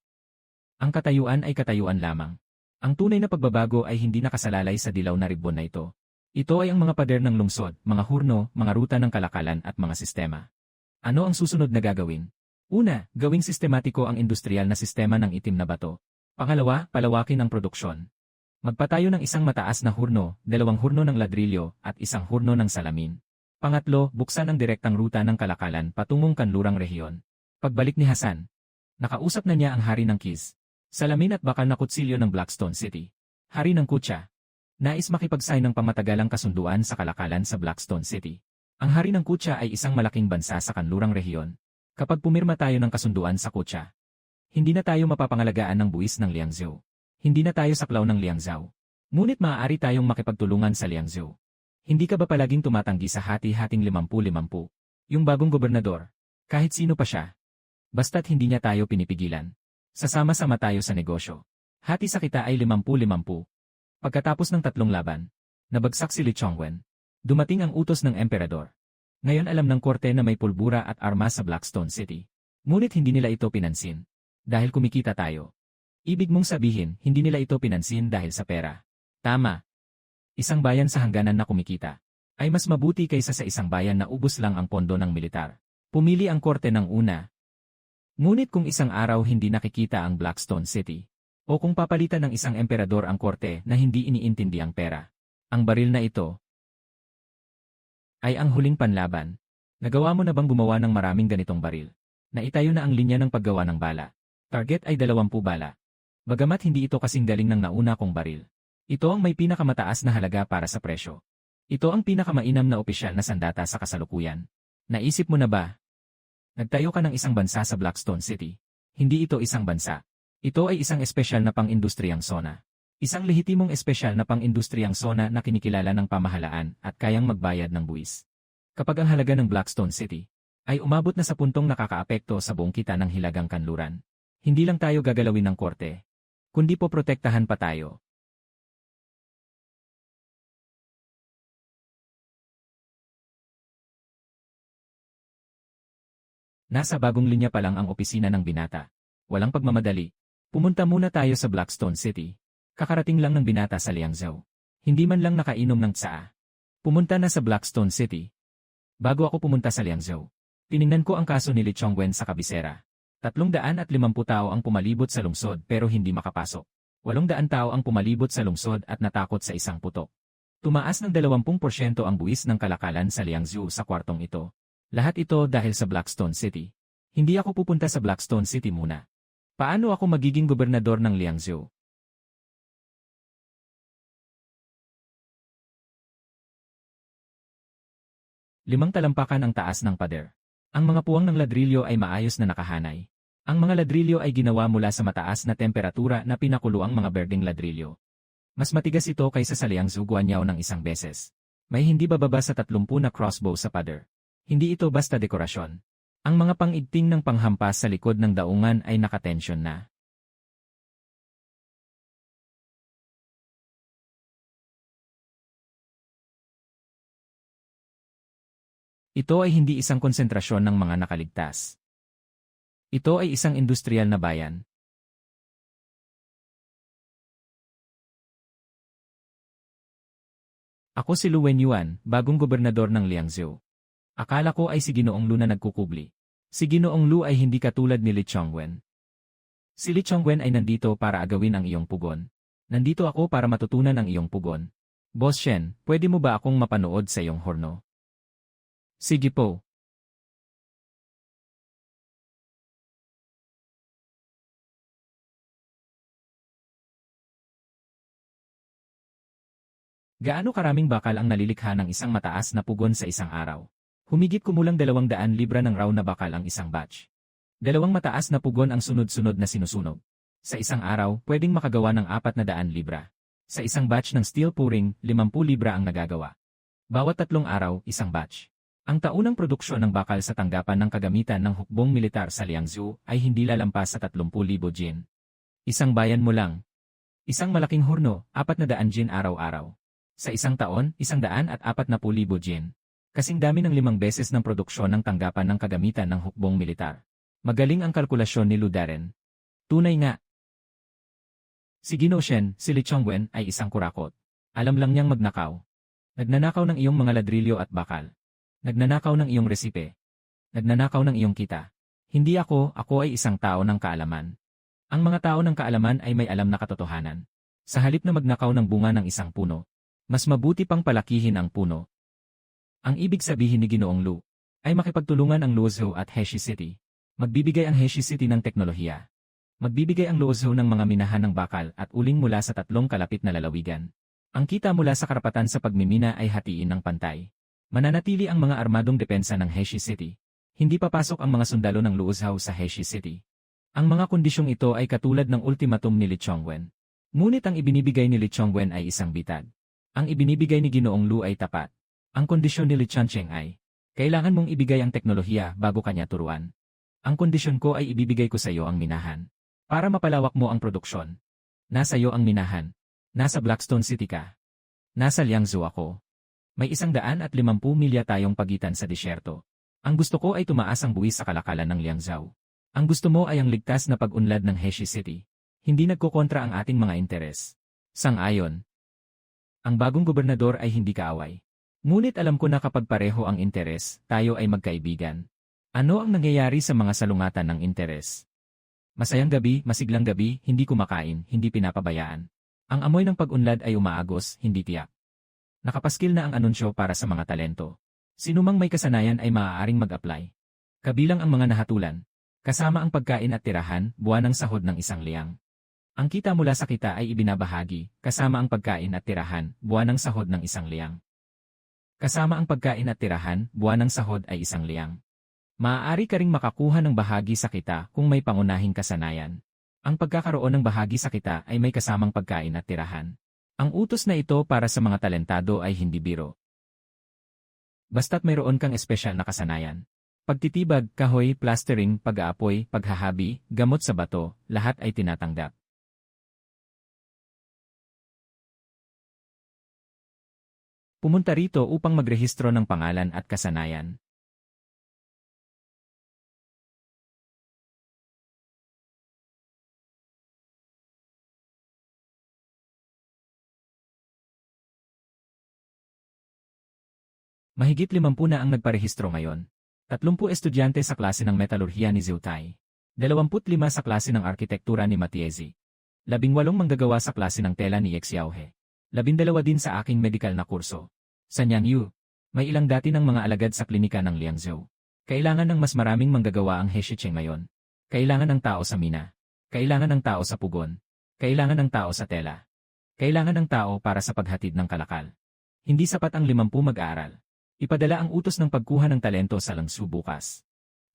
[SPEAKER 1] ang katayuan ay katayuan lamang. Ang tunay na pagbabago ay hindi nakasalalay sa dilaw na ribbon na ito. Ito ay ang mga pader ng lungsod, mga hurno, mga ruta ng kalakalan at mga sistema. Ano ang susunod na gagawin? Una, gawing sistematiko ang industrial na sistema ng itim na bato. Pangalawa, palawakin ang produksyon. Magpatayo ng isang mataas na hurno, 2 hurno ng ladrilyo, at 1 hurno ng salamin. Pangatlo, buksan ang direktang ruta ng kalakalan patungong kanlurang rehiyon. Pagbalik ni Hasan, nakausap na niya ang hari ng Kiz. Salamin at bakal na kutsilyo ng Blackstone City. Hari ng Kutya. Nais makipag-sign ng pamatagalang kasunduan sa kalakalan sa Blackstone City. Ang hari ng Kutya ay isang malaking bansa sa kanlurang rehiyon. Kapag pumirma tayo ng kasunduan sa Kutya, hindi na tayo mapapangalagaan ng buwis ng Liangzhou. Hindi na tayo saklaw ng Liangzhou. Ngunit maaari tayong makipagtulungan sa Liangzhou. Hindi ka ba palaging tumatanggi sa hati-hating 50-50? Yung bagong gobernador, kahit sino pa siya. Basta't hindi niya tayo pinipigilan. Sasama-sama tayo sa negosyo. Hati sa kita ay 50-50. Pagkatapos ng 3 laban, nabagsak si Li Chongwen. Dumating ang utos ng emperador. Ngayon alam ng korte na may pulbura at armas sa Blackstone City. Ngunit hindi nila ito pinansin. Dahil kumikita tayo. Ibig mong sabihin, hindi nila ito pinansin dahil sa pera. Tama. Isang bayan sa hangganan na kumikita ay mas mabuti kaysa sa isang bayan na ubos lang ang pondo ng militar. Pumili ang korte ng una. Ngunit kung isang araw hindi nakikita ang Blackstone City, o kung papalitan ng isang emperador ang korte na hindi iniintindi ang pera, ang baril na ito ay ang huling panlaban. Nagawa mo na bang gumawa ng maraming ganitong baril? Naitayo na ang linya ng paggawa ng bala. Target ay 20 bala. Bagamat hindi ito kasing galing ng nauna kong baril. Ito ang may pinakamataas na halaga para sa presyo. Ito ang pinakamainam na opisyal na sandata sa kasalukuyan. Naisip mo na ba? Nagtayo ka ng isang bansa sa Blackstone City. Hindi ito isang bansa. Ito ay isang espesyal na pang-industriyang zona. Isang lehitimong espesyal na pang-industriyang zona na kinikilala ng pamahalaan at kayang magbayad ng buwis. Kapag ang halaga ng Blackstone City ay umabot na sa puntong nakakaapekto sa buong kita ng hilagang kanluran, hindi lang tayo gagalawin ng korte, kundi po protektahan pa tayo. Nasa bagong linya pa lang ang opisina ng binata. Walang pagmamadali. Pumunta muna tayo sa Blackstone City. Kakarating lang ng binata sa Liangzhou. Hindi man lang nakainom ng tsaa. Pumunta na sa Blackstone City. Bago ako pumunta sa Liangzhou, tiningnan ko ang kaso ni Li Chongwen sa kabisera. 350 tao ang pumalibot sa lungsod pero hindi makapasok. 800 tao ang pumalibot sa lungsod at natakot sa isang putok. Tumaas ng 20% ang buwis ng kalakalan sa Liangzhou sa kwartong ito. Lahat ito dahil sa Blackstone City. Hindi ako pupunta sa Blackstone City muna. Paano ako magiging gobernador ng Liangzhou? Limang talampakan ang taas ng pader. Ang mga puwang ng ladrilyo ay maayos na nakahanay. Ang mga ladrilyo ay ginawa mula sa mataas na temperatura na pinakulo ang mga berdeng ladrilyo. Mas matigas ito kaysa sa Liangzhou Guanyao ng isang beses. May hindi bababa sa 30 na crossbow sa pader. Hindi ito basta dekorasyon. Ang mga pang-igting ng panghampas sa likod ng daungan ay nakatensyon na. Ito ay hindi isang konsentrasyon ng mga nakaligtas. Ito ay isang industrial na bayan. Ako si Lu Wenyuan, bagong gobernador ng Liangzhou. Akala ko ay si Ginoong Lu na nagkukubli. Si Ginoong Lu ay hindi katulad ni Li Chongwen. Si Li Chongwen ay nandito para agawin ang iyong pugon. Nandito ako para matutunan ang iyong pugon. Boss Shen, pwede mo ba akong mapanood sa iyong horno? Sige po. Gaano karaming bakal ang nalilikha ng isang mataas na pugon sa isang araw? Humigit kumulang 200 libra ng raw na bakal ang isang batch. Dalawang mataas na pugon ang sunod-sunod na sinusunog. Sa isang araw, pwedeng makagawa ng 400 libra. Sa isang batch ng steel pouring, 50 libra ang nagagawa. Bawat 3 araw, isang batch. Ang taunang produksyon ng bakal sa tanggapan ng kagamitan ng hukbong militar sa Liangzhou ay hindi lalampas sa 30,000 jin. Isang bayan mo lang. Isang malaking horno, 400 jin araw-araw. Sa isang taon, 140,000 jin. Kasing dami ng 5 beses ng produksyon ng tanggapan ng kagamitan ng hukbong militar. Magaling ang kalkulasyon ni Lu Darren. Tunay nga. Si Gino Shen, si Li Chongwen ay isang kurakot. Alam lang niyang magnakaw. Nagnanakaw ng iyong mga ladrilyo at bakal. Nagnanakaw ng iyong resipe. Nagnanakaw ng iyong kita. Hindi ako ay isang tao ng kaalaman. Ang mga tao ng kaalaman ay may alam na katotohanan. Sa halip na magnakaw ng bunga ng isang puno, mas mabuti pang palakihin ang puno. Ang ibig sabihin ni Ginoong Lu ay makipagtulungan ang Luozhou at Heshi City. Magbibigay ang Heshi City ng teknolohiya. Magbibigay ang Luozhou ng mga minahan ng bakal at uling mula sa 3 kalapit na lalawigan. Ang kita mula sa karapatan sa pagmimina ay hatiin ng pantay. Mananatili ang mga armadong depensa ng Heshi City. Hindi papasok ang mga sundalo ng Luozhou sa Heshi City. Ang mga kondisyong ito ay katulad ng ultimatum ni Li Chongwen. Ngunit ang ibinibigay ni Li Chongwen ay isang bitag. Ang ibinibigay ni Ginoong Lu ay tapat. Ang kondisyon ni Li Changcheng ay, kailangan mong ibigay ang teknolohiya bago kanya turuan. Ang kondisyon ko ay ibibigay ko sa iyo ang minahan. Para mapalawak mo ang produksyon. Nasa iyo ang minahan. Nasa Blackstone City ka. Nasa Liangzhou ako. May 150 milya tayong pagitan sa disyerto. Ang gusto ko ay tumaas ang buwis sa kalakalan ng Liangzhou. Ang gusto mo ay ang ligtas na pag-unlad ng Heshi City. Hindi nagkokontra ang ating mga interes. Sang-ayon. Ang bagong gobernador ay hindi kaaway. Ngunit alam ko na kapag pareho ang interes, tayo ay magkaibigan. Ano ang nangyayari sa mga salungatan ng interes? Masayang gabi, masiglang gabi, hindi kumakain, hindi pinapabayaan. Ang amoy ng pag-unlad ay umaagos, hindi tiyak. Nakapaskil na ang anunsyo para sa mga talento. Sinumang may kasanayan ay maaaring mag-apply. Kabilang ang mga nahatulan. Kasama ang pagkain at tirahan, buwan ng sahod ng isang liang. Ang kita mula sa kita ay ibinabahagi, kasama ang pagkain at tirahan, buwan ng sahod ng isang liang. Kasama ang pagkain at tirahan, buwan ng sahod ay isang liang. Maaari ka ring makakuha ng bahagi sa kita kung may pangunahing kasanayan. Ang pagkakaroon ng bahagi sa kita ay may kasamang pagkain at tirahan. Ang utos na ito para sa mga talentado ay hindi biro. Basta't mayroon kang espesyal na kasanayan. Pagtitibag, kahoy, plastering, pag-aapoy, paghahabi, gamot sa bato, lahat ay tinatanggap. Pumunta rito upang magrehistro ng pangalan at kasanayan. Mahigit 50 na ang nagparehistro ngayon. 30 estudyante sa klase ng metalurhiya ni Zhoutai. 25 sa klase ng arkitektura ni Matiezi. 18 manggagawa sa klase ng tela ni Xiaohe. 12 din sa aking medical na kurso. Sa Nyangyu, may ilang dati ng mga alagad sa klinika ng Liangzhou. Kailangan ng mas maraming manggagawa ang Hexicheng ngayon. Kailangan ng tao sa mina. Kailangan ng tao sa pugon. Kailangan ng tao sa tela. Kailangan ng tao para sa paghatid ng kalakal. Hindi sapat ang 50 mag-aaral. Ipadala ang utos ng pagkuha ng talento sa Langsu bukas.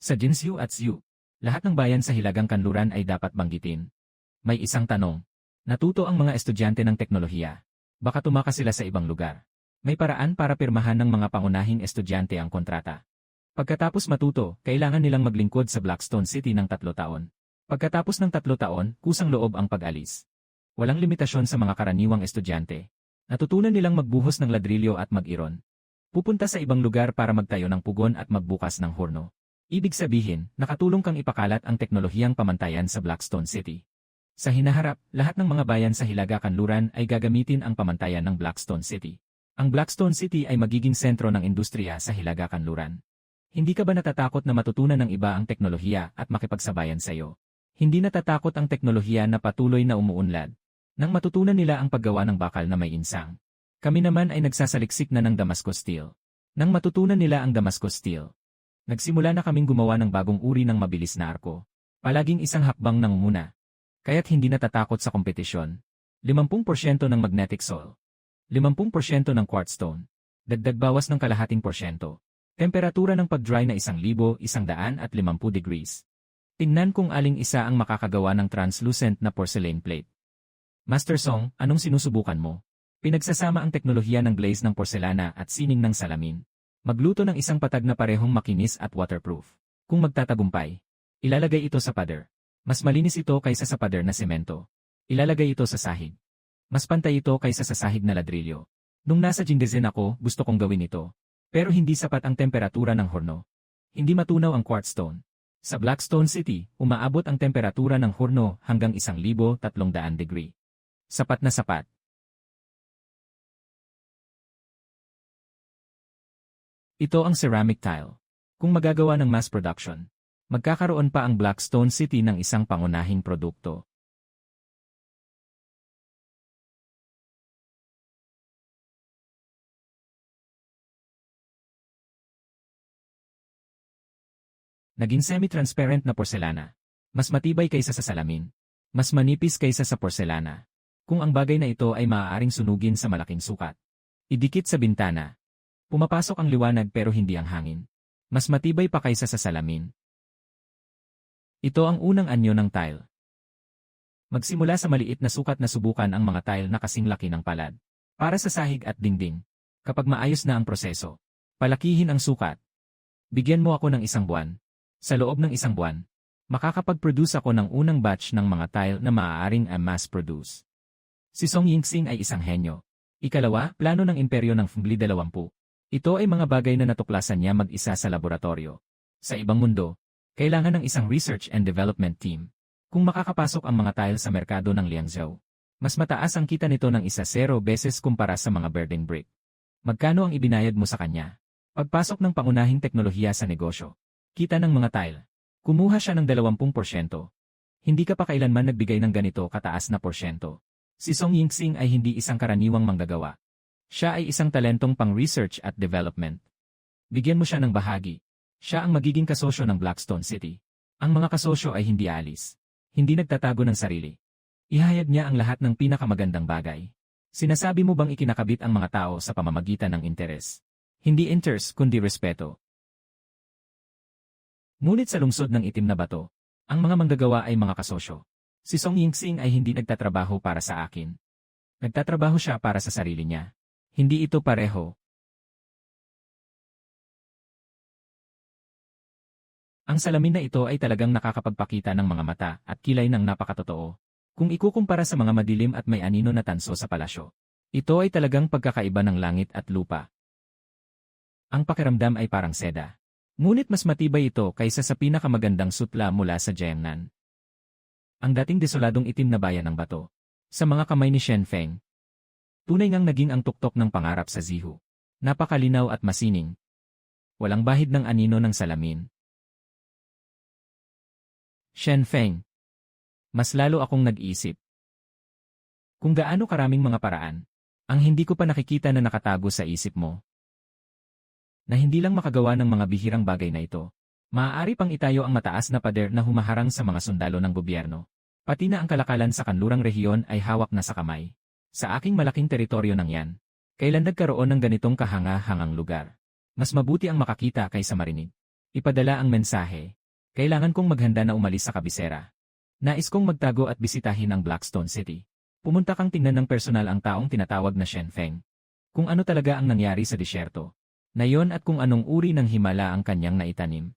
[SPEAKER 1] Sa Jinsu at Xiu, lahat ng bayan sa Hilagang Kanluran ay dapat banggitin. May isang tanong. Natuto ang mga estudyante ng teknolohiya. Baka tumakas sila sa ibang lugar. May paraan para pirmahan ng mga pangunahing estudyante ang kontrata. Pagkatapos matuto, kailangan nilang maglingkod sa Blackstone City ng 3 taon. Pagkatapos ng 3 taon, kusang loob ang pag-alis. Walang limitasyon sa mga karaniwang estudyante. Natutunan nilang magbuhos ng ladrilyo at mag-iron. Pupunta sa ibang lugar para magtayo ng pugon at magbukas ng horno. Ibig sabihin, nakatulong kang ipakalat ang teknolohiyang pamantayan sa Blackstone City. Sa hinaharap, lahat ng mga bayan sa Hilaga Kanluran ay gagamitin ang pamantayan ng Blackstone City. Ang Blackstone City ay magiging sentro ng industriya sa Hilaga Kanluran. Hindi ka ba natatakot na matutunan ng iba ang teknolohiya at makipagsabayan sa iyo? Hindi natatakot ang teknolohiya na patuloy na umuunlad. Nang matutunan nila ang paggawa ng bakal na may insang. Kami naman ay nagsasaliksik na ng Damascus Steel. Nang matutunan nila ang Damascus Steel. Nagsimula na kaming gumawa ng bagong uri ng mabilis na arko. Palaging isang hakbang nang muna. Kaya't hindi natatakot sa kompetisyon. 50% ng magnetic soil. 50% ng quartz stone. Dagdag bawas ng kalahating porsyento. Temperatura ng pag-dry na 1,150 degrees. Tingnan kung aling isa ang makakagawa ng translucent na porcelain plate. Master Song, anong sinusubukan mo? Pinagsasama ang teknolohiya ng glaze ng porselana at sining ng salamin. Magluto ng isang patag na parehong makinis at waterproof. Kung magtatagumpay, ilalagay ito sa pader. Mas malinis ito kaysa sa pader na semento. Ilalagay ito sa sahig. Mas pantay ito kaysa sa sahig na ladrilyo. Nung nasa Jingdezhen ako, gusto kong gawin ito. Pero hindi sapat ang temperatura ng horno. Hindi matunaw ang quartz stone. Sa Blackstone City, umaabot ang temperatura ng horno hanggang 1,300 degree. Sapat na sapat. Ito ang ceramic tile. Kung magagawa ng mass production, magkakaroon pa ang Blackstone City ng isang pangunahing produkto. Naging semi-transparent na porselana. Mas matibay kaysa sa salamin. Mas manipis kaysa sa porselana. Kung ang bagay na ito ay maaaring sunugin sa malaking sukat. Idikit sa bintana. Pumapasok ang liwanag pero hindi ang hangin. Mas matibay pa kaysa sa salamin. Ito ang unang anyo ng tile. Magsimula sa maliit na sukat na subukan ang mga tile na kasing laki ng palad. Para sa sahig at dingding. Kapag maayos na ang proseso, palakihin ang sukat. Bigyan mo ako ng 1 buwan. Sa loob ng 1 buwan, makakapag-produce ako ng unang batch ng mga tile na maaaring mass-produce. Si Song Ying-sing ay isang henyo. Ikalawa, plano ng imperyo ng Fungli 20. Ito ay mga bagay na natuklasan niya mag-isa sa laboratorio. Sa ibang mundo, kailangan ng isang research and development team. Kung makakapasok ang mga tile sa merkado ng Liangzhou, mas mataas ang kita nito ng 10 beses kumpara sa mga birding brick. Magkano ang ibinayad mo sa kanya? Pagpasok ng pangunahing teknolohiya sa negosyo. Kita ng mga tile. Kumuha siya ng 20%. Hindi ka pa kailanman nagbigay ng ganito kataas na porsyento. Si Song Ying-sing ay hindi isang karaniwang manggagawa. Siya ay isang talentong pang-research at development. Bigyan mo siya ng bahagi. Siya ang magiging kasosyo ng Blackstone City. Ang mga kasosyo ay hindi alis. Hindi nagtatago ng sarili. Ihayag niya ang lahat ng pinakamagandang bagay. Sinasabi mo bang ikinakabit ang mga tao sa pamamagitan ng interes? Hindi interest kundi respeto. Ngunit sa lungsod ng itim na bato, ang mga manggagawa ay mga kasosyo. Si Song Ying-sing ay hindi nagtatrabaho para sa akin. Nagtatrabaho siya para sa sarili niya. Hindi ito pareho. Ang salamin na ito ay talagang nakakapagpakita ng mga mata at kilay ng napakatotoo. Kung ikukumpara sa mga madilim at may anino na tanso sa palasyo, ito ay talagang pagkakaiba ng langit at lupa. Ang pakiramdam ay parang seda. Ngunit mas matibay ito kaysa sa pinakamagandang sutla mula sa Jiangnan. Ang dating desoladong itim na bayan ng bato. Sa mga kamay ni Shen Feng. Tunay ngang naging ang tuktok ng pangarap sa Zihu. Napakalinaw at masining. Walang bahid ng anino ng salamin. Shen Feng. Mas lalo akong nag-isip. Kung gaano karaming mga paraan, ang hindi ko pa nakikita na nakatago sa isip mo. Na hindi lang makagawa ng mga bihirang bagay na ito. Maaari pang itayo ang mataas na pader na humaharang sa mga sundalo ng gobyerno. Pati na ang kalakalan sa kanlurang rehiyon ay hawak na sa kamay. Sa aking malaking teritoryo nang yan, kailan nagkaroon ng ganitong kahanga-hangang lugar? Mas mabuti ang makakita kaysa marinig. Ipadala ang mensahe. Kailangan kong maghanda na umalis sa kabisera. Nais kong magtago at bisitahin ang Blackstone City. Pumunta kang tingnan ng personal ang taong tinatawag na Shen Feng. Kung ano talaga ang nangyari sa disyerto. Na yon at kung anong uri ng himala ang kanyang naitanim.